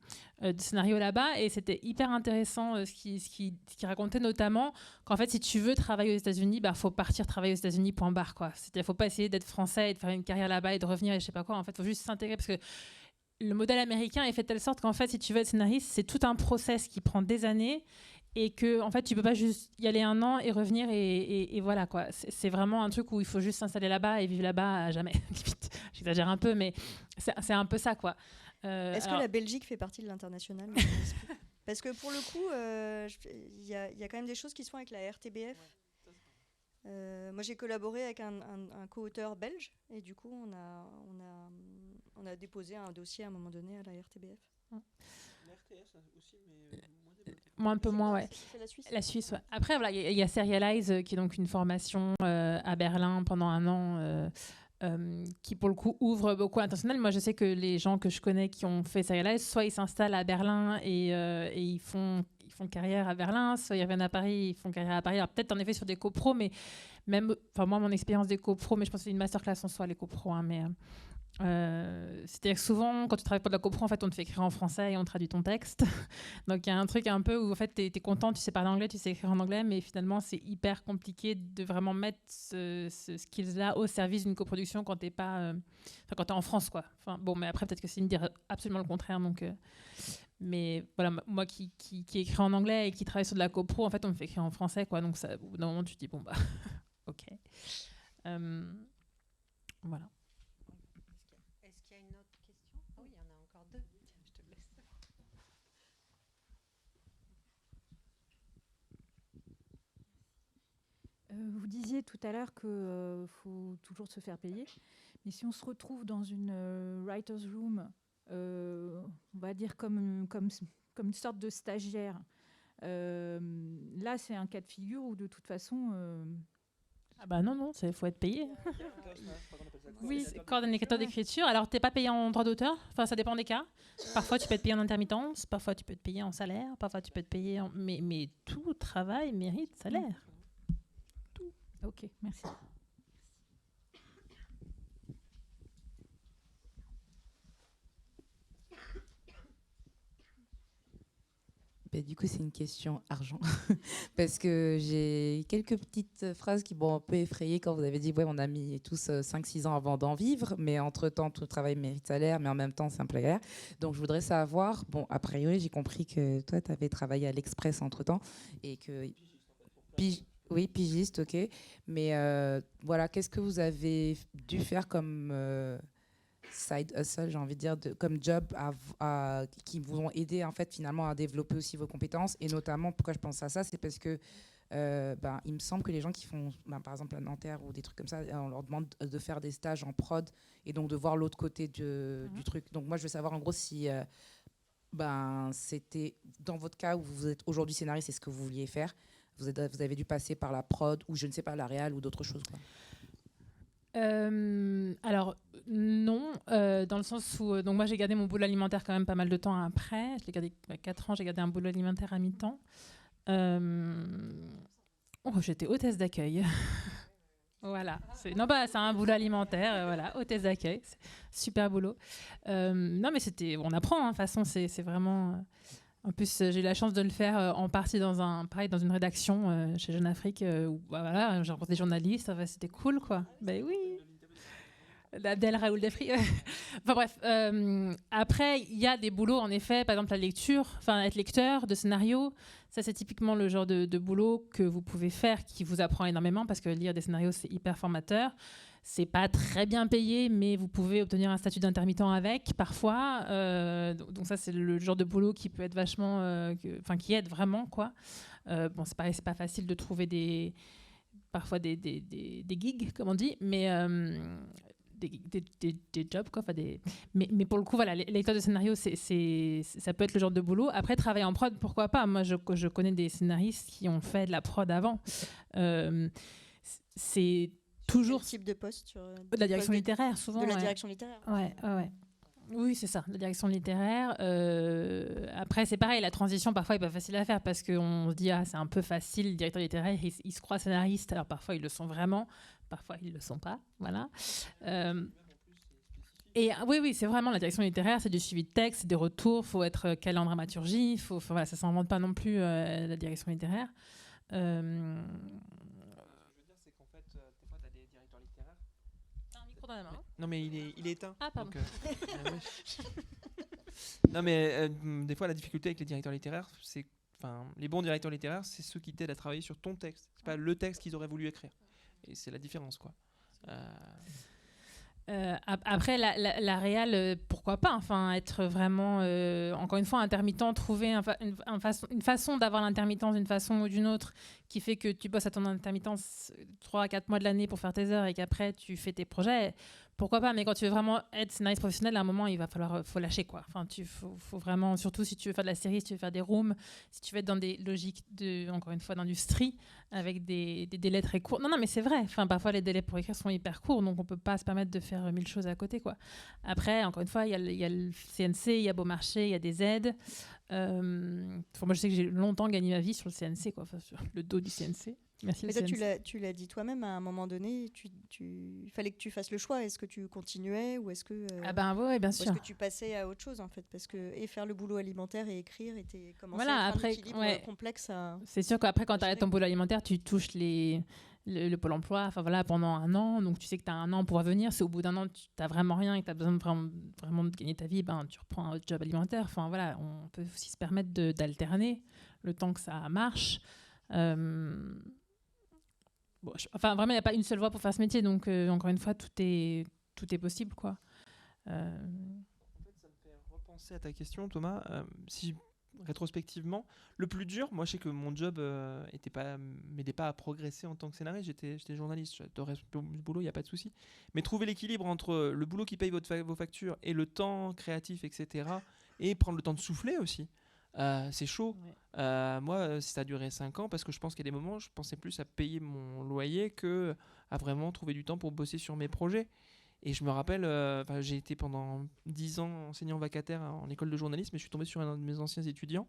scénario là-bas. Et c'était hyper intéressant ce qui racontait notamment qu'en fait, si tu veux travailler aux États-Unis, faut partir travailler aux États-Unis, point barre, quoi. Il ne faut pas essayer d'être français et de faire une carrière là-bas et de revenir et je sais pas quoi. En fait, il faut juste s'intégrer parce que le modèle américain est fait de telle sorte qu'en fait, si tu veux être scénariste, c'est tout un process qui prend des années. Et que en fait tu peux pas juste y aller un an et revenir et voilà quoi. C'est vraiment un truc où il faut juste s'installer là-bas et vivre là-bas à jamais. J'exagère un peu, mais c'est un peu ça quoi. Est-ce que la Belgique fait partie de l'international? Parce que pour le coup, il y a quand même des choses qui se font avec la RTBF. Moi j'ai collaboré avec un co-auteur belge et du coup on a déposé un dossier à un moment donné à la RTBF. La RTS aussi, mais un peu moins, ouais. C'est la Suisse. La Suisse, ouais. Après, voilà, il y a Serialize, qui est donc une formation à Berlin pendant un an, qui pour le coup ouvre beaucoup à l'international. Moi, je sais que les gens que je connais qui ont fait Serialize, soit ils s'installent à Berlin et ils font carrière à Berlin, soit ils reviennent à Paris, ils font carrière à Paris. Alors peut-être en effet sur des copros, mais même, moi, mon expérience des copros, mais je pense que c'est une masterclass en soi, les copros, hein, mais... c'est-à-dire que souvent quand tu travailles pour de la copro en fait on te fait écrire en français et on traduit ton texte donc il y a un truc un peu où en fait t'es content, tu sais parler anglais, tu sais écrire en anglais, mais finalement c'est hyper compliqué de vraiment mettre ce skills là au service d'une coproduction quand t'es pas quand t'es en France quoi. Bon, mais après peut-être que c'est une dire absolument le contraire, donc mais voilà, moi qui écris en anglais et qui travaille sur de la copro, en fait on me fait écrire en français quoi, donc ça, au bout d'un moment tu te dis bon bah ok, voilà. Vous disiez tout à l'heure qu'il faut toujours se faire payer, mais si on se retrouve dans une writer's room, on va dire comme une sorte de stagiaire, là c'est un cas de figure où de toute façon... Ah bah non, il faut être payé. Oui, corps d'un écriture d'écriture. Alors, t'es pas payé en droit d'auteur. Enfin, ça dépend des cas. Parfois, tu peux être payé en intermittence. Parfois, tu peux être payé en salaire. Parfois, tu peux être payé en... Mais tout travail mérite salaire. Tout. Ok, merci. Du coup, c'est une question argent. Parce que j'ai quelques petites phrases qui m'ont un peu effrayée quand vous avez dit ouais, on a mis tous 5-6 ans avant d'en vivre, mais entre-temps, tout travail mérite salaire, mais en même temps, c'est un employeur. Donc, je voudrais savoir, bon, a priori, j'ai compris que toi, tu avais travaillé à l'Express entre-temps et que... Oui, pigiste, ok. Mais voilà, qu'est-ce que vous avez dû faire comme... side hustle, j'ai envie de dire, comme job qui vous ont aidé en fait finalement à développer aussi vos compétences, et notamment pourquoi je pense à ça, c'est parce que il me semble que les gens qui font, par exemple, à Nanterre ou des trucs comme ça, on leur demande de faire des stages en prod et donc de voir l'autre côté du truc. Donc moi, je veux savoir en gros si c'était dans votre cas où vous êtes aujourd'hui scénariste, c'est ce que vous vouliez faire. Vous avez dû passer par la prod ou je ne sais pas, la réal ou d'autres choses, quoi. Alors non, dans le sens où donc moi j'ai gardé mon boulot alimentaire quand même pas mal de temps après. Je l'ai gardé 4 ans, j'ai gardé un boulot alimentaire à mi-temps. J'étais hôtesse d'accueil. Voilà, c'est un boulot alimentaire, voilà, hôtesse d'accueil, super boulot. Non mais on apprend, de toute façon, c'est vraiment. En plus, j'ai eu la chance de le faire en partie dans une rédaction chez Jeune Afrique où voilà, j'ai rencontré des journalistes, c'était cool quoi. Ben oui. Abdel Raoul Defri. Enfin bref. Après, il y a des boulots en effet, par exemple la lecture, être lecteur de scénarios. Ça, c'est typiquement le genre de boulot que vous pouvez faire, qui vous apprend énormément parce que lire des scénarios, c'est hyper formateur. C'est pas très bien payé, mais vous pouvez obtenir un statut d'intermittent avec, parfois. Donc ça, c'est le genre de boulot qui peut être vachement... qui aide vraiment, quoi. Bon, c'est pas facile de trouver parfois des gigs, comme on dit, mais... Des jobs, quoi. Mais pour le coup, voilà, les lecteurs de scénarios, ça peut être le genre de boulot. Après, travailler en prod, pourquoi pas. Moi, je connais des scénaristes qui ont fait de la prod avant. C'est toujours... Quel type de poste sur de la direction littéraire, souvent. De la direction littéraire. Ouais. Oui, c'est ça, la direction littéraire. Après, c'est pareil, la transition, parfois, n'est pas facile à faire parce qu'on se dit, c'est un peu facile, le directeur littéraire, il se croit scénariste. Alors, parfois, ils le sont vraiment. Parfois, ils ne le sont pas. Voilà. Et oui, c'est vraiment la direction littéraire, c'est du suivi de texte, c'est des retours, il faut être calé en dramaturgie, voilà, ça ne s'invente pas non plus, la direction littéraire. Ce que je veux dire, c'est qu'en fait, des fois, tu as des directeurs littéraires. T'as un micro dans la main. Non, mais il est éteint. Ah, pardon. Non, mais des fois, la difficulté avec les directeurs littéraires, c'est... les bons directeurs littéraires, c'est ceux qui t'aident à travailler sur ton texte. C'est pas le texte qu'ils auraient voulu écrire. Et c'est la différence, quoi. Après, la réal, pourquoi pas, être vraiment, encore une fois, intermittent, trouver une façon d'avoir l'intermittence d'une façon ou d'une autre qui fait que tu bosses à ton intermittence 3 à 4 mois de l'année pour faire tes heures et qu'après tu fais tes projets. Pourquoi pas, mais quand tu veux vraiment être scénariste professionnel, à un moment, faut lâcher, quoi. Faut vraiment, surtout si tu veux faire de la série, si tu veux faire des rooms, si tu veux être dans des logiques encore une fois, d'industrie, avec des délais très courts. Non, mais c'est vrai. Parfois, les délais pour écrire sont hyper courts, donc on peut pas se permettre de faire 1000 choses à côté, quoi. Après, encore une fois, il y a le CNC, il y a Beaumarchais, il y a des aides. Moi, je sais que j'ai longtemps gagné ma vie sur le CNC, quoi, sur le dos du CNC. Merci. Mais toi, tu l'as dit toi-même, à un moment donné, il fallait que tu fasses le choix. Est-ce que tu continuais ou est-ce que ouais, bien sûr. Est-ce que tu passais à autre chose, en fait, parce que faire le boulot alimentaire et écrire était après, complexe. C'est sûr qu'après, quand tu arrêtes ton boulot alimentaire, tu touches le Pôle emploi, pendant 1 an, donc tu sais que tu as 1 an pour revenir. Si au bout d'1 an, tu n'as vraiment rien et que tu as besoin vraiment de gagner ta vie, tu reprends un autre job alimentaire. Voilà, on peut aussi se permettre d'alterner le temps que ça marche. Vraiment, il n'y a pas une seule voie pour faire ce métier, donc encore une fois, tout est possible, quoi. En fait, ça me fait repenser à ta question, Thomas. Rétrospectivement, le plus dur, moi, je sais que mon job m'aidait pas à progresser en tant que scénariste. J'étais journaliste, j'adorais ce boulot, il n'y a pas de souci. Mais trouver l'équilibre entre le boulot qui paye vos factures et le temps créatif, etc., et prendre le temps de souffler aussi. C'est chaud. Ouais. Moi, ça a duré 5 ans parce que je pense qu'il y a des moments, je pensais plus à payer mon loyer que à vraiment trouver du temps pour bosser sur mes projets. Et je me rappelle, j'ai été pendant 10 ans enseignant vacataire en école de journalisme, et je suis tombé sur un de mes anciens étudiants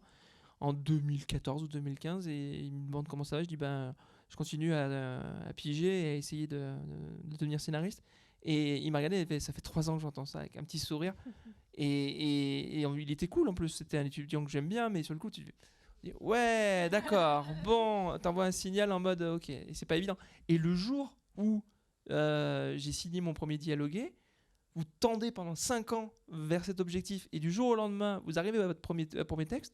en 2014 ou 2015, et il me demande comment ça va. Je dis je continue à piger et à essayer de devenir scénariste. Et il m'a regardé, il fait, ça fait 3 ans que j'entends ça, avec un petit sourire. Et il était cool en plus, c'était un étudiant que j'aime bien, mais sur le coup, tu dis ouais, d'accord, bon, t'envoies un signal en mode ok, et c'est pas évident. Et le jour où j'ai signé mon premier dialogué, vous tendez pendant 5 ans vers cet objectif, et du jour au lendemain, vous arrivez à votre premier texte,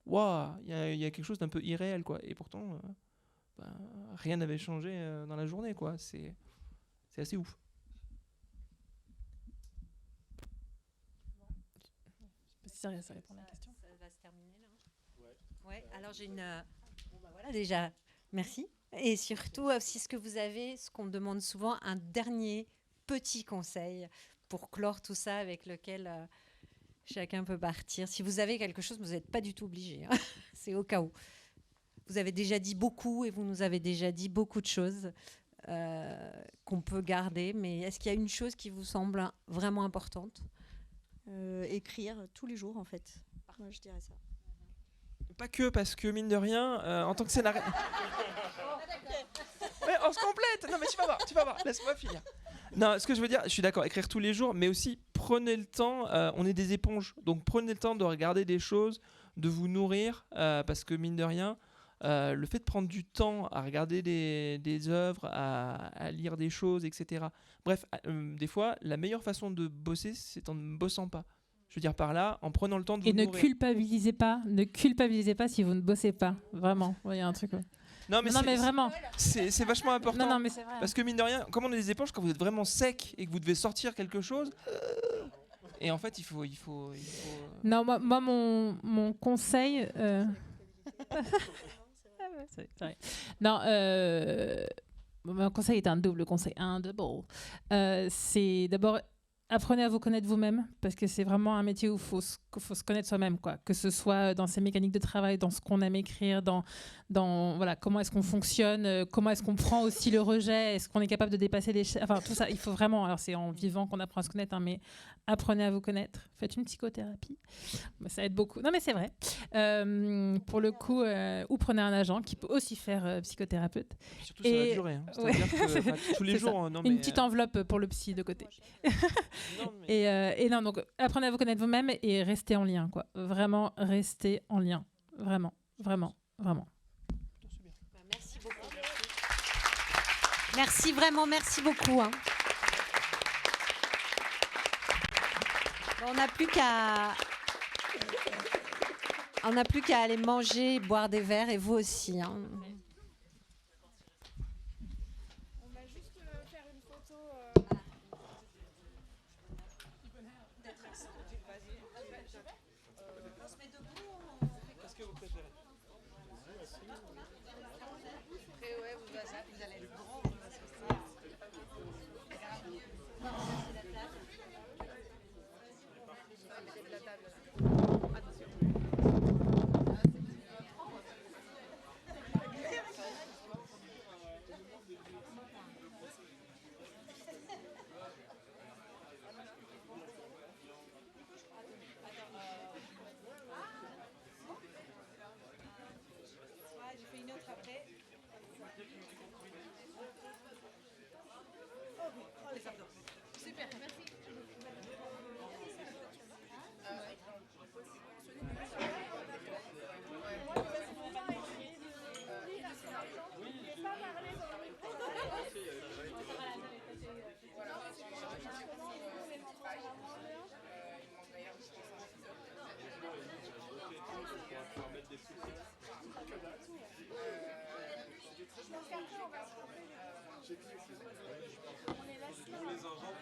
waouh, il y a quelque chose d'un peu irréel, quoi. Et pourtant, rien n'avait changé dans la journée, quoi. C'est assez ouf. Ça répond à la question. Ça va se terminer là. Ouais. Alors j'ai une. Voilà déjà. Merci. Et surtout, aussi, ce que vous avez, ce qu'on demande souvent, un dernier petit conseil pour clore tout ça avec lequel chacun peut partir. Si vous avez quelque chose, vous n'êtes pas du tout obligé. Hein. C'est au cas où. Vous avez déjà dit beaucoup et vous nous avez déjà dit beaucoup de choses qu'on peut garder. Mais est-ce qu'il y a une chose qui vous semble vraiment importante ? Écrire tous les jours, en fait. Moi, je dirais ça. Pas que, parce que mine de rien, en tant que scénariste... Ouais, on se complète. Non mais tu vas voir, laisse-moi finir. Non, ce que je veux dire, je suis d'accord, écrire tous les jours, mais aussi prenez le temps, on est des éponges, donc prenez le temps de regarder des choses, de vous nourrir, parce que mine de rien, le fait de prendre du temps à regarder des œuvres, à lire des choses, etc. Bref, des fois, la meilleure façon de bosser, c'est en ne bossant pas. Je veux dire par là, en prenant le temps de vous nourrir. Ne culpabilisez pas si vous ne bossez pas. Vraiment, il y a un truc. Ouais. Non mais vraiment. C'est vachement important. Non, mais c'est vrai. Parce que mine de rien, comme on est des éponges, quand vous êtes vraiment sec et que vous devez sortir quelque chose, et en fait il faut. Non, moi mon conseil. C'est vrai. Non, mon conseil est un double conseil, un double. C'est d'abord apprenez à vous connaître vous-même, parce que c'est vraiment un métier où il faut se connaître soi-même, quoi. Que ce soit dans ses mécaniques de travail, dans ce qu'on aime écrire, dans voilà, comment est-ce qu'on fonctionne, comment est-ce qu'on prend aussi le rejet, est-ce qu'on est capable de dépasser les... Enfin, tout ça, il faut vraiment... Alors, c'est en vivant qu'on apprend à se connaître, hein, mais apprenez à vous connaître. Faites une psychothérapie. Ça aide beaucoup. Non, mais c'est vrai. Pour le coup, ou prenez un agent qui peut aussi faire psychothérapeute. Surtout, ça va durer. Hein. C'est-à-dire que tous les jours... Non, mais une petite enveloppe pour le psy de côté. Non, mais... et non, donc apprenez à vous connaître vous-même et restez en lien, quoi. Vraiment, restez en lien. Vraiment, vraiment, vraiment. Merci beaucoup. Merci vraiment, merci beaucoup. Hein. On n'a plus qu'à aller manger, boire des verres, et vous aussi. Hein. On va juste faire une photo. On se met debout. Qu'est-ce que vous préférez ? Ouais, vous allez être grand. J'ai fait une autre après. Super, merci. Pour les agents,